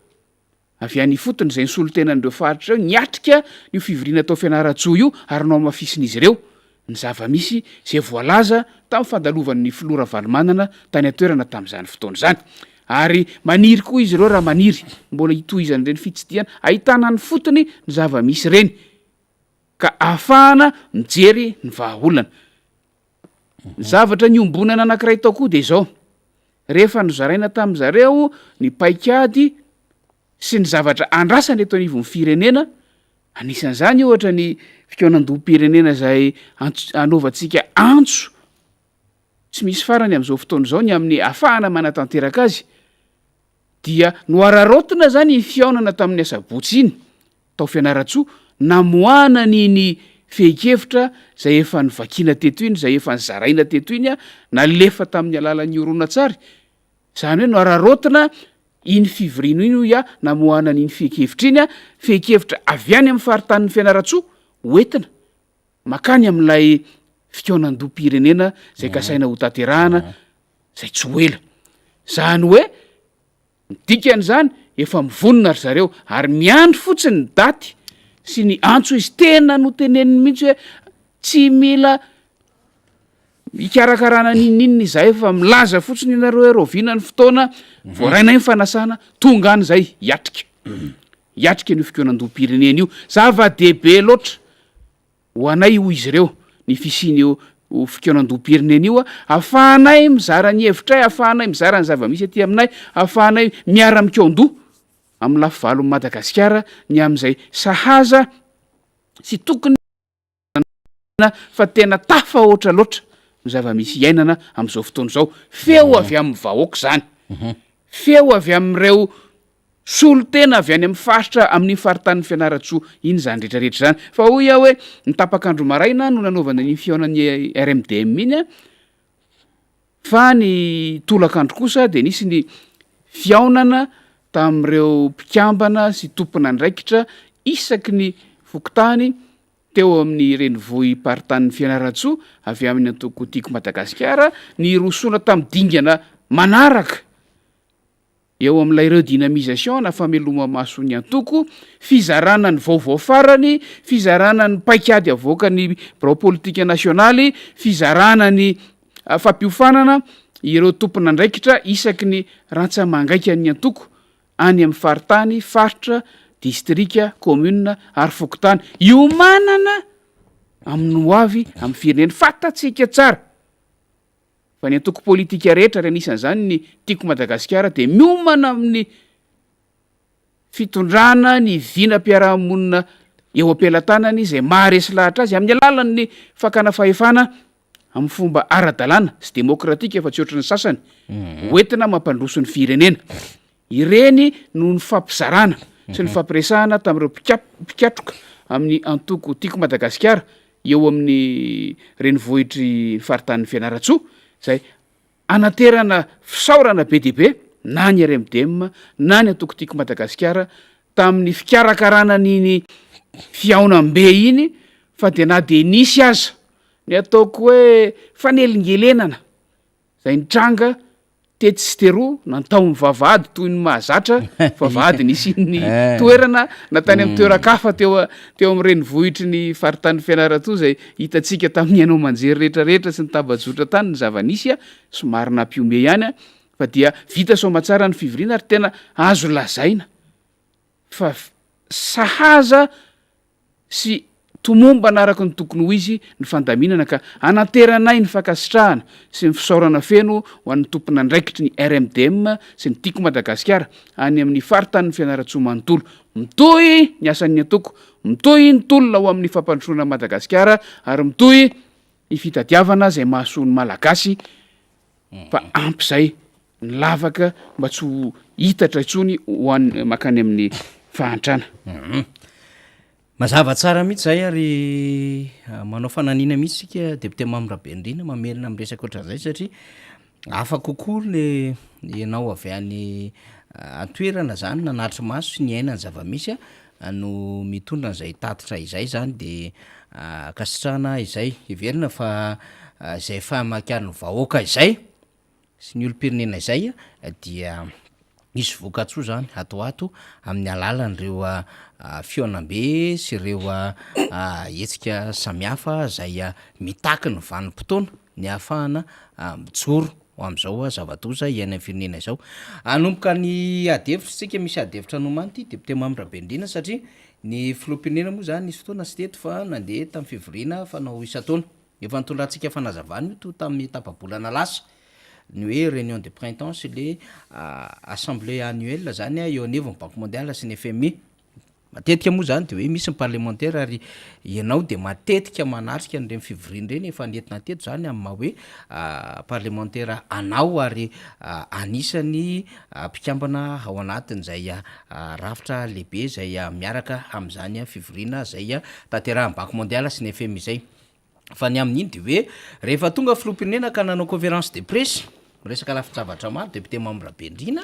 avy any fotony zay nisolo tenan'ireo faritra reo niatrika io fivoriana tao fianaratsoa io ary no amafisin'izy ireo ny zava-misy zay voalaza tamin'ny fandalovan'ny filora valomanana tany atoerana tamin'izany fotoana zany ary maniry koa izy ireo raha maniry mbola hitohizan'ireny fitsidiana ahitana ny fotony ny zava-misy reny ka ahafahana mijery ny vahaolana ny zavatra ny ombonana anankiray tao koa de zao rehefa nozaraina tamin'izareo ny paikady sy ny zavatra andrasany eto anivon'ny firenena anisan'izany ohatra ny fikaonan-doham-pirenena zay anaovantsika antso tsy misy farany am'izao fotoana zao ny amin'ny ahafahana manatanteraka azy dia noararotina zany ny fiaonana tamin'ny asabotsy iny tao fianaratsoa namoanany ny fehikevitra zay efa nyvakina teto iny zay efa nyzaraina teto iny a nalefa tamin'ny alalan'ny oronatsary zany hoe noararotina iny fivorino iny ia namoanany iny fehikevitra iny a fehikevitra avy any amin'ny faritanin'ny fianaratsoa hoentina makany amin'ilay fikaonandoam-pirenena zay kasaina ho tanterahana zay tsy ho ela zany hoe midikan'izany efa mivonona ry zareo ary miandry fotsiny ny daty sy ny antso izy tena no teneniny mihitsy hoe tsy mila ikarakarana ninininy izay efa milaza fotsiny ianareo hoe roviana ny fotoana voarainay ny fanasana tonga any zay hiatrika nio fikaonandoam-pirenena io zava-dehibe loatra ho anay ho izy ireo ny fisiny io fikaonandoam-pirenena io ahafahanay mizara ny hevitray ahafahanay mizara ny zava-misy aty aminay ahafahanay miara-mikaondoha amin'ny lafy valo ny Madagasikara ny amin'izay sahaza sy tokony fa tena tafa oatra loatra ny zava-misy iainana amin'izao fotoana izao feo avy amin'ny vahoaka zany feo avy amin'ireo solotena avy any amin'ny faritra amin'ny faritany Fianaratsoa iny zany rehetrarehetra zany fa hoy aho hoe ny tapakandro maraina no nanaovana ny fihaonan'ny RMDM iny fa ny tolakandro kosa de nisy ny fihaonana tamin'ireo mpikambana sy tompona ndraikitra isaky ny fokotany teo amin'ny renivohy paritany Fianaratsoa avy amin'ny antoko tiako Madagasikara ny rosoana tamin'ny dingana manaraka eo amin'ilay redynamisation na fameloma maso ny antoko fizarana ny vaovao farany fizarana ny paikady avoaka ny birao politika nasionaly fizarana ny fampiofanana ireo tompona ndraikitra isaky ny rantsa mangaika ny antoko any amin'ny faritany faritra distrika commune ary fokotany io manana amin'ny ho avy amin'ny firenena fatatsika tsara fa ny antoko politika rehetra ry anisan'izany ny tiako Madagasikara de miomana amin'ny fitondrana ny vinam-piarahamonina eo am-pelantanany zay maharesy lahatra azy amin'ny alalan'ny fakana fahefana amin'ny fomba ara-dalàna sy demokratika efa tsy ohatry ny sasany hoentina mampandroso ny firenena ireny no ny fampizarana sy ny fampiresahana tamin'ireo mpikatroka amin'ny antoko tiako Madagasikara eo amin'ny renivohitry faritany Fianaratsoa zay anaterana fisaorana be dehibe na ny RMDM na ny antoko tiako Madagasikara tamin'ny fikarakarana niny fiaonam-be iny fa de na de nisy aza ny ataoko hoe fanelingelenana zay nitranga tety sy teroa natao ny vavahady toy ny mahazatra vavahady nisy ny toerana natany amin'ny toeran-kafa teo amin'ny renivohitry ny faritany Fianaratsoa zay hitantsika tamin'ny anao manjery rehetrarehetra sy ny tabajotra tany ny zava-nisy somary nampiome ihany fa dia vita somatsara ny fivoriana ary tena azo lazaina fa sahaza sy tomomba anaraka ny tokony ho izy ny fandaminana ka anateranay ny fankasitrahana sy ny fisaorana feno ho an'ny tompona ndraikitry ny RMDM sy ny tiako Madagasikara any amin'ny faritany Fianaratsoa manontolo mitohy ny asan'ny antoko mitohy ny tolona ho amin'ny fampandrosoana Madagasikara ary mitohy ny fitadiavana zay mahasoa ny malagasy fa ampy zay ny lavaka mba tsy ho hitatra intsony ho an'ny makany amin'ny fahantrana mazava tsara mihitsy zay ary manao fananina mihitsy sika depute Mamirabenrina mamerina amin'ny resaka ohatran'izay satria afa kokoa le ianao avy any antoerana zany nanatry maso sy ny aina ny zava-misy no mitondra n'izay tatitra izay zany de kasitrahana izay iverina fa zay famakian'ny vahoaka izay sy ny olo-pirenena izay dia misy vokatsoa zany atoato amin'ny alalan'ireo fihaonam-be sy ireo hetsika samihafa zay mitaky ny vanim-potoana ny ahafahana mijoro ho am'izao zava-doza iaina amin'ny firenena izao anomboka ny adevitra tsika misy adevitra nomany ty depute Mamirabenrina satria ny filoham-pirenena moa zany nisy fotoana sy teto fa nandeha tamin'ny fivoriana fanao isan-taona efa nitondrantsika fanazavana io to tamin'ny tapabolana lasa ny hoe réunion de printemps sy le assemblée annuelle zany eo anevony banque mondiale sy ny FMI matetika moa zany de hoe misy ny parlementaire ary ianao de matetika manatrika n'ireny fivoriana reny efa nentina teto zany amin'ny maha hoe parlementaire anao ary anisany mpikambana ao anatin'izay rafitra lehibe zay miaraka amin'izany fivoriana zay tanterahan'ny banque mondiale sy ny FMI zay fa ny amin'iny de hoe rehefa tonga filoham-pirenena ka nanao conférence de presse resaka lafin-javatra maro depute Mamirabenrina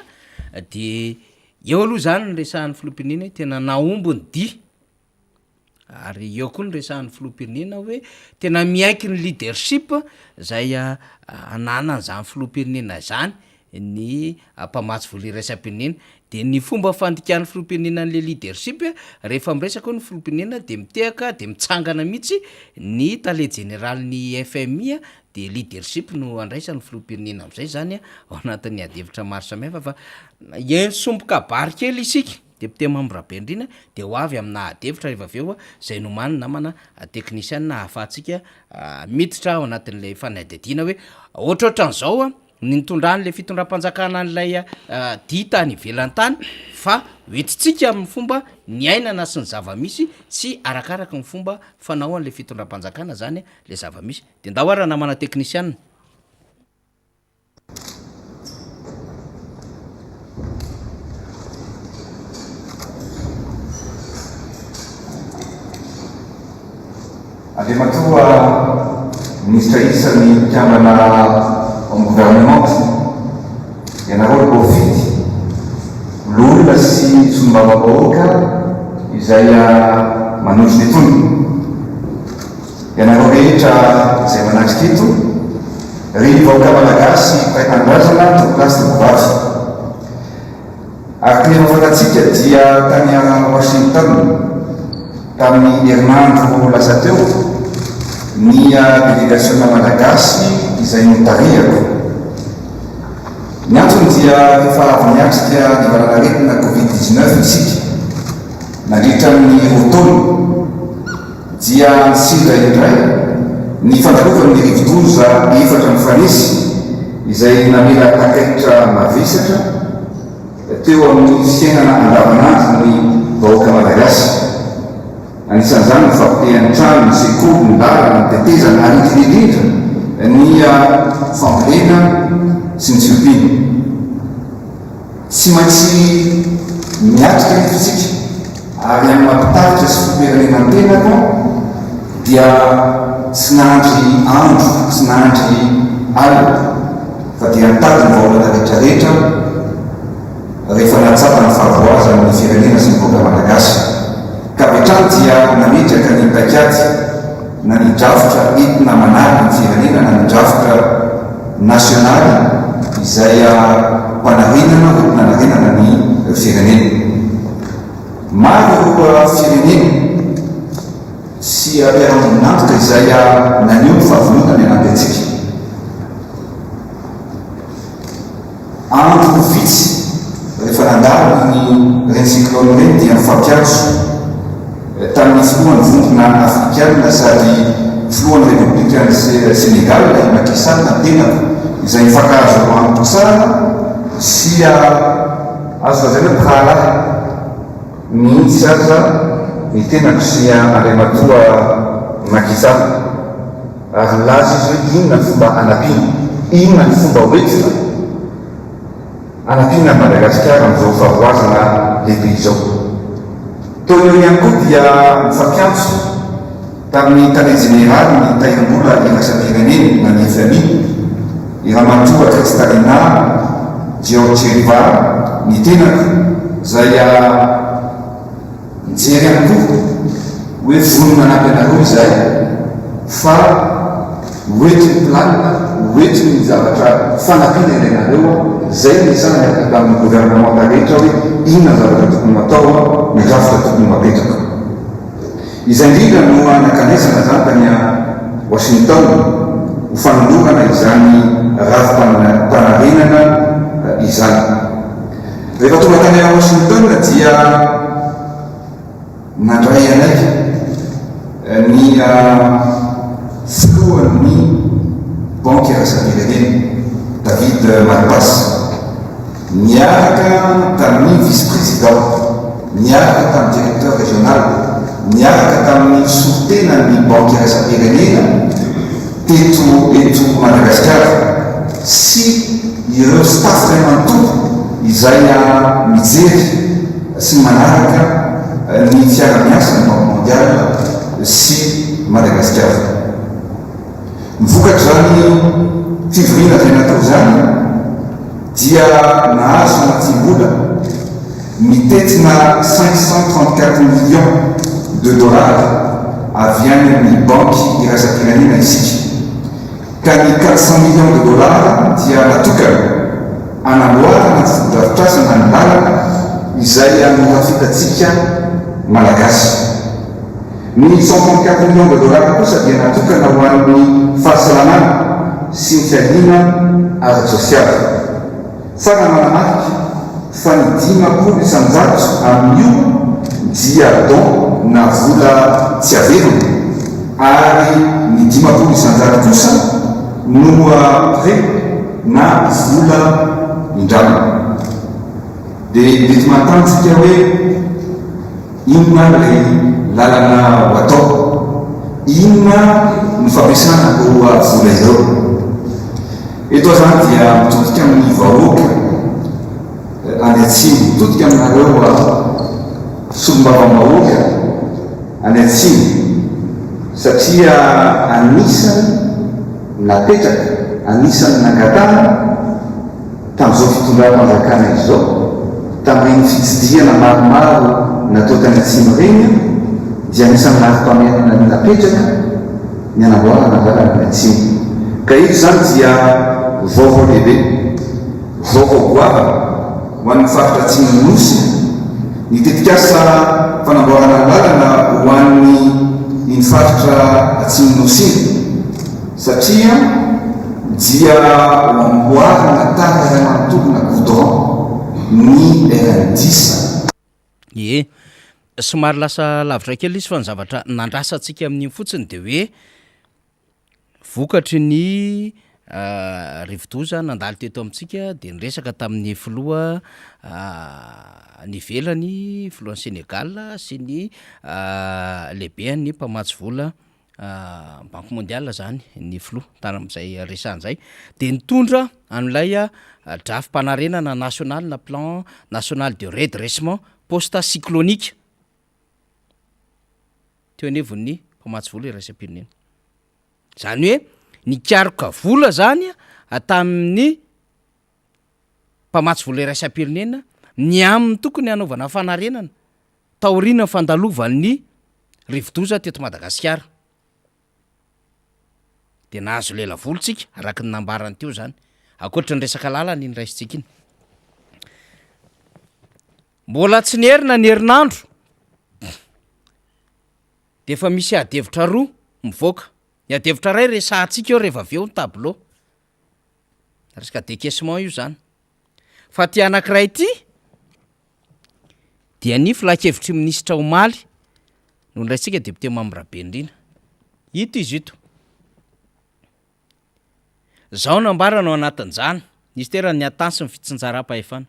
de eo aloha zany ny resahan'ny filoham-pirenena tena naombo ny dia ary eo koa ny resahan'ny filoham-pirenena hoe tena miaiky ny leadership zay ananany zany filoham-pirenena zany ny mpamatsy vola iraisam-pirenena de ny fomba fandikan'ny filoham-pirenena n'le leadership rehefa miresaka koa ny filoham-pirenena de mitehaka de mitsangana mihitsy ny tale général ny FMI de leadership no andraisan'ny filoham-pirenena am'izay zany ao anatin'ny adevitra maro samihafa fa somboka bary kely isika député membre be indrina de ho avy amina adevitra rehefa aveo zay nomany namana technicien ahafahantsika miditra ao anatin'le fanadidina hoe ohatrohatran'izao ny nitondran'le fitondram-panjakana an'ilay dita ny ivelantany fa hoetitsika amin'ny fomba ny ainana sy ny zava-misy sy arakaraka ny fomba fanao an'le fitondram-panjakana zany le zava-misy de ndao ara namana technicien. Andriamatoa ministra isan'ny mpikambana amin'ny gouvernement ianareo Covid olona sy sombavabahoaka izay manondro ny tono ianareo rehetra izay manatrika eto ry vahoaka malagasy mpaitanindrazana tokolasy tovovavy araka ny efa fantatsika dia tany Washington tamin'ny herinandro lasa teo ny délégation malagasy izay notariako ny antony dia efa avy niatrika nivalanaretina Covid-19 isika nandritra amin'ny rotaona dia nisinda indray ny fandralovan'ny rivodoza efatra mifanesy izay namela takahitra mavesatra teo amin'ny fiainana andavanandro ny vahoaka malagasy. Anisan'izany ny fampitehan'ny trano ny sekoly ny lalana ny tetezana ary indrindrindrindra ny fambolena sy ny tsiopina tsy maintsy miatrika nefitsika ary amin'ny mampitaritra sy fiperenenantenako dia tsy nandry andro tsy nandry alina fa dia nitady ny vahoaka rehetrarehetra rehefa natsapa ny fahavoazan'ny firenena sy ny vahoaka malagasy ka vetrany dia nametraka ny paikady na ny drafitra entina manary ny firenena na ny drafitra nasionaly izay mpanarenana hoentinanarenana ny firenena. Maro firenena sy mpiara-monantoka izay naneo ny fahavolonany anaty antsika. Andro vitsy rehefa nandalo ny reny cyclone reny dia mifampiazo tamin'ny filohan'ny vondrona afrikana sady filohan'ny république Sénégal i Macky Sall tenako izay mifakazo antoko tsara sy azo lazaina pralahy mihitsy aza ny tenako sy Andriamatoa Macky Sall ary laza izy hoe inona ny fomba anapina inona ny fomba hoentina anapina Madagasikara amin'izao fahavoazana lehibe izao. Tao eo ihany koa dia mifampiantso tamin'ny tany général ny tairam-bola iraisam-pirenena na ny FMI i Ramatoa Kristalina Georgieva ny tenako zay mijery ihany koa hoe vonona anampy anareo izay fa hoetiny planina hoetiny ny zavatra fanapina ilainareo zay ny zany miaraka tamin'ny gouvernement rehetra hoe inona zavatra tokony matao ny rafitra tokony mapetraka. Izay indrindra no anakanesana zany tany Washington ho fanolorana izany ravi-panarenana izany. Rehefa tonga tany Washington dia nandray anaiky ny filohan'ny banky iraisam-pirenena David Malpass niaraka tamin'ny vice-président niaraka tamin'ny directeur régional niaraka tamin'ny sortenan'ny banky iraisam-pirenena eto Madagasikara sy ireo staff ray manontolo izay mijery sy manaraka ny fiara-miasa ny banque mondiale sy Madagasikara. Mivokatra zany fivorina zay natao zany dia nahazo anaty vola mitetina 534 millions de dollars avy any amin'ny banky iraisam-pirenena isika. Ka ny 400 millions de dollars dia natokana anamboarana fotodrafitrasana ny lalana izay anorafitantsika malagasy. Ny 134 millions de dollars kosa dia natokana ho an'ny fahasalamana sy ny fiadina ara-tsosialy. Fa namanamarika fa ny 5 isanjato amin'io dia don na vola tsy averina ary ny 5 isanjato kosa no pré na vola indrano. Dia mety mantantsika hoe inona ilay lalana ho atao, inona no fampiasana ho vola ireo. Eto zany dia mitodika amin'ny vahoaka any atsimo, mitodika aminareo solombavambahoaka any atsimo, satria anisany napetraka, anisany nangatana tamin'izao fitondram-panjakana izao, tamin'ireny fitsidiana maromaro natao tany atsimo reny, dia anisany lari-pameanana ny napetraka ny anamboarana lalana ny atsimo. Ka ito zany dia vaovao lehibe, vaovao goavana ho an'ny faritra atsimo nosy, ny tetikasa fanamboarana lalana ho an'ny iny faritra atsimo nosy, satria dia amboarana tara manontolona goudron ny RN10. Ie, somary lasa lavitra kely izy fa ny zavatra nandrasantsika amin'iny fotsiny de hoe vokatry ny rivodoza nandalo teto amintsika de nyresaka tamin'ny filoha ny velany filohan'ny Sénégal sy ny lehibe ny mpamatsy vola Banque mondiale zany ny filoha tany amin'izay resan'izay de nitondra an'ilay drafim-panarenana national na plan national de redressement post-cyclonique teo anevon'ny mpamatsy vola iraisam-pirenena. Zany hoe nikaroka vola zany tamin'ny mpamatsy vola iraisam-pirenena ny aminy tokony hanaovana fanarenana taoriana fandalovan'ny rivodoza teto Madagasikara. De nahazo lela volontsika araka ny nambarany teo zany, akoatra ny resaka lalana iny raisitsika iny. Mbola tsy nerina ny herinandro de efa misy adevitra roa mivoaka. Ny adevitra ray resahantsika eo rehefa aveo ny tableau, resaka décaissement io zany. Fa ty anankiray ty dia ny filakevitry minisitra Omaly no niraisitsika député Mambrabendrina. Ito izy ito. Zao nambarana ao anatin'izany, ministeran'ny atany sy ny fitsinjaram-pahefana.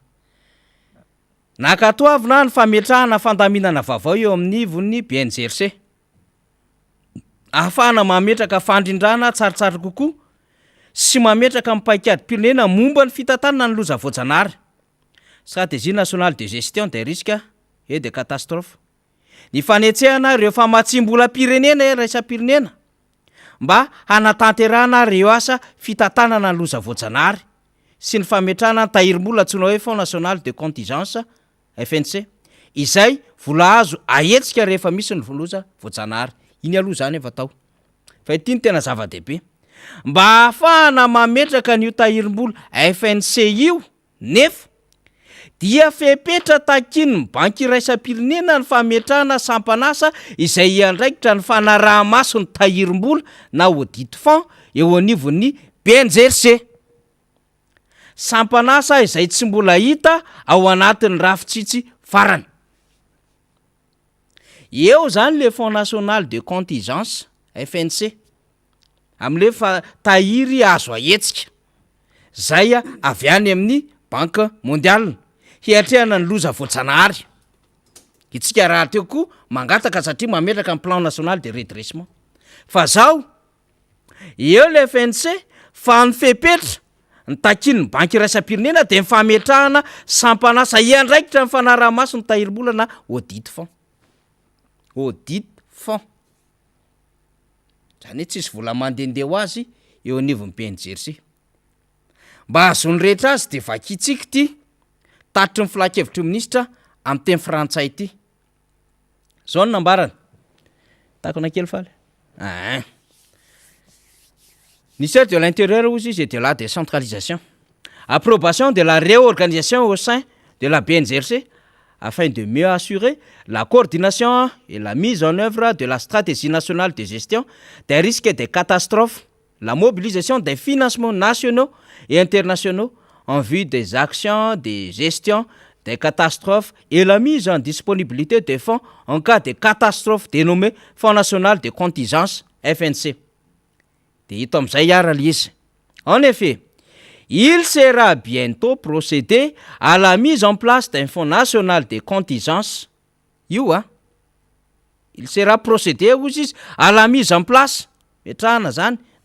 Nakatoavina ny fametrahana fandaminana vaovao eo amin'ny ivon'ny BNGRC. Ahafahana mametraka fandrindrana tsaritsara kokoa sy mametraka amin'ny paikadym-pirenena momba ny fitantanana ny loza voajanahary. Stratégie nationale de gestion des risques et des catastrophes. Ny fanetsehana ireo famatsim-bolam-pirenena iraisam-pirenena mba hanatanterahana ireo asa fitantanana ny loza voajanahary sy ny fametrahana ny tahirim-bola antsoina hoe Fonds national de contingence FNC, izay vola azo ahetsika rehefa misy ny loza voajanahary. Iny aloha zany efa tao. Fa ity ny tena zava-dehibe. Mba ahafahana mametraka n'io tahirim-bola FNC io, nefa dia fepetra takin'ny banky iraisam-pirenena ny fametrahana sampanasa izay iandraikitra ny fanaraha-maso ny tahirim-bola na audit fond eo anivon'ny BNGRC. Sampanasa izay tsy mbola hita ao anatin'ny rafitsitsy farany. Eo zany le Fonds national de contingence FNC am'le tahiry azo ahetsika zay avy any amin'ny Banque mondiale hiatrehana ny loza voajanahary. Itsika raha teo koa mangataka satria mametraka amin'ny plan national de redressement. Fa zao eo le FNC fa nifepetra ny takin'ny banky iraisam-pirenena de mifametrahana sampanasa iandraikitra ny fanaraha-maso ny tahirim-bola na audit fond. Audit fond. Zany tsisy vola mandehandeha ho azy eo anivon'ny BNGRC. Mba azony rehetra azy de vakitsika ty tatry ny filakevitry ministra amin'ny teny frantsay ty. Zao ny nambarana. takona kely faly ministère de l'intérieur ozy izy et de la décentralisation, approbation de la réorganisation au sein de la BNZRC afin de mieux assurer la coordination et la mise en œuvre de la stratégie nationale de gestion des risques et des catastrophes, la mobilisation des financements nationaux et internationaux en vue des actions de gestion des catastrophes et la mise en disponibilité des fonds en cas de catastrophe dénommé Fonds national de contingence FNC. En effet, il sera bientôt procédé à la mise en place d'un fonds national de contingence. Il sera procédé aussi à la mise en place du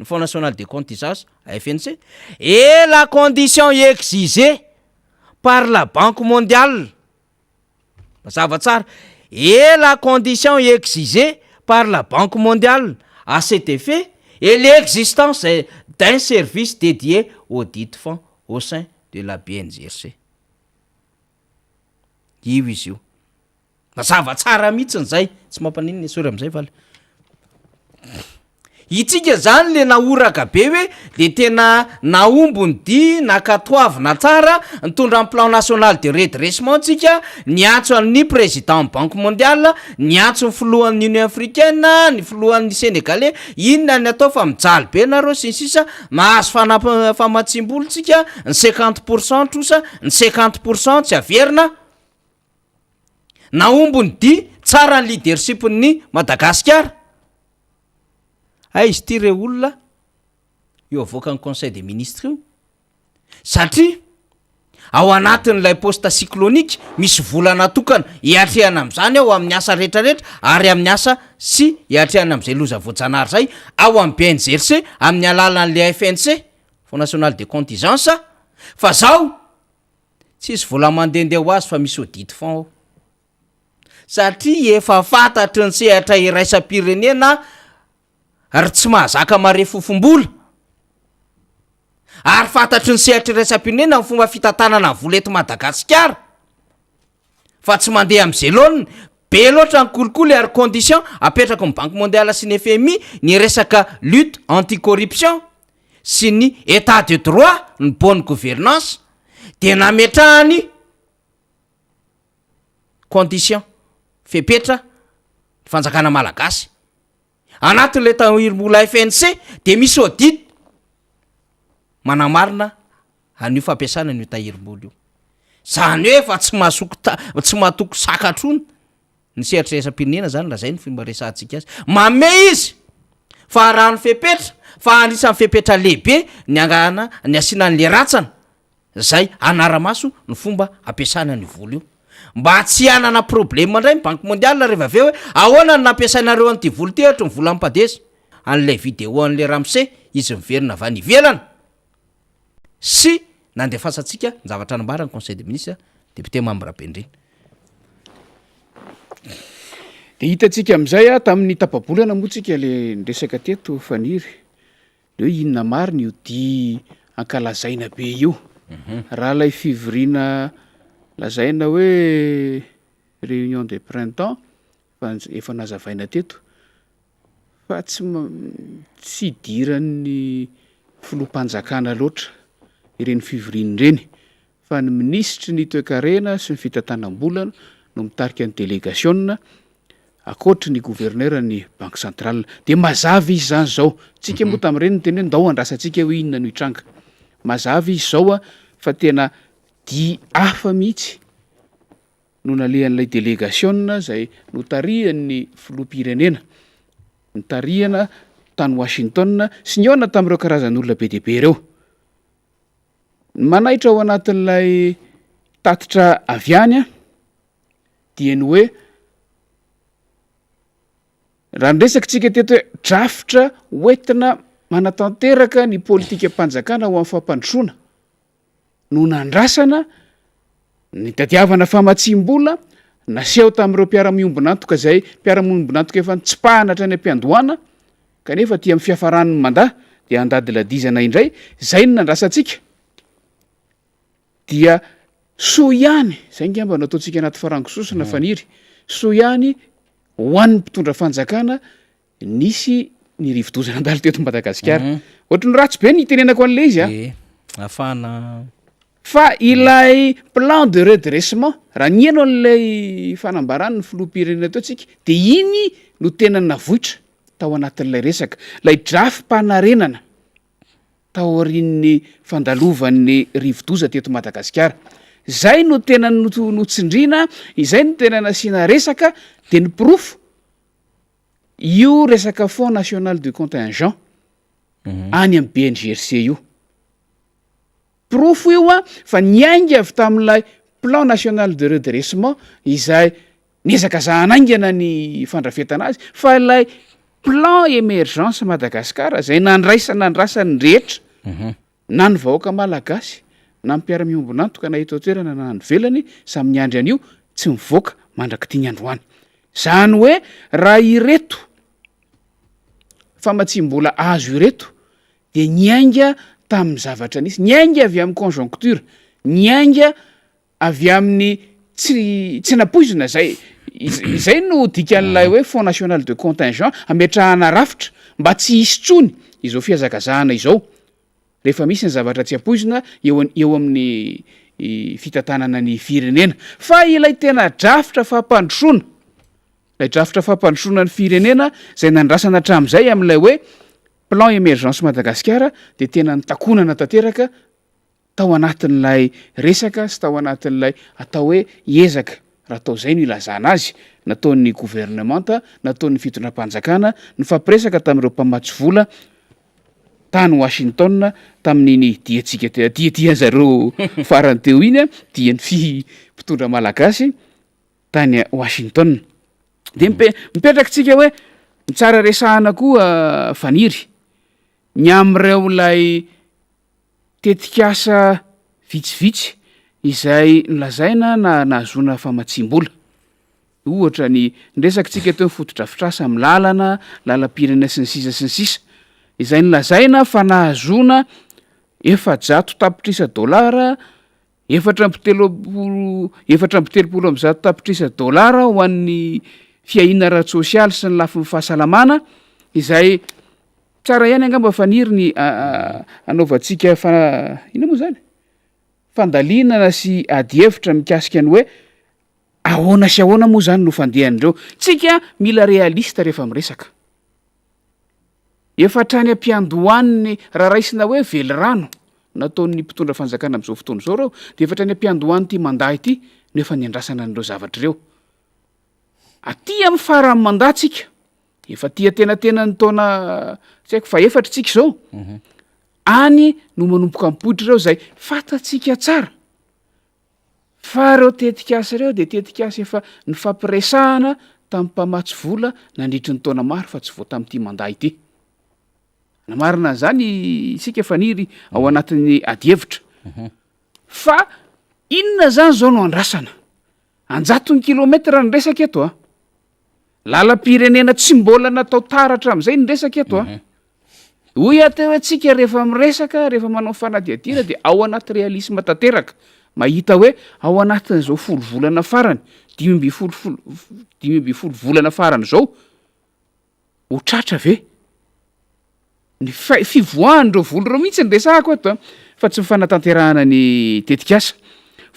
fonds national de contingence FNC et la condition exigée par la Banque mondiale. Et la condition exigée par la Banque mondiale à cet effet et l'existence d'un service dédié au dit fonds au sein de la BNZRC. Io izy io. Mazava tsara mihitsy zay, tsy mampanino sora am'zay fa itsika zany le naoraka be hoe le tena naombony dy nakatoavina tsara nitondra ny plan national de redressement tsika, niantso amin'ny président Banque mondiale, niantso ny filohan'ny Union africaine, ny filohan'ny sénégalais, inona ny atao fa mijaly be nareo sy ny sisa, mahazo famatsim-bola tsika ny 50% trosa, ny 50% tsy averina. Naombony dy tsara ny leadership'ny Madagasikara. Izy ty re olona io avoakany conseil des ministres io satria ao anatin'ilay posta cyclonique misy vola natokana hiatrehana am'izany ao amin'ny asa rehetrarehetra ary amin'ny asa sy hiatrehana am'izay loza voajanahary zay ao amin'ny BNZRC amin'ny alalan'le FNC Fonds national de contingence fa zao tsisy vola mandendeha ho azy fa misy audit fond ao satria efa fantatry ny sehatra iraisam-pirenena ary tsy mahazaka mare fofom-bola ary fantatry ny sehatra iraisam-pirenena ny fomba fitantanana ny vola eto Madagasikara fa tsy mandeha am'izay loany be loatra ny kolikoly ary condition apetraka ny Banque mondiale sy ny FMI ny resaka lutte anti-corruption sy ny état de droit, ny bonne gouvernance de nametrahany condition fepetra fanjakana malagasy anatin'le tahiry-mola FNC de misy audit manamarina an'io fampiasana an'io tahiry-mola io. Zany hoe fa tsy mahatoky sakatrony ny sehatra iraisam-pirenena zany lazay ny fomba resantsika azy. Mame izy fa raha ny fepetra fa anisan'ny fepetra lehibe ny angana ny asiana an'le ratsana zay anara-maso ny fomba ampiasana ny vola io. Mba tsy hanana problème ndray ny Banque mondiale rehefa aveo hoe ahoana ny nampiasainareo an'ity vola ty ohatra ny vola ampadesa an'ilay vidéo an'le Ramsey izy miverina avy any ivelany sy nandefasantsika ny zavatra nambarany conseil des ministres député Mame Rapendrina. De hitantsika am'izay tamin'ny tapabolana moa tsika le ndresaka teto faniry de hoe inona marina io di ankalazaina be io raha lay fivoriana lazaina hoe réunion de printemps fa efa nazavaina teto fa tsy idiran'ny filoham-panjakana loatra ireny fivoriany ireny fa ny ministry ny toe-karena sy ny fitantanam-bolana no mitarika ny délégation akoatra ny gouverneur ny banque centrale de mazava izy zany zao tsika moa tamin'ireny ny teny hoe ndao andrasantsika hoe inona no hitranga mazava izy zao fa tena di hafa mihitsy no nalehan'ilay délégation zay notarihan'ny filoham-pirenena nitarihana tany Washington sy ny aona tamin'ireo karazan'olona be dehibe ireo manaitra ao anatin'ilay tatitra avy any dia ny hoe raha nresaka tsika teto hoe drafitra hoentina manatanteraka ny politika mpanjakana ho amin'ny fampandrosoana no nandrasana ny tadiavana famatsim-bola naseho tamin'ireo mpiara-miombonantoka zay mpiara-miombonantoka efa nitsipahana hatrany am-piandohana kanefa ty amin'ny fiafaran'ny mandat dia andady ladizana indray zay no nandrasantsika dia so ihany zay ngamba no ataontsika anaty farangososina faniry so ihany ho an'ny mpitondra fanjakana nisy ny rivodozana andalo teto Madagasikara. Ohatry ny ratsy be ny tenenako an'le izy a. Afahana Fa ilay plan de redressement raha nieno an'lay fanambarany ny filoham-pirenena teo tsika de iny no tena navohitra tao anatin'ilay resaka lay drafim-panarenana tao aorian'ny fandalovan'ny rivodoza teto Madagasikara. Zay no tena notsindriana, izay no tena nasiana resaka de ny proof io resaka Fonds national de contingent any amin'ny BNGRC io. Proof io a fa niainga avy tamin'ilay plan national de redressement izay niezaka zahanaingana ny fandrafetana azy fa ilay plan émergence Madagasikara zay nandraisana ny rehetra na ny vahoaka malagasy na ny mpiara-miombona antoka na eto an-toerana na ny velany samy niandry an'io tsy mivoaka mandraky tia ny androany. Zany hoe raha ireto famatsim-bola azo ireto de niainga tamin'ny zavatra nisy, niainga avy amin'ny conjoncture, niainga avy amin'ny tsy napoizina zay no dikan'ilay hoe Fonds national de contingent ametrahana rafitra mba tsy hisy tsony izao fiazakazahana izao. Rehefa misy ny zavatra tsy apoizina eo amin'ny fitantanana ny firenena. Fa ilay tena drafitra fampandrosoana, lay drafitra fampandrosoana ny firenena zay nandrasana hatramin'izay amin'ilay hoe plan émergence Madagasikara de tena nitakonana tanteraka tao anatin'ilay resaka sy tao anatin'ilay atao hoe ezaka raha atao zay no ilazana azy nataon'ny gouvernemanta, nataon'ny fitondram-panjakana ny fampiresaka tamin'ireo mpamatsy vola tany Washington tamin'iny dian'zareo farany teo iny a dian'ny mpitondra malagasy tany Washington. De mipetraky tsika hoe mitsara resahana koa faniry ny am'ireo lay tetikasa vitsivitsy izay nolazaina na nahazona famatsim-bola. Ohatra ny resaky tsika teo fotodrafitrasa amin'ny lalam-pirenena sy ny sisa izay nolazaina fa nahazona 400 tapitrisa dolara, 4telopolo tapitrisa dolara ho an'ny fiahiana ara-tsosialy sy ny lafin'ny fahasalamana izay tsara ihany angamba faniry ny anaovantsika ina moa zany fandalinana sy adi-hevitra mikasika ny hoe ahoana sy ahoana moa zany no fandehan'ireo. Tsika mila realista rehefa miresaka. Efa trany ampiandohaniny raha raisina hoe vely rano nataon'ny mpitondra fanjakana amin'izao fotoana izao reo de efa trany ampiandohany ity mandahy ity nefa niandrasana an'ireo zavatra ireo. Aty amin'ny farany mandatsika efa tia tena ny taona tsy haiko fa efatra tsika izao any no manompoka mipoitra ireo zay fatatsika tsara fa reo tetikasa ireo de tetikasa efa ny fampiresahana tamin'ny mpamatsy vola nandritry ny taona maro fa tsy vo tamin'ity mandahy ity. Namarina zany isika faniry ao anatin'ny adi-hevitra fa inona zany zao no andrasana 100 kilometra ny resaka eto a lalam-pirenena tsy mbola natao taratra am'izay ny resaka eto a hoy ateo hoe tsika rehefa miresaka rehefa manao fanadihadina de ao anaty realisme tanteraka mahita hoe ao anatin'izao 10 volana farany 10 volana farany zao ho tratra ve ny fivoahan'ireo volo reo mihitsy ny resahako eto a fa tsy mifanatanterahana ny tetikasa.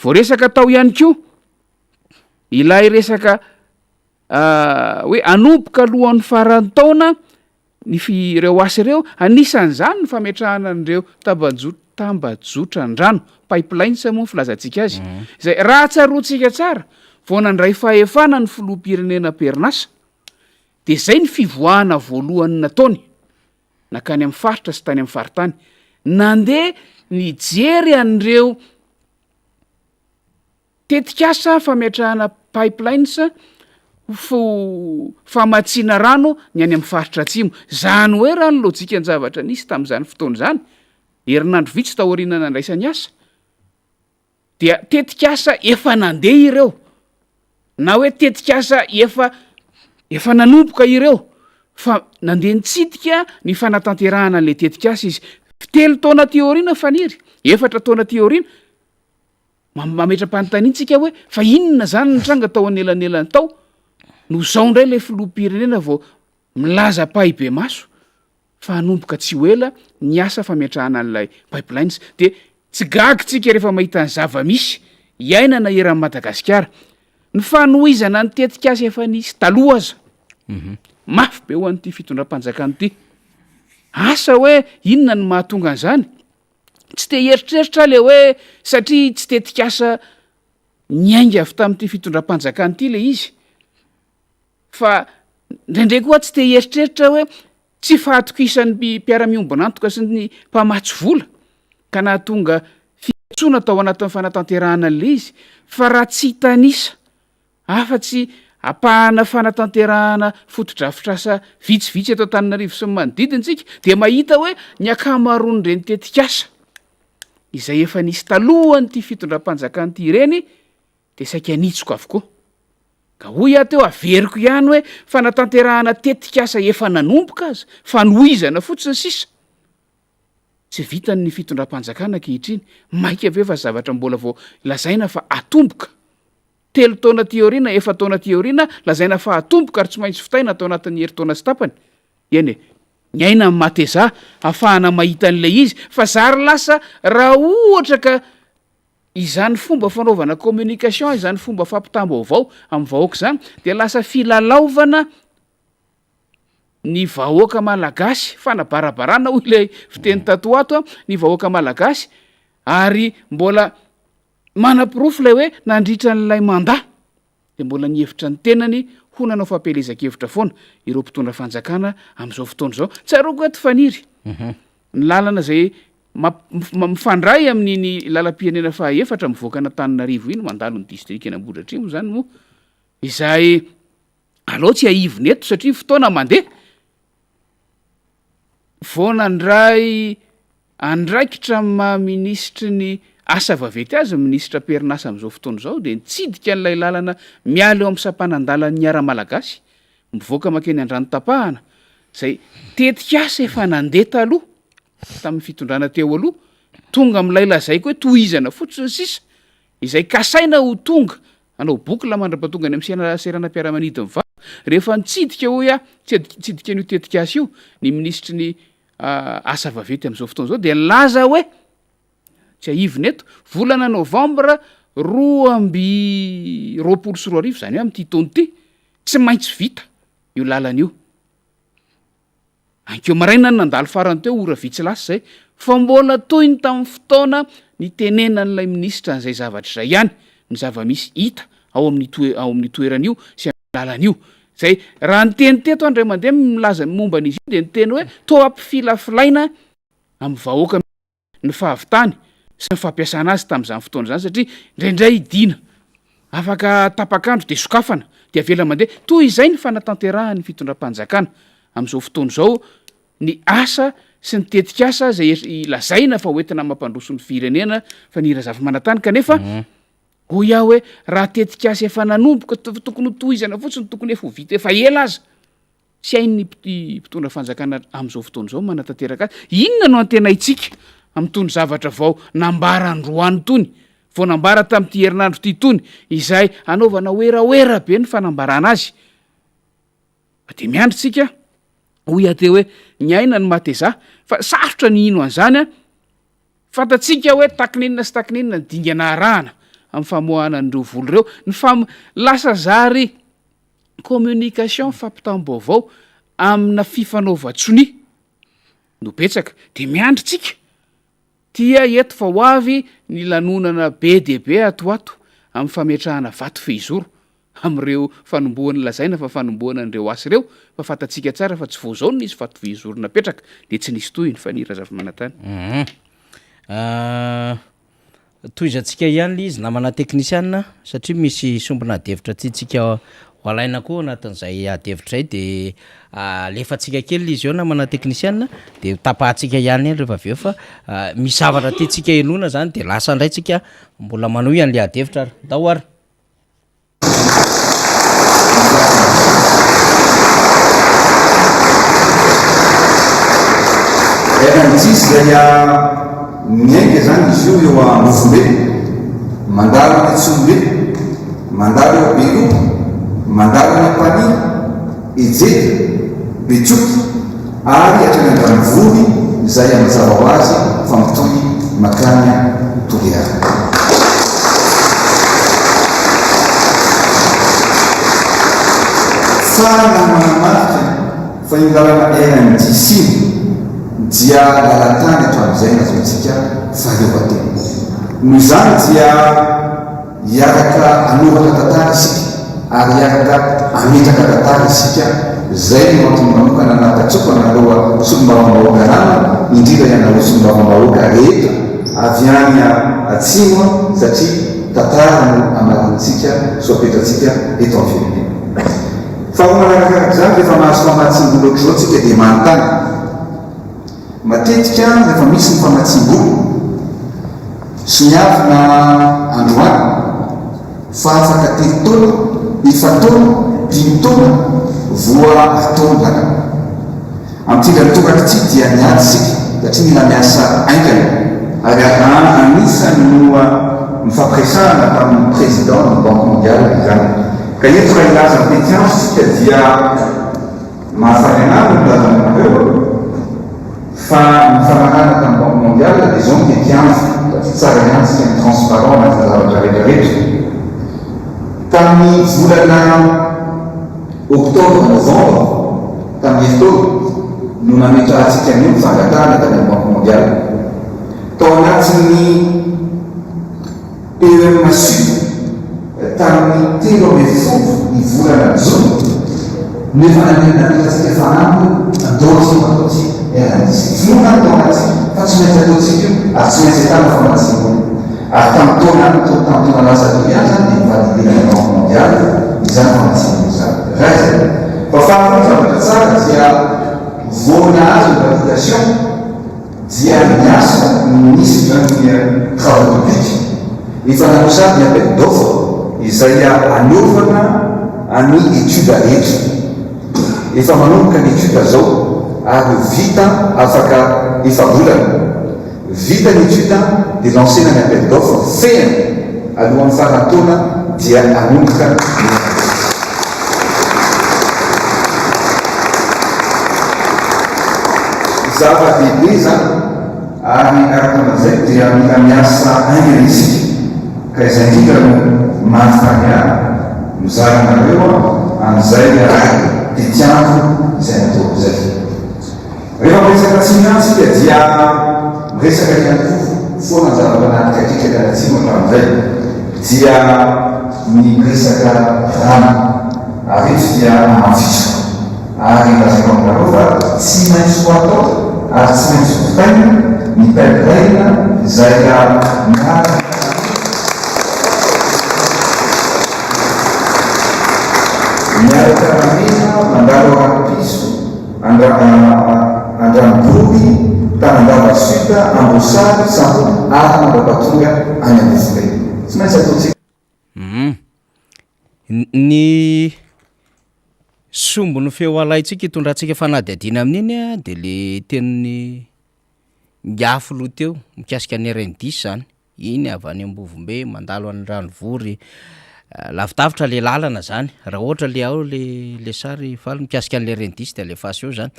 Vao resaka tao ihany koa ilay resaka hoe anomboka alohan'ny faran'ny taona ny ireo asy ireo anisan'izany ny fametrahana an'ireo tambajotra-ndrano pipeline sa moa filazantsika azy zay raha tsaroantsika tsara vao nandray fahefana ny filoham-pirenena perinasa de zay ny fivoahana voalohany nataony nakany amin'ny faritra sy tany amin'ny faritany nandeha nijery an'ireo tetikasa fametrahana pipelines famatsiana rano ny any amin'ny faritra atsimo. Zany hoe raha ny lojika ny zavatra nisy tamin'izany fotoana zany herinandro vitsy taoriana nandraisany asa dia tetikasa efa nandeha ireo na hoe tetikasa efa nanomboka ireo fa nandeha nitsidika ny fanatanterahana an'le tetikasa izy 3 taona teoriana faniry 4 taona teoriana mametra-panontaniana tsika hoe fa inona zany ny tranga tao anelanelany tao no zao indray le filoham-pirenena vao milaza pahibe maso fa hanomboka tsy ho ela ny asa fametrahana an'ilay pipelines de tsy gagitsika rehefa mahita ny zava-misy iainana eran'ny Madagasikara ny fanohizana ny tetika asa efa nisy taloha aza mafy be ho an'ity fitondram-panjakana ity asa hoe inona ny mahatonga an'izany tsy te hieritreritra le hoe satria tsy tetika asa nyainga avy tamin'ity fitondram-panjakana ity le izy fa ndraindray koa tsy te hieritreritra hoe tsy fahatokisan'ny mpiara-miombona antoka sy ny mpamatsy vola ka nahatonga fiatsoana tao anatin'ny fanatanterahana an'le izy fa raha tsy hitanisa afa-tsy apahana fanatanterahana fotodrafitrasa vitsivitsy atao Antananarivo sy ny manodidintsika de mahita hoe ny akamaroany reny tetikasa izay efa nisy talohanyity fitondram-panjakana ity ireny de saika nitsoka avokoa ka hoy aho teo averiko ihany hoe fanatanterahana tetikasa efa nanomboka aza fanohizana fotsiny sisa tsy vitany fitondram-panjakana ankehitriny maika ave fa zavatra mbola vao lazaina fa atomboka 3 taona teorina 4 taona teorina lazaina fa atomboka ary tsy maintsy fitaina atao anatin'ny herintaona sy tapany eny ny aina ny mateza ahafahana mahita an'ilay izy fa zary lasa raha ohatra ka izany fomba fanaovana communication izany fomba fampitam-baovao amin'ny vahoaka izany de lasa filalaovana ny vahoaka malagasy fanabarabarana hoy ilay fiteny tatoato ny vahoaka malagasy ary mbola manam-pirofo lay hoe nandritra n'ilay manda de mbola nihevitra ny tenany ho nanao fampelezan-kevitra foana ireo mpitondra fanjakana amin'izao fotoana izao tsaroko eto faniry ny lalana zay mifandray amin'iny lalam-pirenena fahaefatra mivoaka an'Antananarivo iny mandalo ny distrika eny Ambohidratrimo zany moa izay alao tsy aivony eto satria fotoana mandeha voana andraikitra maha-ministry ny asa vaventy azy ministra perinasa amin'izao fotoana izao de nitsidika an'ilay lalana miala eo amin'ny sampanan-dalan'ny ara-malagasy mivoaka makeny an-dranotapahana zay tetika asa efa nandeha taloha tamin'ny fitondrana teo aloha tonga amin'ilay lazay koa hoe tohizana fotsiny sisa izay kasaina ho tonga anao boky la mandra-patonga any amin'ny serana-piaramanidiny va rehefa nitsidika hoy tsidika an'io tetika asa io ny ministry ny asa vaventy amin'izao fotoana izao de laza hoe tsy aivony eto volana novambra 2020 sy 2021 zany hoe amin'ity taona ity tsy maintsy vita io lalana io ankeo maraina ny nandalo farany teo ora vitsy lasa zay fa mbola toyny tamin'ny fotoana ny tenenan'ilay ministra an'izay zavatra izay ihany ny zava-misy hita ao amin'ny toeran'io sy amin'ny lalana io zay raha nyteny teto andray mandeha milaza momba an'izy io de nyteny hoe to ampifilafilaina amin'ny vahoaka ny fahavitany sy ny fampiasana azy tamin'izany fotoana zany satria indraindray idina afaka tapakandro de sokafana de avela mandeha toy izay ny fanatanterahany fitondram-panjakana amin'izao fotoana izao ny asa sy ny tetika asa zay ilazaina fa hoentina mampandroso ny firenena fa nira zava-manantany kanefa hoy aho hoe raha tetika asa efa nanomboka tokony tohizana fotsiny tokony efa ho vita efa ela aza sy hain'ny mpitondra fanjakana amin'izao fotoana izao manatanteraka azy inona no antena itsika amin'tony zavatra vao nambarandroany tony vao nambara tamin'ity herinandro ty tony izay anaovana oeraoera be ny fanambarana azy de miandritsika hoy ateo hoe ny aina ny mateza fa sarotra ny ino an'izany fantatsika hoe takininona sy takininona ny dingana arahana amin'ny famoahana n'ireo volo ireo ny lasa zary communication fampitam-baovao amina fifanaovan-tsony no betsaka de miandritsika tia eto fa ho avy ny lanonana be debe atoato amin'ny fametrahana vato fehizoro amin'ireo fanombohana lazaina fa fanombohana an'ireo asy ireo fa fantatsika tsara fa tsy vao zao nisy vato fehizoro napetraka de tsy nisy toy ny fanira zava-manantany toizantsika ihany le izy namana teknisiana satria misy sombona adevitra tiatsika ho alaina koa anatin'izay adevitra zay de lefatsika kely le izy eo namana teknisiana de tapahantsika ihany rehefa aveo fa misy zavatra tiatsika enona zany de lasa ndraytsika mbola manoh ian'le adevitra ary dahoary tsisy zay miainga zany izy io eo amofombe mandalo ny tsombe mandalo eo biro mandalo ny ampany ejety betsoky ary atranandranovory izay amazava ho azy fa mitoy makany toliara. Fa namanamarika fa io lalana RNDC dia lalatany ato amin'izay nazontsika fahaleovatena. Noho izany dia hiaraka anovaka tantara isika ary hiaraka ametraka tantara isika. Zay no antony manokana natatsokana aloha solombavam-bahoaka rano indrindra ianaloha solombavam-bahoaka rehetra avy any atsimo satria tantara no amarintsika so apetratsika eto amin'ny firenena. Fa ho manaraka zany rehefa mahazo famatsiam-bolo ohatry zao tsika dia manontany. Matetika rehefa misy ny famatsiam-bolo sy miavina androany fa afaka telo taona, efataona, dimy taona voa ataonana. Amin'ity lalitokaky dia niady sika satria mila miasa aingana ary anisany no mifampiresahana tamin'ny président ny banque mondiale izany. Ka eto raha ilaza pétiance sika dia mahafaly anamy no lazanareo fa mifanarana tamin'ny banque mondiale dia zao ny pétiance satria tsara miantsika ny transparent na zavatra rehetrarehetra. Tamin'ny volana octobre novembre tamin'ny herintaona no nametrahantsika anio mifangatahana tamin'ny banque mondiale. Tao anatin'ny PEMA Sud tamin'ny 13 ny volana jona nefa nametrahantsika fanampy andorosy mataotsy RNDC. Fonona tao anatsika fa tsy maintsy ataotsika io ary tsy maintsy ahitana famatsiam-bolo. Ary tamin'ny taona lasa toy ihany zany dia nivalidena banque mondiale izany famatsiam-bolo zany. Fa faharoa zavatra tsara dia vonahazo ny validation dia miasa ministre ny travaux publics efa nanosady ny appel d'offre izay anaovana any étude rehetra. Efa manomboka ny étude zao ary vita afaka efa volana vita ny étude dia lancena ny appel d'offre fehana alohan'ny farantaona dia anomboka zava-dehibe zany ary araka an'izay dia mila miasa aingana isika. Ka izay indrindra no manontany mizaranareo amin'izay tetiandro izay nataoko izay. Rehefa miresaka tsinantsika dia miresaka ihany koa foana zava-manatika atrika karatsimo hatramin'izay dia ny resaka rano ary izy dia amafisoko ary lazako aminareo fa tsy maintsy ho atao ary tsy maintsy votaina ny pèlerina izay miaraka ramena mandalo arapiso andranobory tanandava suda ambosary sambo ary mandrapatonga any ambofobay tsy maintsy ataotsika. Ny sombony feo alaitsika hitondrantsika fanadihadiana amin'iny dia le tenin'ny ngiafo loha teo mikasika ny RNDC zany. Iny avy any Ambovombe mandalo any Ranovory lavitavitra le lalana zany. Raha ohatra le ao le sary faly mikasika an'le RNDC dia alefaso eo zany.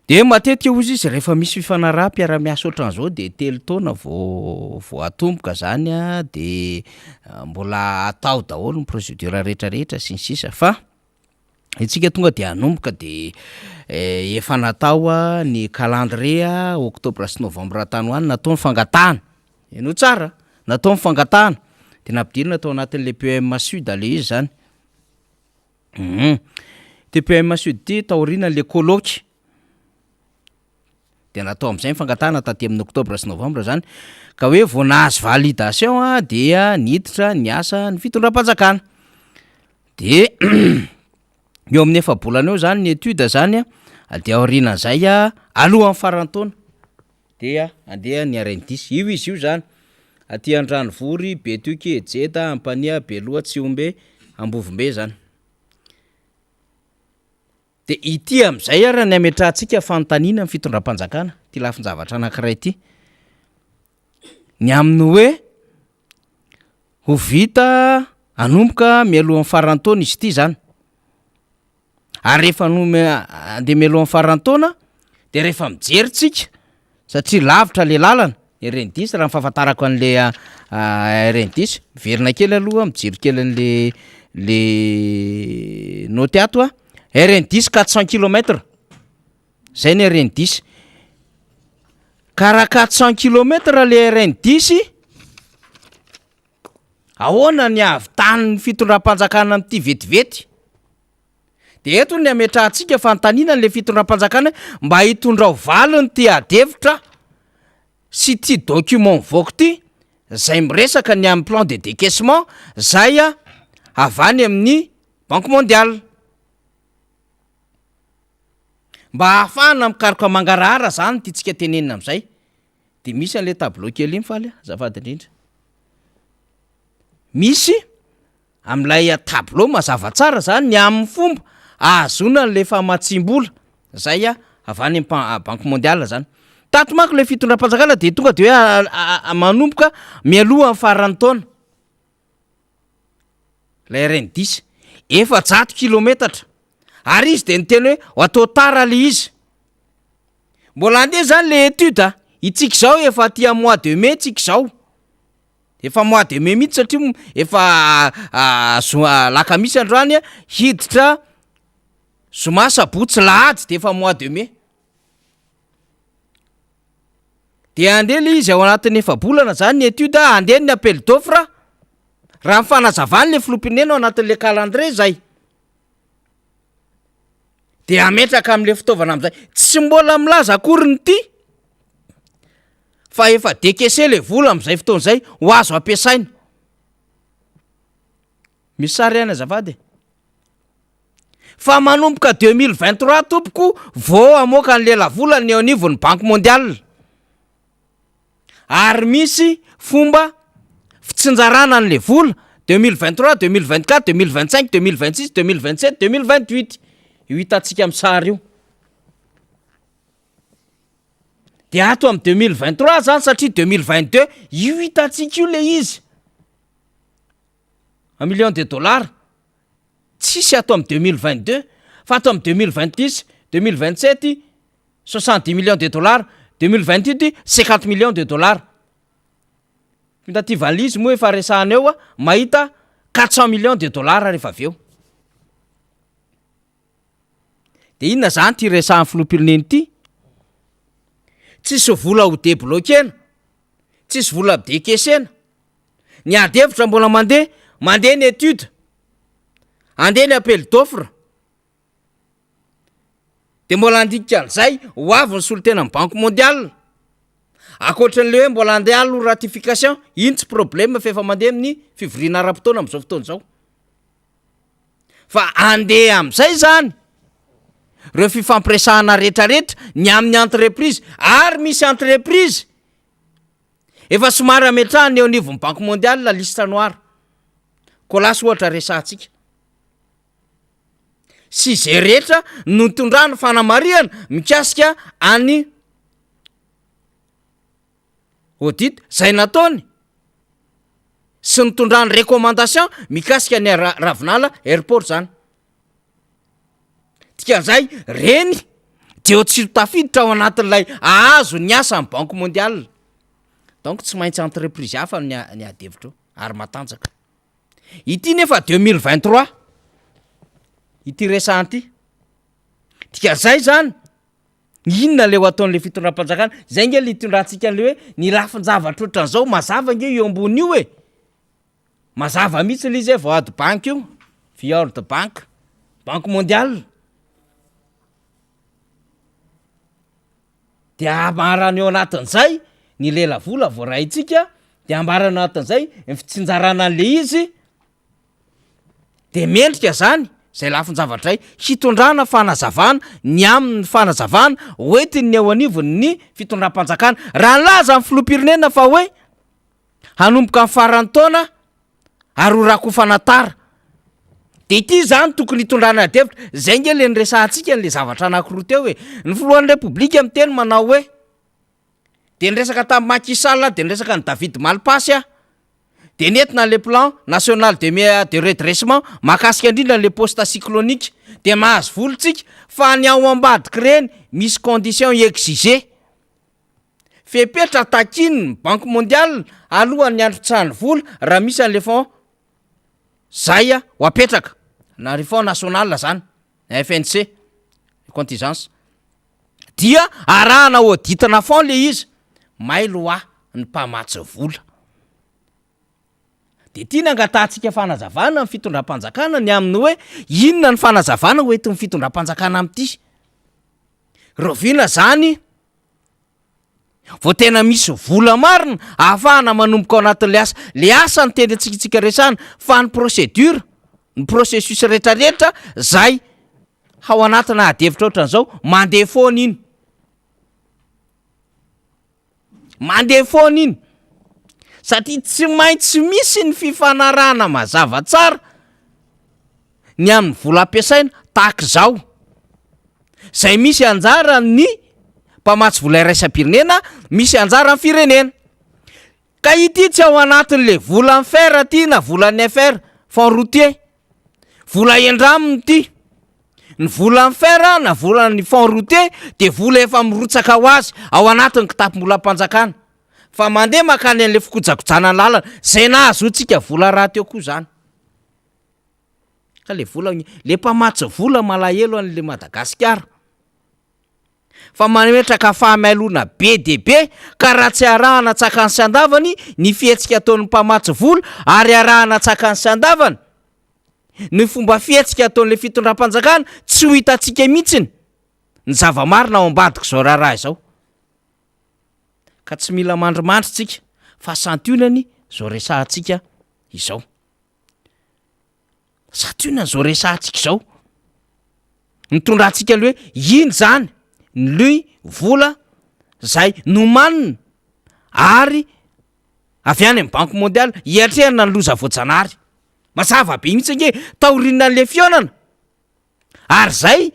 Dia matetika ozy izy rehefa misy fifanaraha-piara-miasa ohatran'izao dia telo taona vao atomboka zany dia mbola atao daholo ny procédure rehetrarehetra sy ny sisa. Fa itsika tonga dia hanomboka dia efa natao ny calendrier octobre sy novembre tany hoany natao ny fangatahana. Eno tsara natao ny fangatahana dia nampidirina atao anatin'le PEMA Sud le izy zany. Ty PEMA Sud ty taoriana le colloque dia natao amin'izay fangatahana taty amin'ny octobre sy novembre zany. Ka hoe vao nahazo validation dia niditra ny asa ny fitondram-panjakana. Dia eo amin'ny efa-bolana eo zany ny étude zany dia aorianan'izay alohan'ny farantaona dia andeha ny RNDC. Io izy io zany aty Andranovory, Betoky, Ejeda, Ampania, Beloha, Tsiombe, Ambovombe zany. Dia ity amin'izay raha ny ametrahantsika fanontaniana amin'ny fitondram-panjakana ty lafin-javatra anankiray ity. Ny amin'ny hoe ho vita anomboka mialohan'ny farantaona izy ity zany. ary rehefa andeha melohan'ny farantaona de rehefa mijeritsika satria lavitra le lalana RN10 raha mifahafantarako an'le RN10 miverina kely aloha mijery kely an'le noty ato RN10 400 km zay ny RN10 karaha 400 km le RN10 ahoana ny avitan'ny fitondram-panjakana am'ty vetivety de eto ny ametrahantsika fanontaniana le fitondram-panjakana mba hitondrao valiny ty adevitra sy ty document mivoaka ty zay miresaka ny amin'ny plan de décaissement zay avany amin'ny banque mondiale mba ahafahana mikaroka mangarahara zany ty tsika tenenina am'izay de misy an'le tableau kely iny faly azafady indrindra misy am'lay tableau mazava tsara zany ny amin'ny fomba ahazona n'le famatsim-bola zay avany amin'ny banque mondiale zany tato manko le fitondram-panjakana de tonga de hoe manomboka mialoha amin'ny faran'ny taona la RN10 100 kilometatra ary izy de niteny hoe atao tara le izy mbola andeha zany le étude itsika zao efa aty amin'ny mois de mai tsika zao efa mois de mai mihitsy satria efa lakamisy androany hiditra zoma sabotsy lahady de efa mois de mai de andeha le izy ao anatin'ny efa-bolana zany ny étude andeha ny appel d'offre raha mifanazavany le filompinena ao anatin'le calendrier zay de ametraka am'le fitaovana am'izay tsy mbola milaza akory ny ty fa efa décaissé le vola am'izay fotoana zay ho azo ampiasaina misy sary ihany azafady fa manomboka 2023 tompoko vao amoaka an'le lavolany eo anivon'ny banque mondiale ary misy fomba fitsinjarana an'le vola 2023 2024 2025 2026 2027 2028 io hitantsika amin'ny sary io de ato amin'ny 2023 zany satria 2022 io hitantsika io le izy $1 million tsisy ato amin'ny 2022 fa ato amin'ny 2026 2027 $70 millions 2028 $50 millions mpindaty valizy moa efa resahana eo mahita $400 millions rehefa avy eo de inona zany ty resahan'ny filoam-pireneny ty tsisy vola ho débloquena tsisy vola décaissena ny adevitra mbola mandeha ny étude andeha ny appel d'offre de mbola andikika an'izay ho avy ny solotena amin'ny banque mondiale akoatran'le hoe mbola andeha alo ratification iny tsy problème fa efa mandeha amin'ny fivoriana ara-potoana am'izao fotoana zao fa andeha am'izay zany reo fifampiresahana rehetrarehetra ny amin'ny entreprise ary misy entreprise efa somary ametrahany eo anivon'ny banque mondiale la liste noire ko lasy ohatra resahantsika sy zay rehetra no tondrano fanamariana mikasika any audit zay nataony sy nitondrany recommandation mikasika ny ravinala airport zany tikan'izay reny de eo tsy tafiditra ao anatin'ilay ahazo ny asa amin'ny banque mondiale donc tsy maintsy entreprise hafa ny adevitra eo ary matanjaka ity nefa 2023 ity resahanty tikan'izay zany inona le ho ataon'le fitondram-panjakana zay nge le hitondrantsika an'le hoe ny lafin-javatra ohatran'izao mazava nge eo ambony io mazava mihitsy le izy vao ady banque io World Bank banque mondiale de ambarana eo anatin'izay ny lela vola voaraitsika de ambarana anatin'izay ny fitsinjarana an'le izy de mendrika zany zay lafin-javatra hitondrana fanazavana ny amin'ny fanazavana hoetiny ny ao anivony ny fitondram-panjakana raha nilaza amin'ny filoam-pirenena fa hoe hanomboka amin'ny faran'ny taona ary ho rakofanatara de ity zany tokony hitondrana adevitra zay nge le nyresahantsika n'le zavatra anankiroa teo hoe ny filohan'ny repoblika amin'ny teny manao hoe de nyresaka tamin'ny Macky Sall de nyresaka ny David Malpassy de nentina le plan national de redressement mahakasika indrindra le poste cyclonique de mahazo volontsika fa ny ao ambadiky reny misy condition exigé fepetra takiny banque mondiale alohan'ny androtsahany vola raha misy an'le fond zay ho apetraka na ry fond national zany FNC contingence dia arahana auditana fond le izy mailoa ny mpamatsy vola de tia nangatatsika fanazavana ny fitondram-panjakana ny aminy hoe inona ny fanazavana ho etin'ny fitondram-panjakana am'ty rovina zany vao tena misy vola marina ahafahana manomboka ao anatin'le asa le asa ny teny atsikitsika resana fa ny procédure ny processus rehetrarehetra zay ao anatina adevitra ohatran'izao mandeha foana iny mandeha foana iny satria tsy maintsy misy ny fifanarahana mazava tsara ny amin'ny vola ampiasaina tahaka zao zay misy anjara ny mpamatsy vola iraisam-pirenena misy anjara ny firenena ka ity tsy ao anatin'le vola ny fer ty na vola ny FR fond routier vola endraminy ty ny vola ny fer na vola ny fond routier de vola efa mirotsaka ho azy ao anatin'ny kitapom-bolam-panjakana fa mandeha makany an'le fikojakojana ny lalana zay nahazo tsika vola raha teo koa zany ka le vola le mpamatsy vola malahelo an'le Madagasikara fa mametraka fahamailona be de be ka raha tsy arahana tsakany sy andavany ny fihetsika ataon'ny mpamatsy vola ary arahana tsakany sy andavany ny fomba fihetsika ataon'le fitondram-panjakana tsy ho hitantsika mihitsiny ny zava-marina ao ambadika zao raha izao ka tsy mila mandrimandritsika fa santionany zao resahantsika izao santionany zao resahantsika izao nitondrantsika le hoe iny zany ny luy vola zay nomanina ary avy any amin'ny banque mondiale hiatrehana ny loza voajanahary mazava be mihitsy nge taorinina an'le fionana ary zay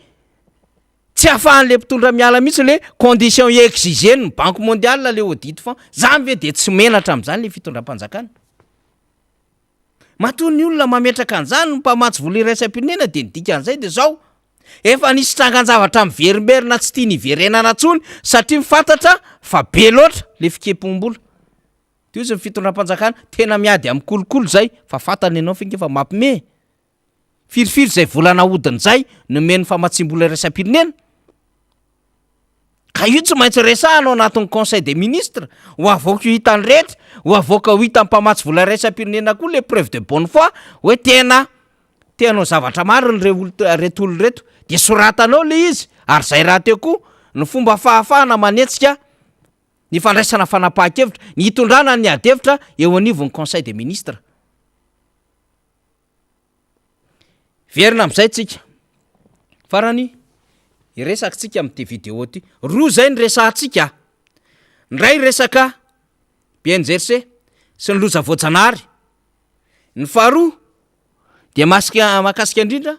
tsy ahafahan'le mpitondra miala mihitsy le condition exigé ny banque mondiale le audit fa zany ve de tsy menatra am'zany le fitondram-panjakana matony ny olona mametraka an'izany ny mpamatsy vola iraisam-pirenena de nidika an'izay de zao efa nisy trangan-javatra miverimberina tsy tia niverenana tsony satria mifantatra fa be loatra le fikepom-bola de izy ny fitondram-panjakana tena miady amin'ny kolokolo zay fa fantany ianao finge fa mampime firifiry zay volana hodiny zay no meny famatsim-bola iraisam-pirenena ka io tsy maintsy resahanao anatin'ny conseil des ministres ho avoaka io hitany rehetra ho avoaka ho hitan'ny mpamatsy vola iraisam-pirenena koa le preuve de bonne foi hoe tena teanao zavatra mariny retolo reto de soratanao le izy ary zay raha teo koa ny fomba fahafahana manetsika ny fandraisana fanapahan-kevitra ny hitondrana ny adevitra eo anivon'ny conseil des ministres verina am'izay tsika farany iresaka tsika amin'ty vidéo ty roa zay ny resahantsika ny ray resaka BNZRC sy ny loza voajanahary ny faharoa de mahakasika indrindra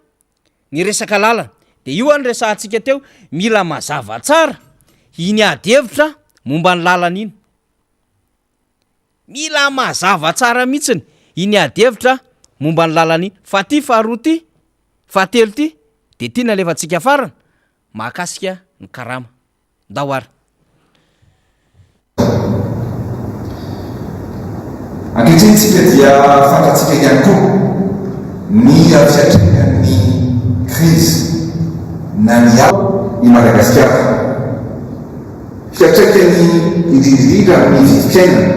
ny resaka lalana de io any resahantsika teo mila mazava tsara iny adevitra momba ny lalana iny mila mazava tsara mihitsiny iny adevitra momba ny lalana iny fa ty faharoa ty fahatelo ty de tia nalefantsika farana mahakasika ny karama dahoary ankehitriny dia fantatsika ihany koa ny fiatrehan'ny crise na ny ao i Madagasikara fiatrekany indrindrindra ny vidim-piainana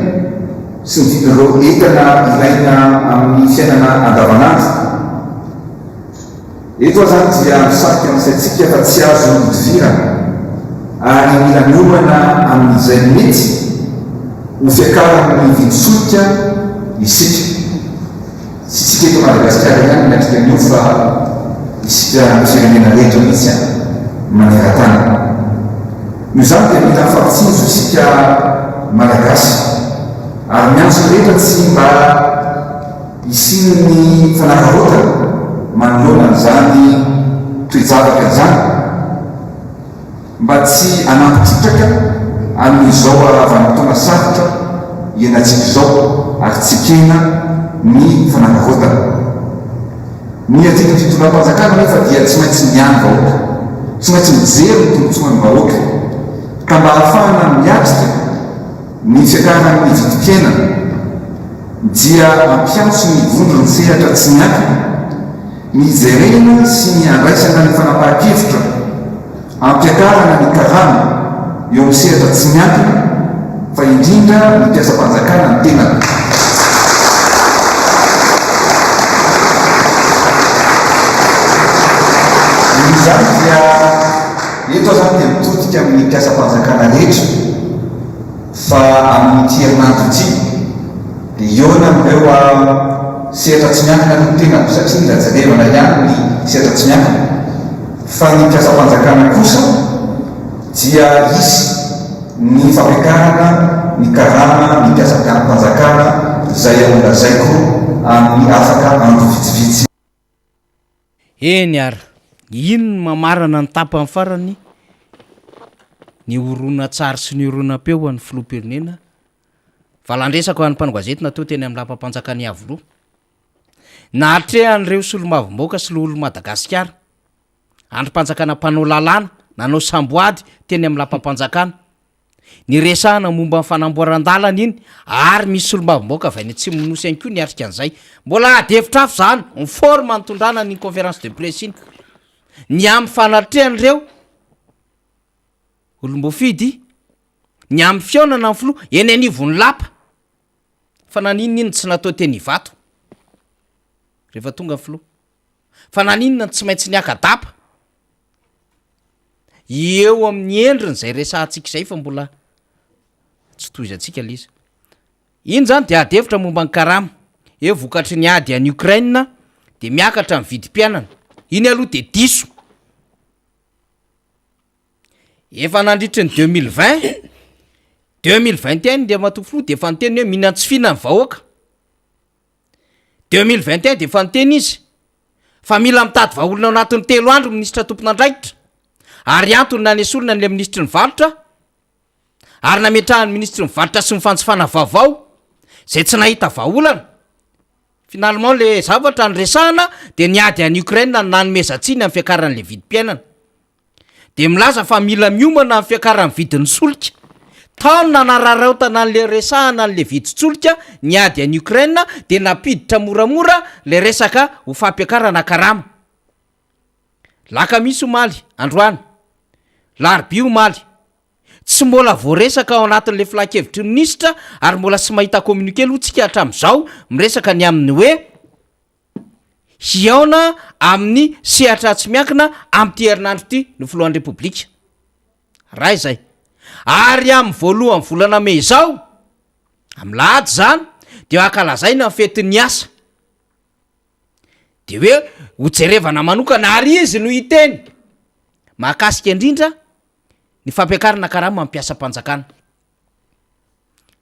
sy ny vidin'ireo entana ilaina amin'ny fiainana andavanandro eto zany dia misarika amin'izay fa tsy azo idivirana ary mila miomana amin'izay mety ho fiakaran'ny vidin-solika isika sy tsika eto Madagasikara ihany miatrika an'io fa isika firenena rehetra mihitsy maneran-tany no zany dia mila mifampitsinjo isika malagasy ary miantso rehetra tsy mba isin'ny fanakarotana manoloana zany toejavaka zany mba tsy anampitritraka amin'izao vanim-potoana sarotra ianantsika izao ary tsikena ny fanangarotana. Ny artiky fitondram-panjakana nefa dia tsy maintsy miany vahoaka, tsy maintsy mijery ny tombontsoan'ny vahoaka, ka mba ahafahana miatrika ny fiakaran'ny vidim-piainana dia mampiantso ny vondrony sehatra tsy miankina, ny jerena sy ny andraisana ny fanapahan-kevitra, ampiakarana ny karama eo amin'ny sehatra tsy miankina, fa indrindra ny mpiasa-panjakana ny tenana. Izany dia eto zany dia mitodika amin'ny mpiasa-panjakana rehetra fa amin'ny herinandro ity dia eo nareo sehatra tsy miankina no tenako satria lajarevana ihany ny sehatra tsy miankina, fa ny mpiasa-panjakana kosa dia isy ny fampiakarana ny karama ny mpiasa-panjakana izay amolazaiko amin'ny afaka andro vitsivitsy. Eny ara, ino ny mamarana ny tapany farany ny orona tsara sy ny orona-peo an'ny filoham-pirenena valandresako an'ny mpanogazety natao teny amin'ny lapam-panjakany avoloha nahatrehan'ireo solomavomboaka sy lo olo Madagasikara androm-panjakana mpanao lalàna nanao samboady teny amin'ny lapam-panjakana ny resahana momba ny fanamboaran-dalana iny ary misy solomavomboaka avy any tsy minosy any koa niatrika an'izay mbola adevitra afo zany ny forme nitondrana ny conférence de presse iny ny amin'ny fanatrehan'ireo olombofidy ny amin'ny fionana ny filoha eny anivony lapa fa naninona tsy natao teny ivato rehefa tonga ny filoha fa naninona tsy maintsy niakadapa eo amin'ny endriny zay resahantsika izay fa mbola tsy toizantsika liza iny zany de adevitra momba ny karama eo vokatry ny ady any Ukraine de miakatra ny vidim-piainana iny aloha de diso efa nandritry ny 2021 de matoky filoha de efa niteny hoe mihinantsifina ny vahoaka 2021 de efa niteny izy fa mila mitady vahaolona ao anatin'ny 3 andro minisitra tompon'andraikitra ary antony nanesolona n'le ministry ny varotra ary nametrahan'ny ministry ny varotra sy ny fantsifana vaovao zay tsy nahita vahaolana finalement le zavatra ny resahana de niady any Ukraine ny nanomezantsiny amin'ny fiakaran'le vidim-piainana de milaza fa mila miomana amin'ny fiakaran'ny vidin'ny solika taona nararaotana an'le resahana an'le vidin-tsolika niady any Ukraine de napiditra moramora le resaka ho fampiakarana karama laka misy omaly androany larbi omaly tsy mbola voaresaka ao anatin'le filakevitry ministra ary mbola tsy mahita communiqué aloha tsika hatramin'izao miresaka ny amin'ny hoe hiaona amin'ny sehatra tsy miankina amin'ity herinandro ity no filohan'ny repoblika raha izay ary amin'ny voalohany volana May izao amin'ny lahady zany de ankalazaina ny fetin'ny asa de hoe hojerevana manokana ary izy no hiteny mahakasika indrindra ny fampiakarana karama mampiasa-panjakana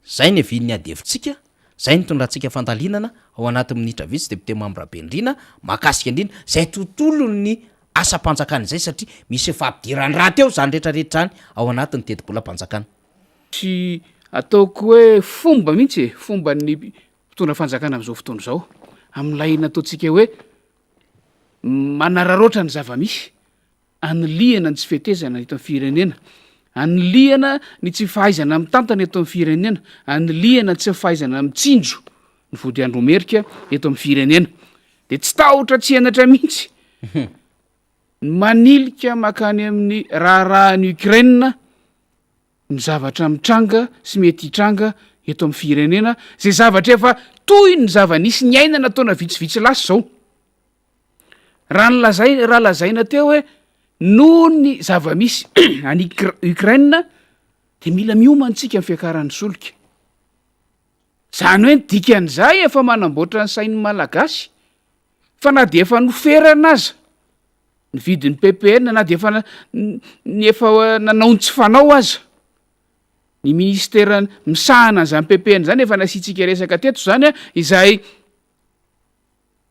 zay ny evin'ny adevitsika zay ny tondratsika fandalinana ao anatin'ny minitra vitsy depute Mambrabendrina mahakasika indrindra zay tontolo ny asa-panjakana izay satria misy fampidirany raha teo zany rehetrarehetra zany ao anatin'ny teti-bola-panjakana sy ataoko hoe fomba mihitsy fomba ny mpitondra fanjakana am'izao fotoana izao amin'ilay nataontsika hoe manararoatra ny zava-misy anylihana ny tsy fetezana eto amin'ny firenena anylihana ny tsy fahaizana mitantana eto amin'ny firenena anylihana tsy fahaizana mitsinjo ny vody andromerika eto amin'ny firenena de tsy tahotra tsy henatra mihitsy manilika makany amin'ny raharahany Ukraine ny zavatra mitranga sy mety hitranga eto amin'ny firenena zay zavatra efa toy ny zava-nisy ny ainana taona vitsivitsy lasa zao raha lazaina teo hoe noho ny zava-misy any Ukraine de mila miomantsika amin'ny fiakaran'ny solika zany hoe dikan'izay efa manamboatra ny sain'ny malagasy fa na de efa noferana aza ny vidin'ny PPN na de efa ny efa nanao tsy fanao aza ny ministera misahana an'izany PPN zany efa nasitsika resaka teto zany izay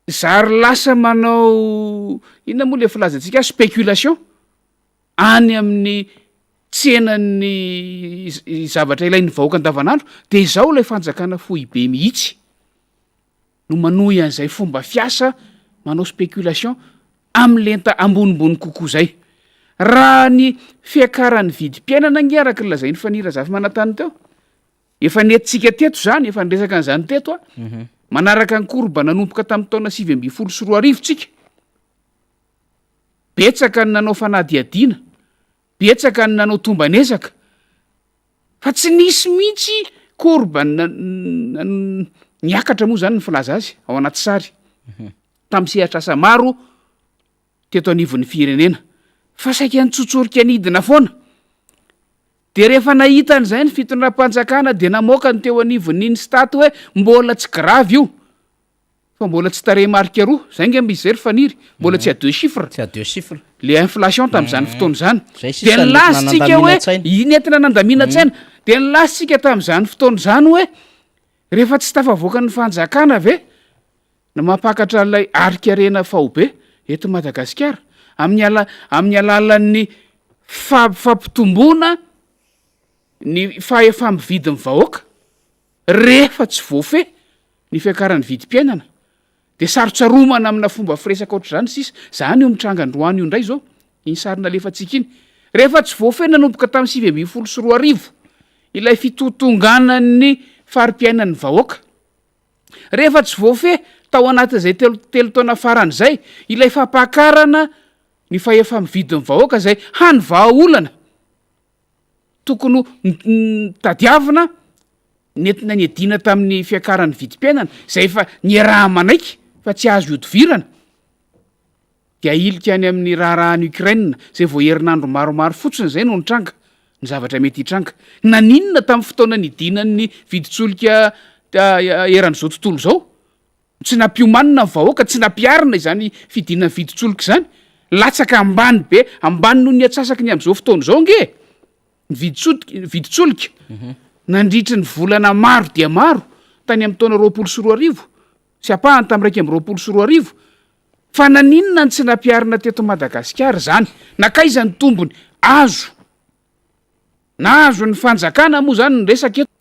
zary lasa manao inona moa le filazantsika spéculation any amin'ny tsenany zavatra ilain'ny vahoaka andavanandro de zao lay fanjakana fohy be mihitsy no manohy an'izay fomba fiasa manao spéculation am'lenta ambonimbony kokoa zay raha ny fiakaran'ny vidim-piainana ngy araka ny lazay ny fanira zafy manantany teo efa nentsika teto zany efa nyresaka an'izany teto a manaraka ny korba nanompoka tamin'ny taona 2024 tsika betsaka ny nanao fanadiadiana betsaka ny nanao tombanezaka fa tsy nisy mihitsy korba niakatra moa zany ny filaza azy ao anaty sary tamin'ny sehatra asa maro teto anivon'ny firenena fa saika nitsotsorika nidina foana de rehefa nahita an'izay ny fitondram-panjakana de namoaka ny teo anivon'iny staty hoe mbola tsy gravy io fa mbola tsy tarehimarika roa zay nge misy zay ry faniry mbola tsy a deux chiffres tsy a deux chiffres le inflation tam'izany fotoana zany Zay de sisa nylazitsika hoe nanandamina-tsaina. nentina nandamina-tsaina de nylazitsika tam'izany fotoana zany hoe rehefa tsy tafavoaka ny fanjakana ve na mampakatra an'ilay arikarena fahobe eto Madagasikara amin'ny alalan'ny fampitomboana ny fahefamividin'ny vahoaka rehefa tsy voafe ny fiakaran'ny vidim-piainana de sarotsaromana amina fomba firesaka ohatr'zany sisa zany io mitranga androany io ndray zao iny sarina lefatsika iny rehefa tsy voafe nanomboka tamin'ny 2024 ilay fitotonganan'ny farim-piainan'ny vahoaka rehefa tsy voafe tao anatin'izay telo taona faran'izay ilay fampakarana ny fahefamividin'ny vahoaka zay hany vahaolana tokony tadiavina nentina ny adina tamin'ny fiakaran'ny vidim-piainana zay efa niaraha manaiky fa tsy azo iodovirana de ailika any amin'ny raharahany Ukraine zay vao herinandro maromaro fotsiny zay no nitranga ny zavatra mety hitranga naninona tamin'ny fotoana nidinan'ny viditsolika eran'izao tontolo zao tsy nampiomanina ny vahoaka tsy nampiarina izany fidinan'ny viditsolika zany latsaka ambany be ambany noho ny atsasaky ny am'izao fotoana zao nge ny viditsolika nandritry ny volana maro dia maro tany amin'ny taona 2024 sy apahany tamin'ny 2024 fa naninona ny tsy nampiarina teto Madagasikara zany nakaiza ny tombony azo na azo ny fanjakana moa zany ny resaka eto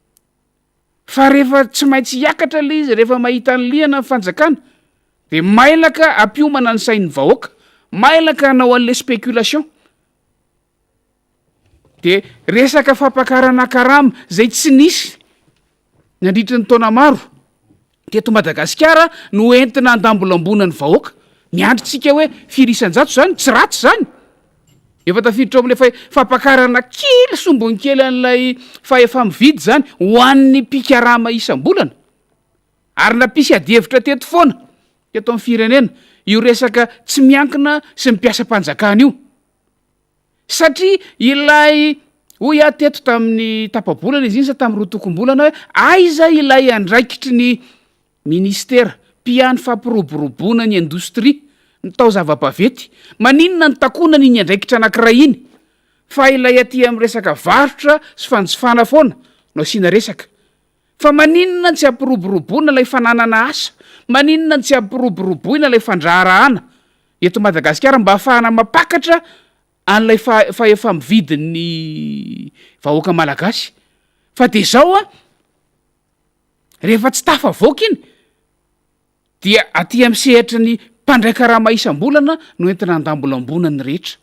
fa rehefa tsy maintsy hiakatra le izy rehefa mahita ny liana ny fanjakana de mailaka ampiomana ny sain'ny vahoaka mailaka hanao an'le spéculation de resaka fampakarana karama zay tsy nisy nandritry ny taona maro teto Madagasikara no entina andambolambona ny vahoaka miandritsika hoe firisan-jato zany tsy ratsy zany efa tafiditra amin'le fampakarana kely sombony kely an'ilay fahefamividy zany ho an'ny pikarama isam-bolana ary napisy adihevitra teto foana teto amin'ny firenena io resaka tsy miankina sy mipiasa mpanjakana io satria ilay hoy a teto tamin'ny tapabolana izy iny sa tamin'ny rotokom-bolana hoe aiza ilay andraikitry ny ministera mpiany fampiroboroboana ny indostria ny tao zava-bavety maninona ny takona n'iny andraikitra anankiray iny fa ilay aty amin'ny resaka varotra sy fanjifana foana no asiana resaka fa maninona ny tsy ampiroboroboana ilay fananana asa maninona ny tsy ampiroboroboina ilay fandraharahana eto Madagasikara mba ahafahana mapakatra an'ilay fahefamividin'ny vahoaka malagasy fa de zao a rehefa tsy tafavoaka iny dia aty amin'ny sehatry ny mpandraika rama isam-bolana no entina andambolambona ny rehetra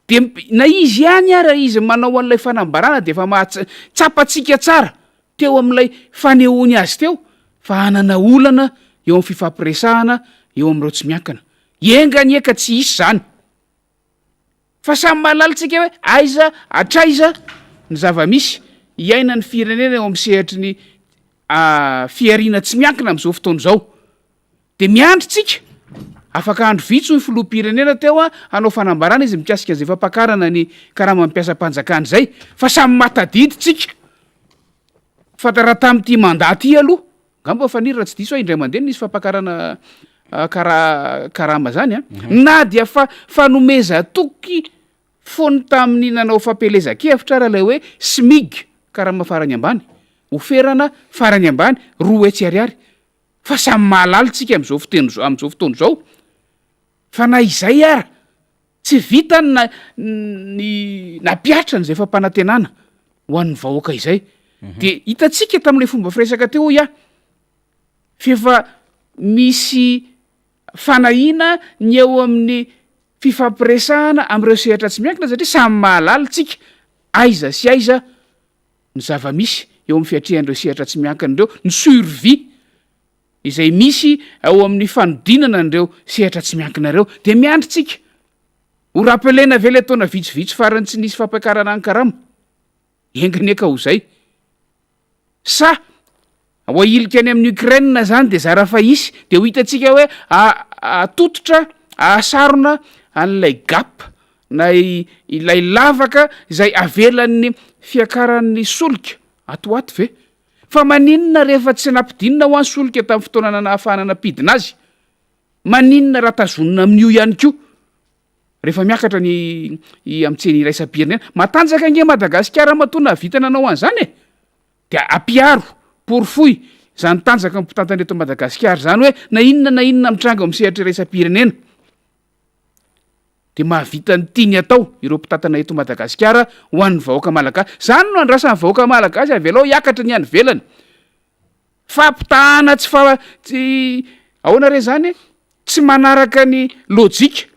de na izy ihany ara izy manao an'ilay fanambarana de efa tsapatsika tsara teo amin'ilay fanehoany azy teo fa hanana olana eo amin'ny fifampiresahana eo amin'ireo tsy miankana engany eka tsy isy zany fa samy mahalalitsika hoe aiza atraiza ny zava-misy iaina ny firenena eo amin'ny sehatry ny fiarina tsy miankina amin'izao fotoana zao de miandritsika afaka andro vitso ny filoham-pirenena teo a hanao fanambarana izy mikasika zay fampakarana ny karama mampiasa mpanjakana zay fa samy matadiditsika fa raha tamin'ity mandaty aloha ngamba fanira raha tsy diso indray mandeha nisy fampakarana karama zany a na dia fanomeza toky fony tamin'ny nanao fampelezan-kevitra raha lay hoe smig karama farany ambany oferana farany ambany 2 hetsy ariary fa samy mahalalitsika amin'izao fotoana zao fa na izay ara tsy vita ny napiatra n'izay fampanantenana ho an'ny vahoaka izay de hitantsika tamin'ilay fomba firesaka teo fefa misy fanahina ny eo amin'ny fifampiresahana am'ireo sehatra tsy miankina satria samy mahalala tsika aiza sy aiza ny zava-misy eo amin'ny fiatrehan'ireo sehatra tsy miankinareo ny survie izay misy ao amin'ny fanodinana an'ireo sehatra tsy miankinareo de miandry tsika ho rapelena vele taona vitsivitsy farany tsy nisy fampiakarana any karama enganyeka ho zay sa ho ailika any amin'ny Ukraine zany de zara fa isy de ho hitantsika hoe atototra asarona an'ilay gap na ilay lavaka izay avelan'ny fiakaran'ny solika atoato ve fa maninona rehefa tsy nampidinina ho any solika tamin'ny fotoana nahafahana napidina azy maninona raha tazonina amin'io ihany koa rehefa miakatra ny am'tseny iraisam-pirenena matanjaka ange Madagasikara matona vita nanao an'izany de ampiaro porfoy zany tanjaka mpitantana eto Madagasikara zany hoe na inona mitranga amin'ny sehatra iraisam-pirenena de mahavita ny tiany atao ireo mpitantana eto Madagasikara ho an'ny vahoaka malagasy zany no andrasan'ny vahoaka malagasy avelao hiakatra ny any velany fampitahana tsy ahoana re zany tsy manaraka ny lojika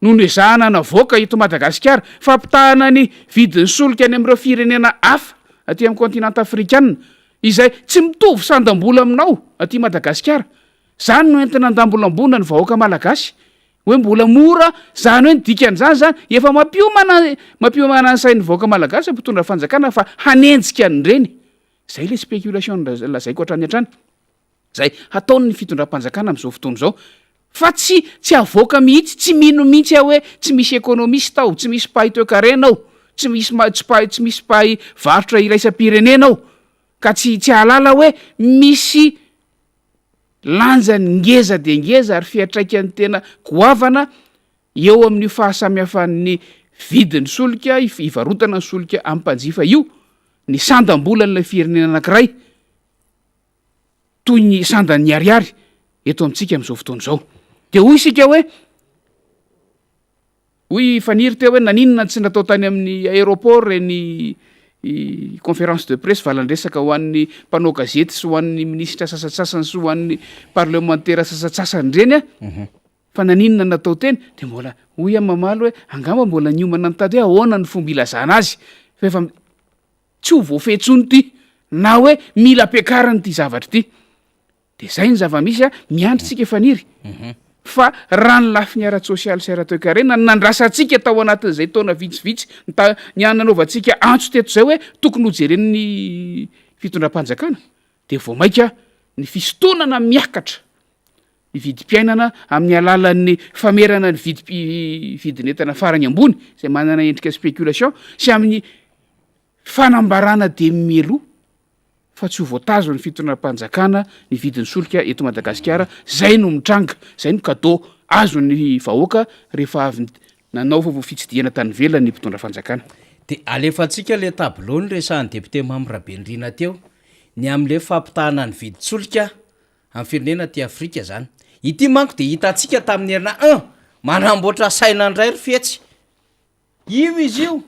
noho ny ezahana navoaka eto Madagasikara fampitahana ny vidin'ny solika any am'ireo firenena hafa aty amin'ny kontinanta afrikana izay tsy mitovy sandam-bola aminao aty Madagasikara zany no entina andambolambona ny vahoaka malagasy hoe mbola mora zany hoe nidikan'izany zany efa mampiomana ny sain'ny vahoaka malagasy mpitondra fanjakana fa hanenjika an'ireny zay le spéculation lazaiko hatrany hatrany zay ataony ny fitondram-panjakana am'izao fotoana zao fa tsy avoaka mihitsy tsy mino mihitsy hoe tsy misy ekonomista ao tsy misy pahy toe-karena ao tsy misy pahy varotra iraisam-pirenena ao ka tsy halala hoe misy lanjany ngeza de ngeza ary fiatraikany tena goavana eo amin'ny fahasamihafan'ny vidin'ny solika ivarotana ny solika amin'ny mpanjifa io ny sandam-bola n'ilay firenena anankiray toy ny sandan'ny ariary eto amintsika amin'izao fotoana izao de hoy isika hoe faniry teo hoe naninona tsy natao tany amin'ny aéroport reny conférence de presse valandresaka ho an'ny mpanao gazety sy ho an'ny ministra sasatsasany sy ho an'ny parlementaire sasatsasany reny fa naninona natao teny de mbola hoy mamaly hoe angamba mbola niomana nitady hoe ahoana ny fomba ilazana azy fa efa tsy ho voafetsony ty na hoe mila ampiakarany ty zavatra ty de zay ny zava-misy miandritsika efaniry fa raha ny lafiny ara-tsosialy sy ara-toe-karena nandrasantsika tao anatin'izay taona vitsivitsy ny ananaovantsika antso teto zay hoe tokony hojeren'ny fitondram-panjakana de vao maika ny fisontonana miakatra ny vidim-piainana amin'ny alalan'ny famerana ny vidinentana farany ambony zay manana endrika spéculation sy amin'ny fanambarana de melo fa tsy ho voatazo ny fitondram-panjakana ny vidin'ny solika eto Madagasikara zay no mitranga zay no cadeau azo ny vahoaka rehefa avy nanao fitsidihana tany velany ny mpitondra fanjakana de alefantsika le tableau ny resahan'ny député Mamy Rabendrina teo ny am'le fampitahana ny vidin-solika amin'ny firenena ty Afrika zany ity manko de hitantsika tamin'ny herina manamboatra saina ndray ry fetsy io izy io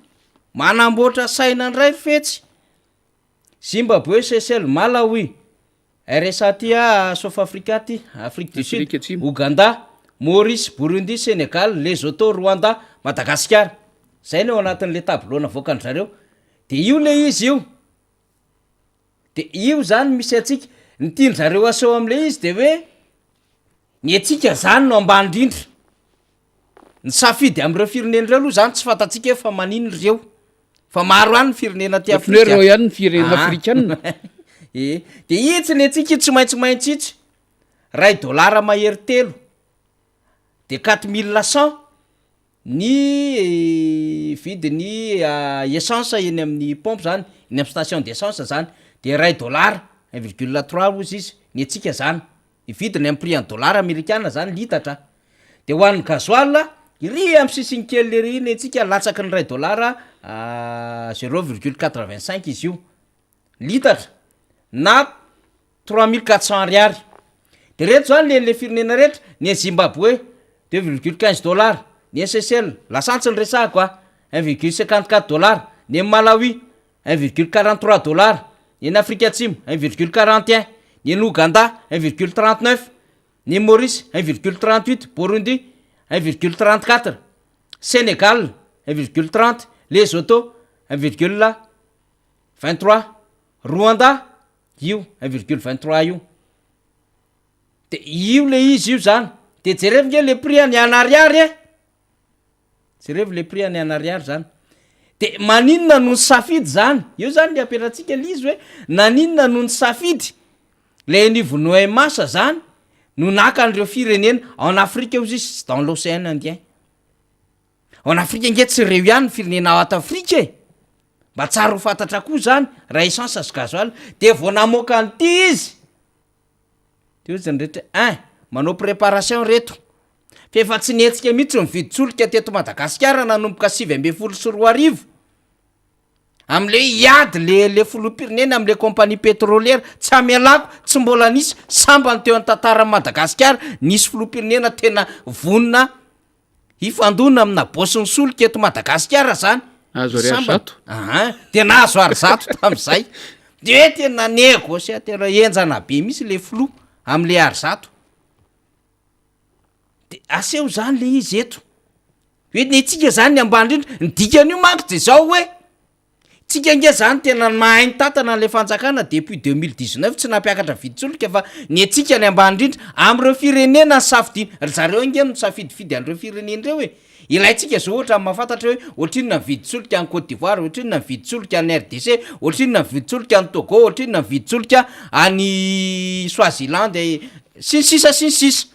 manamboatra saina ndray ry fetsy Zimbabwe, Seychelles, Malawi, RSA ty South Africa ty, Afrique du Sud, Ouganda, Maurice, Burundi, Sénégal, Lesotho, Rwanda, Madagascar. Zay no anatin'le tableau navoakany zareo. De io le izy io. De io zany misy atsika nitiny zareo aseho am'le izy de hoe ny atsika zany no ambany indrindra. Ny safidy am'ireo firenena reo aloha zany tsy fantatsika hoe fa manino reo. Fa maro any ny firenena ty Afrika. Reo ihany ny firenena afrikana. De itsy ny atsika tsy maintsy itsy. Ray dolara mahery 3. De 4100 ny vidiny essence eny amin'ny pompe zany, eny amin'ny station d'essence zany. De ray dolara 1,3 ozy izy ny atsika zany. Ny vidiny amin'ny prix en dollar américain zany litatra. De ho an'ny gasoil iry amin'ny sisiny kely le ry ny atsika latsaky ny ray dolara 0,85 izy io litatra na 3400 ariary. De reto zany le firenena rehetra ny Zimbabwe 2,15 $, ny SSL lasantsy ny resahako a 1,54 dollars, ny Malawi 1,43 dollars, ny Afrika Atsimo 1,41, ny Ouganda 1,39, ny Maurice 1,38, Burundi 1,34, Sénégal 1,30, Lesotho 1,23, Rwanda io 1,23 io. De io le izy io zany. De jerevy nge le prix any anariary e. Jerevy le prix any anariary zany. De maninona no ny safidy zany? Io zany le apelatsika lizy hoe naninona no ny safidy? Le niveau Noëmas zany no naka an'ireo firenena en Afrique ou juste dans l'océan Indien. En Afrique nge tsy reo ihany firenena ao ato Afrika e. Mba tsara ho fantatra koa zany raha essence sy gasoil de vao namoaka an'ity izy. Teo zany rehetra manao préparation reto. Fa efa tsy netsika mihitsy mividy solika teto Madagasikara nanomboka 724 am'le iady le filoham-pirenena am'le compagnie pétrolière tsy amelako tsy mbola nisy sambany teo an-tantara Madagasikara nisy filoham-pirenena tena vonona ifandona amina bosiny solika eto Madagasikara zany. Azo ariary zato. Tena azo ary zato tam'izay. De hoe tena négociateur enjana be misy le filoha am'le ary zato. De aseo zany le izy eto. Hoe netsika zany ambany indrindra ny dikan'io manko de zao hoe tsika nge zany tena mahay ny tantana le fanjakana depuis 2019 tsy nampiakatra viditsolika fa ny etsika ny ambany indrindra am'ireo firenena safidiny zareo nge no safidifidy an'ireo firenena reo hoe ilaitsika zao ohatra mahafantatra hoe ohatrinona viditsolika any Côte d'Ivoire, ohatrinona viditsolika any RDC, ohatrinona viditsolika any Togo, ohatrinona viditsolika any Swaziland sy sisa.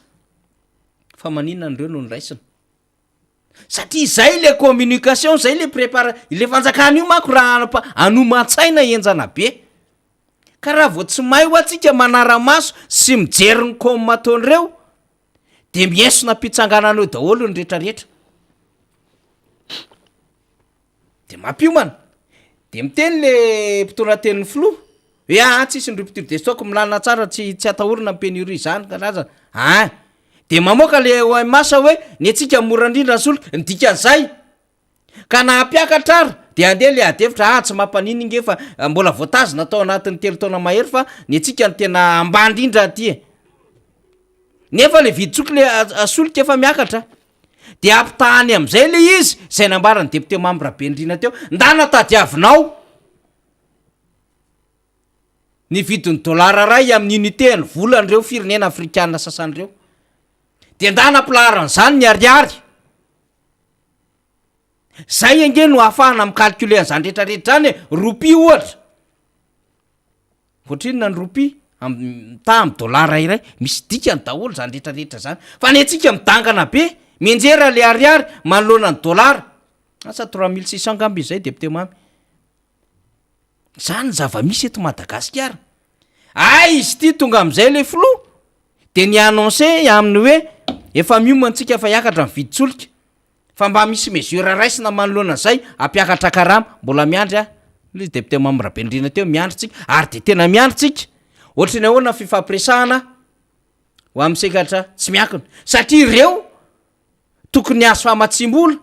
Fa maninona an'ireo no niraisina? Satria zay le communication, zay le le fanjakana io manko raha anoman-tsaina enjana be. Ka raha vao tsy mahay ho atsika manara-maso sy mijery ny commentatoreo de miesona mpitsangananao daholo ny rehetrarehetra. De mampiomana. De miteny le mpitondra tenin'ny filoha hoe tsisy ny rupture de stock milana tsara tsy atahorana pénurie zany karazana. De mamoaka le masa hoe ny atsika mora indrindra ny solika ny dikan'izay. Ka nahampiakatra ary de andeha le adevitra tsy mampaniny nge fa mbola voatazona tao anatin'ny 3 taona mahery fa ny atsika ny tena ambany indrindra aty. Nefa le viditsoky le solika efa miakatra. De ampitahany am'izay le izy zay nambarany député membre Bendrina teo ndana tadiavinao ny vidin'ny dollara ray amin'ny unité ny volan'ireo firenena afrikana sasan'ireo. De ndana plaran'izany ny ariary. Zay ange no ahafahana micalculer an'izany rehetrarehetra zany roupie ohatra. Ohatrinona ny roupie amin'ny dollara iray misy dikany daholo zany rehetrarehetra zany. Fa ny atsika midangana be menjera le ariary manoloana ny dollara. Asa 3600 gamby izay député mamy. Zany zava-misy eto Madagasikara. Izy ty tonga am'izay le filoha de ny annoncer aminy hoe efa miomantsika fa hiakatra ny viditsolika. Fa mba misy mesure raisina manoloana zay ampiakatra karama mbola miandry le député mamy Rabendrina teo miandry tsika ary de tena miandry tsika. Ohatrany ahoana fifampiresahana ho amin'ny sekatra tsy miakina. Satria ireo tokony azo famatsimbola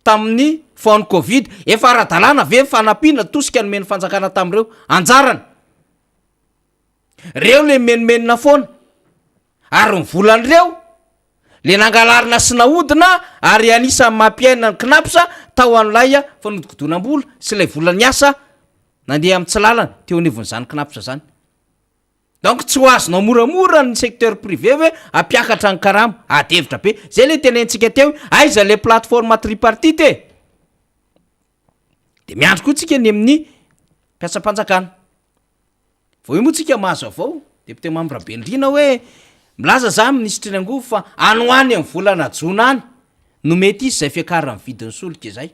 tamin'ny faony Covid efa ara-dalàna ve fanampiana tosika nomeny fanjakana tamin'ireo anjarany. Reo le menomenina foana ary ny volan'ireo le nangalarina sy nahodina ary anisan'ny mampiaina ny knapsa tao an'ilay fanodikodonam-bola sy ilay volany asa nandeha amin'ny tsy lalana teo anivon'izany knapsa zany. Donc tsy ho azonao moramora ny secteur privé hoe ampiakatra ny karama adevitra be. Zay le tenentsika teo aiza le plateforme tripartite. De miandry koa tsika ny amin'ny mpiasam-panjakana. Vao io moa tsika mahazo avao député membre Bendrina hoe milaza za ministre Nangovo fa anoany amin'ny volana Jona any no mety izy zay fiakarany vidin'ny solika zay.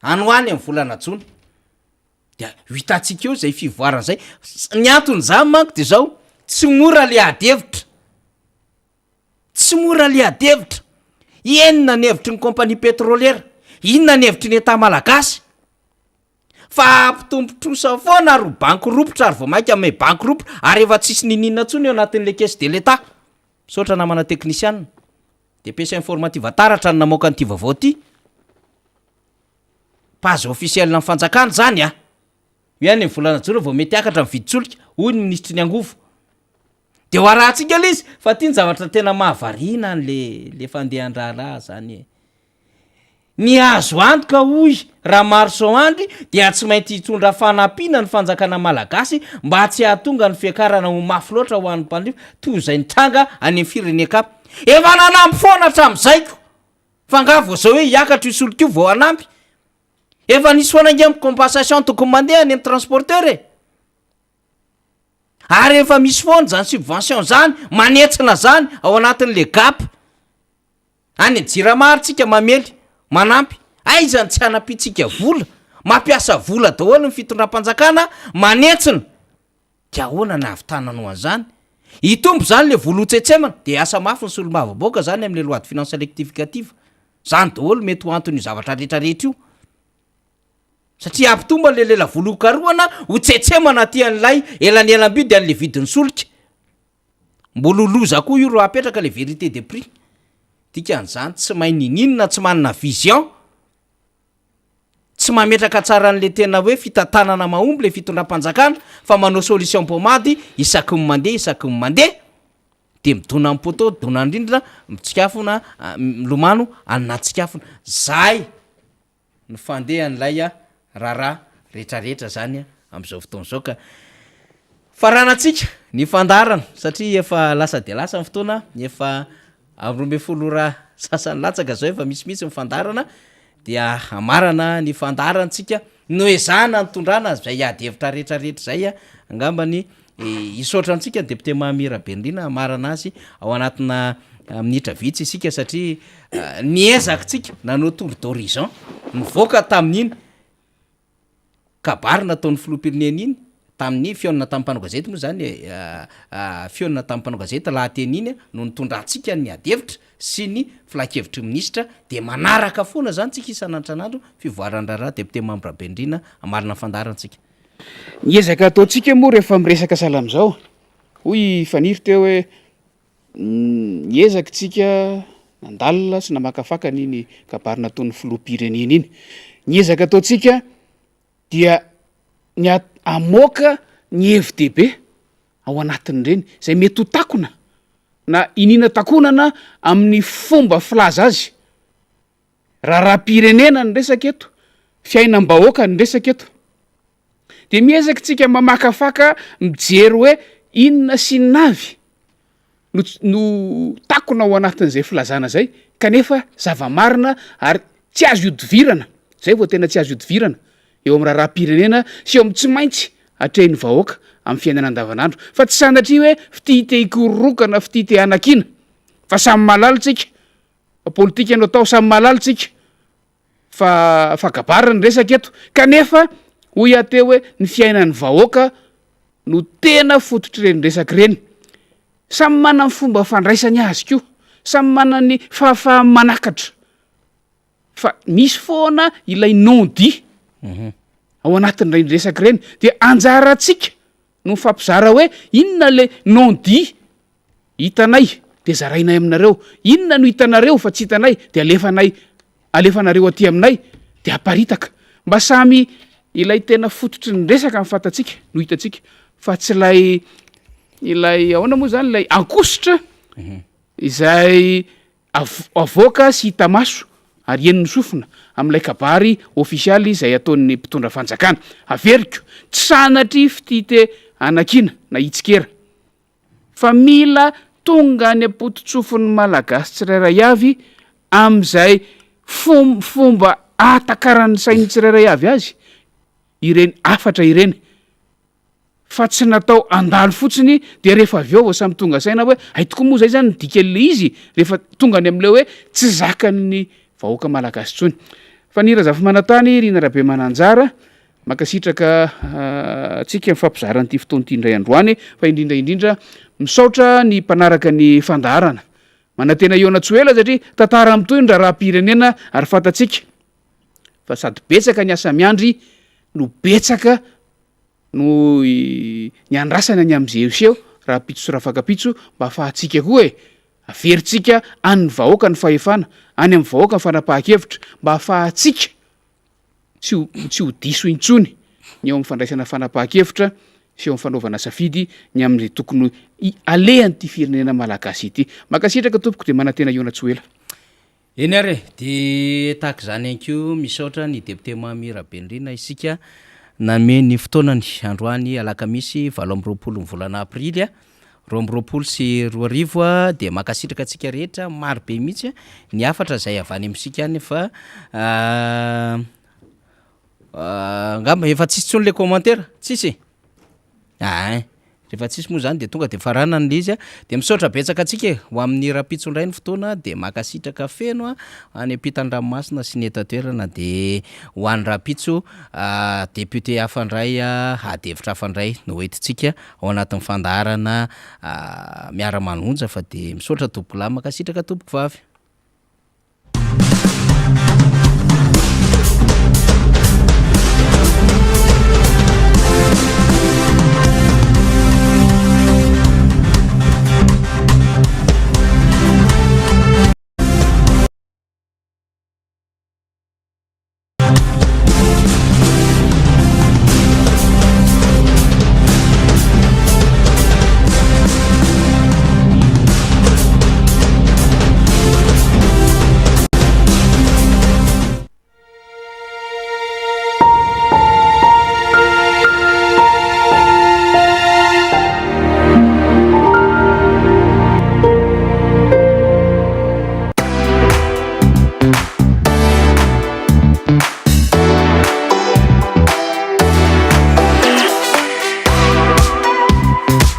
Anoany amin'ny volana Jona. De hitantsika eo zay fivoarana zay. Ny antony zany manko de zao tsy mora le adevitra. Tsy mora le adevitra. Inona ny hevitry ny compagnie pétrolière? Inona ny hevitry ny État malagasy? Fa ampitombotrosa foana ary bankroupitra ary vao mainka amin'ny bankroupitra ary efa tsisy ninina ntsony eo anatin'le caisse de l'État. Misaotra namana technician. de pièce informative taratra ny namoaka nyity vaovao ty page officielle ny fanjakana zany a io any volana joro vao mety akatra mividitsolika hoy ny ministry ny angovo de ho arahantsika le izy fa ty ny zavatra tena mahavarina le fandehan-draharaha zany ny azo antoka hoy raha marso andry dia tsy mainty hitondra fanampiana ny fanjakana malagasy mba tsy hahatonga ny fiakarana ho mafy loatra ho an'ny mpandrivo toy zay nitranga any amin'ny firenekapa efa nanampy foana hatramin'zaiko fa ngavo zao hoe hiakatra isolika io vao anampy efa nisy foanange compensation tokony mandeha any amin'ny transporteur e ary efa misy foana zany subvention zany manetsina zany ao anatin'le gap any jiramarytsika mamely manampy aizany tsy hanampitsika vola mampiasa vola daholo ny fitondram-panjakana manetsina dia ahoana na avitanano an'izany hitombo zany le vola hotsentsemana de asa mafy ny solomavaboaka zany amin'le loi de finance rectificative zany daholo mety ho anton'io zavatra rehetrarehetra io satria ampitomba le lela vola hokaroana hotsentsemana aty an'ilay elany elam-by de an'le vidiny solika mbola oloza koa io ro apetraka le vérité de prix tika an'izany tsy mahay nininona tsy manana vision tsy mametraka tsara n'le tena hoe fitantanana mahomby le fitondram-panjakana fa manao solution pomady isaky ny mandeha de midona amin'ny poto dona indrindrina mitsikafona milomano anatsikafona zay ny fandeha n'ilay a raharaha rehetrarehetra zany am'izao fotoan'izao ka faranatsika ny fandarana satria efa lasa de lasa ny fotoana efa am'roambe folo raha sasany latsaka zao efa misimitsy ny fandarana dia amarana ny fandarantsika noezana nytondrana zay ady hevitra rehetrarehetra zay a angambany isotra antsika depute Mahamira Bendrina amarana azy ao anatina minitra vitsy isika satria niezakitsika nanao tour d'horizon nivoaka tamin'iny kabary nataon'ny filoham-pirenena iny tamin'ny fiona tamin'ny mpanao gazety moa zany fiona tamin'ny mpanao gazety lahateny iny no nitondrantsika ny adevitra sy ny filakevitry ministra de manaraka foana zany tsika isan'andranandro fivoaran-draharaha depute Mahamira Bendrina amarina fandarantsika niezaka ataontsika moa rehefa miresaka sahala am'izao hoy faniry teo hoe niezaka tsika nandalina sy namakafaka nyny kabary nataon'ny filoham-pirenena iny niezaka ataontsika dia ny amoaka ny FDB ao anatin'ireny zay mety ho takona na inina takonana amin'ny fomba filaza azy raharam-pirenena ny resaka eto fiainam-bahoaka ny resaka eto de miezaka tsika mamakafaka mijery hoe inona sy navy no takona ao anatin'izay filazana zay kanefa zava-marina ary tsy azo iodivirana zay vao tena tsy azo iodivirana eo amin'ny raharam-pirenena sy eo amin'ny tsy maintsy atrehiny vahoaka amin'ny fiainana andavanandro fa tsy sanatria hoe fitihitehikororokana fitihitehanakina fa samy malalitsika politika no atao samy malalitsika fa gabarina ny resaka eto kanefa hoy ateo hoe ny fiainan'ny vahoaka no tena fototr'ireny resaka ireny samy manany fomba fandraisany azy koa samy manany fahafahany manakatra fa misy foana ilay non-dit ao anatin'ireny resaka ireny de anjaratsika no mifampizara hoe inona le non-dit hitanay de zarainay aminareo inona no hitanareo fa tsy hitanay de alefanareo aty aminay de aparitaka mba samy ilay tena fototry ny resaka mifantatsika no hitatsika fa tsy ilay ahoana moa zany ilay ankositra izay avoaka sy hita maso ary eniny sofina amin'ilay kabary ofisialy izay ataon'ny mpitondra fanjakana averiko tsy sanatry fitihite anakina na hitsikera fa mila tonga any ampototsofon'ny malagasy tsirairay avy am'izay fomba atakaran'ny sainy tsirairay avy azy ireny afatra ireny fa tsy natao andalo fotsiny de rehefa avy eo vao samy tonga saina hoe aitoko moa zay zany nidikale izy rehefa tonga any am'le hoe tsy zakany vahoaka malagasy tsony fa nira zafy manatany Rina Rabe Mananjara makasitraka tsika mifampizaran'ity fotoanyity indray androany fa indrindraindrindra misaotra ny mpanaraka ny fandaharana manantena Iona Tsoela satria tantara am'toy ny raharam-pirenena ary fantatsika fa sady betsaka ny asa miandry no betsaka no ny andrasana ny am'izay seho raha pitso sy raha fakapitso mba afahatsika koa averintsika any vahoaka ny fahefana any amin'ny vahoaka ny fanapahan-kevitra mba hahafahantsika tsy ho diso intsony ny eo amin'ny fandraisana fanapahan-kevitra sy eo amin'ny fanaovana safidy ny amin'izay tokony alehan'ity firenena malagasy ity. Makasitraka tompoko de manantena iona Tsoela. Eny ary de tahaka zany anko misaotra ny député Mamira Benrina isika name ny fotoanany androany alakamisy 7 volana aprily 2024 de makasitraka atsika rehetra maro be mihitsy ny afatra zay avany amsika any fa ngamba efa tsisy tsony le commentaire tsisy rehefa tsisy moa zany de tonga de farana ny izy de misaotra betsaka atsika ho amin'ny rapitsondray ny fotoana de makasitraka feno any ampitan-dranomasina sy ny etatoerana de ho an'ny rapitso député hafandray adevitra hafandray no hoentitsika ao anatin'ny fandaharana miara-manonja fa de misaotra tompoko lahy makasitraka tompoko vavy.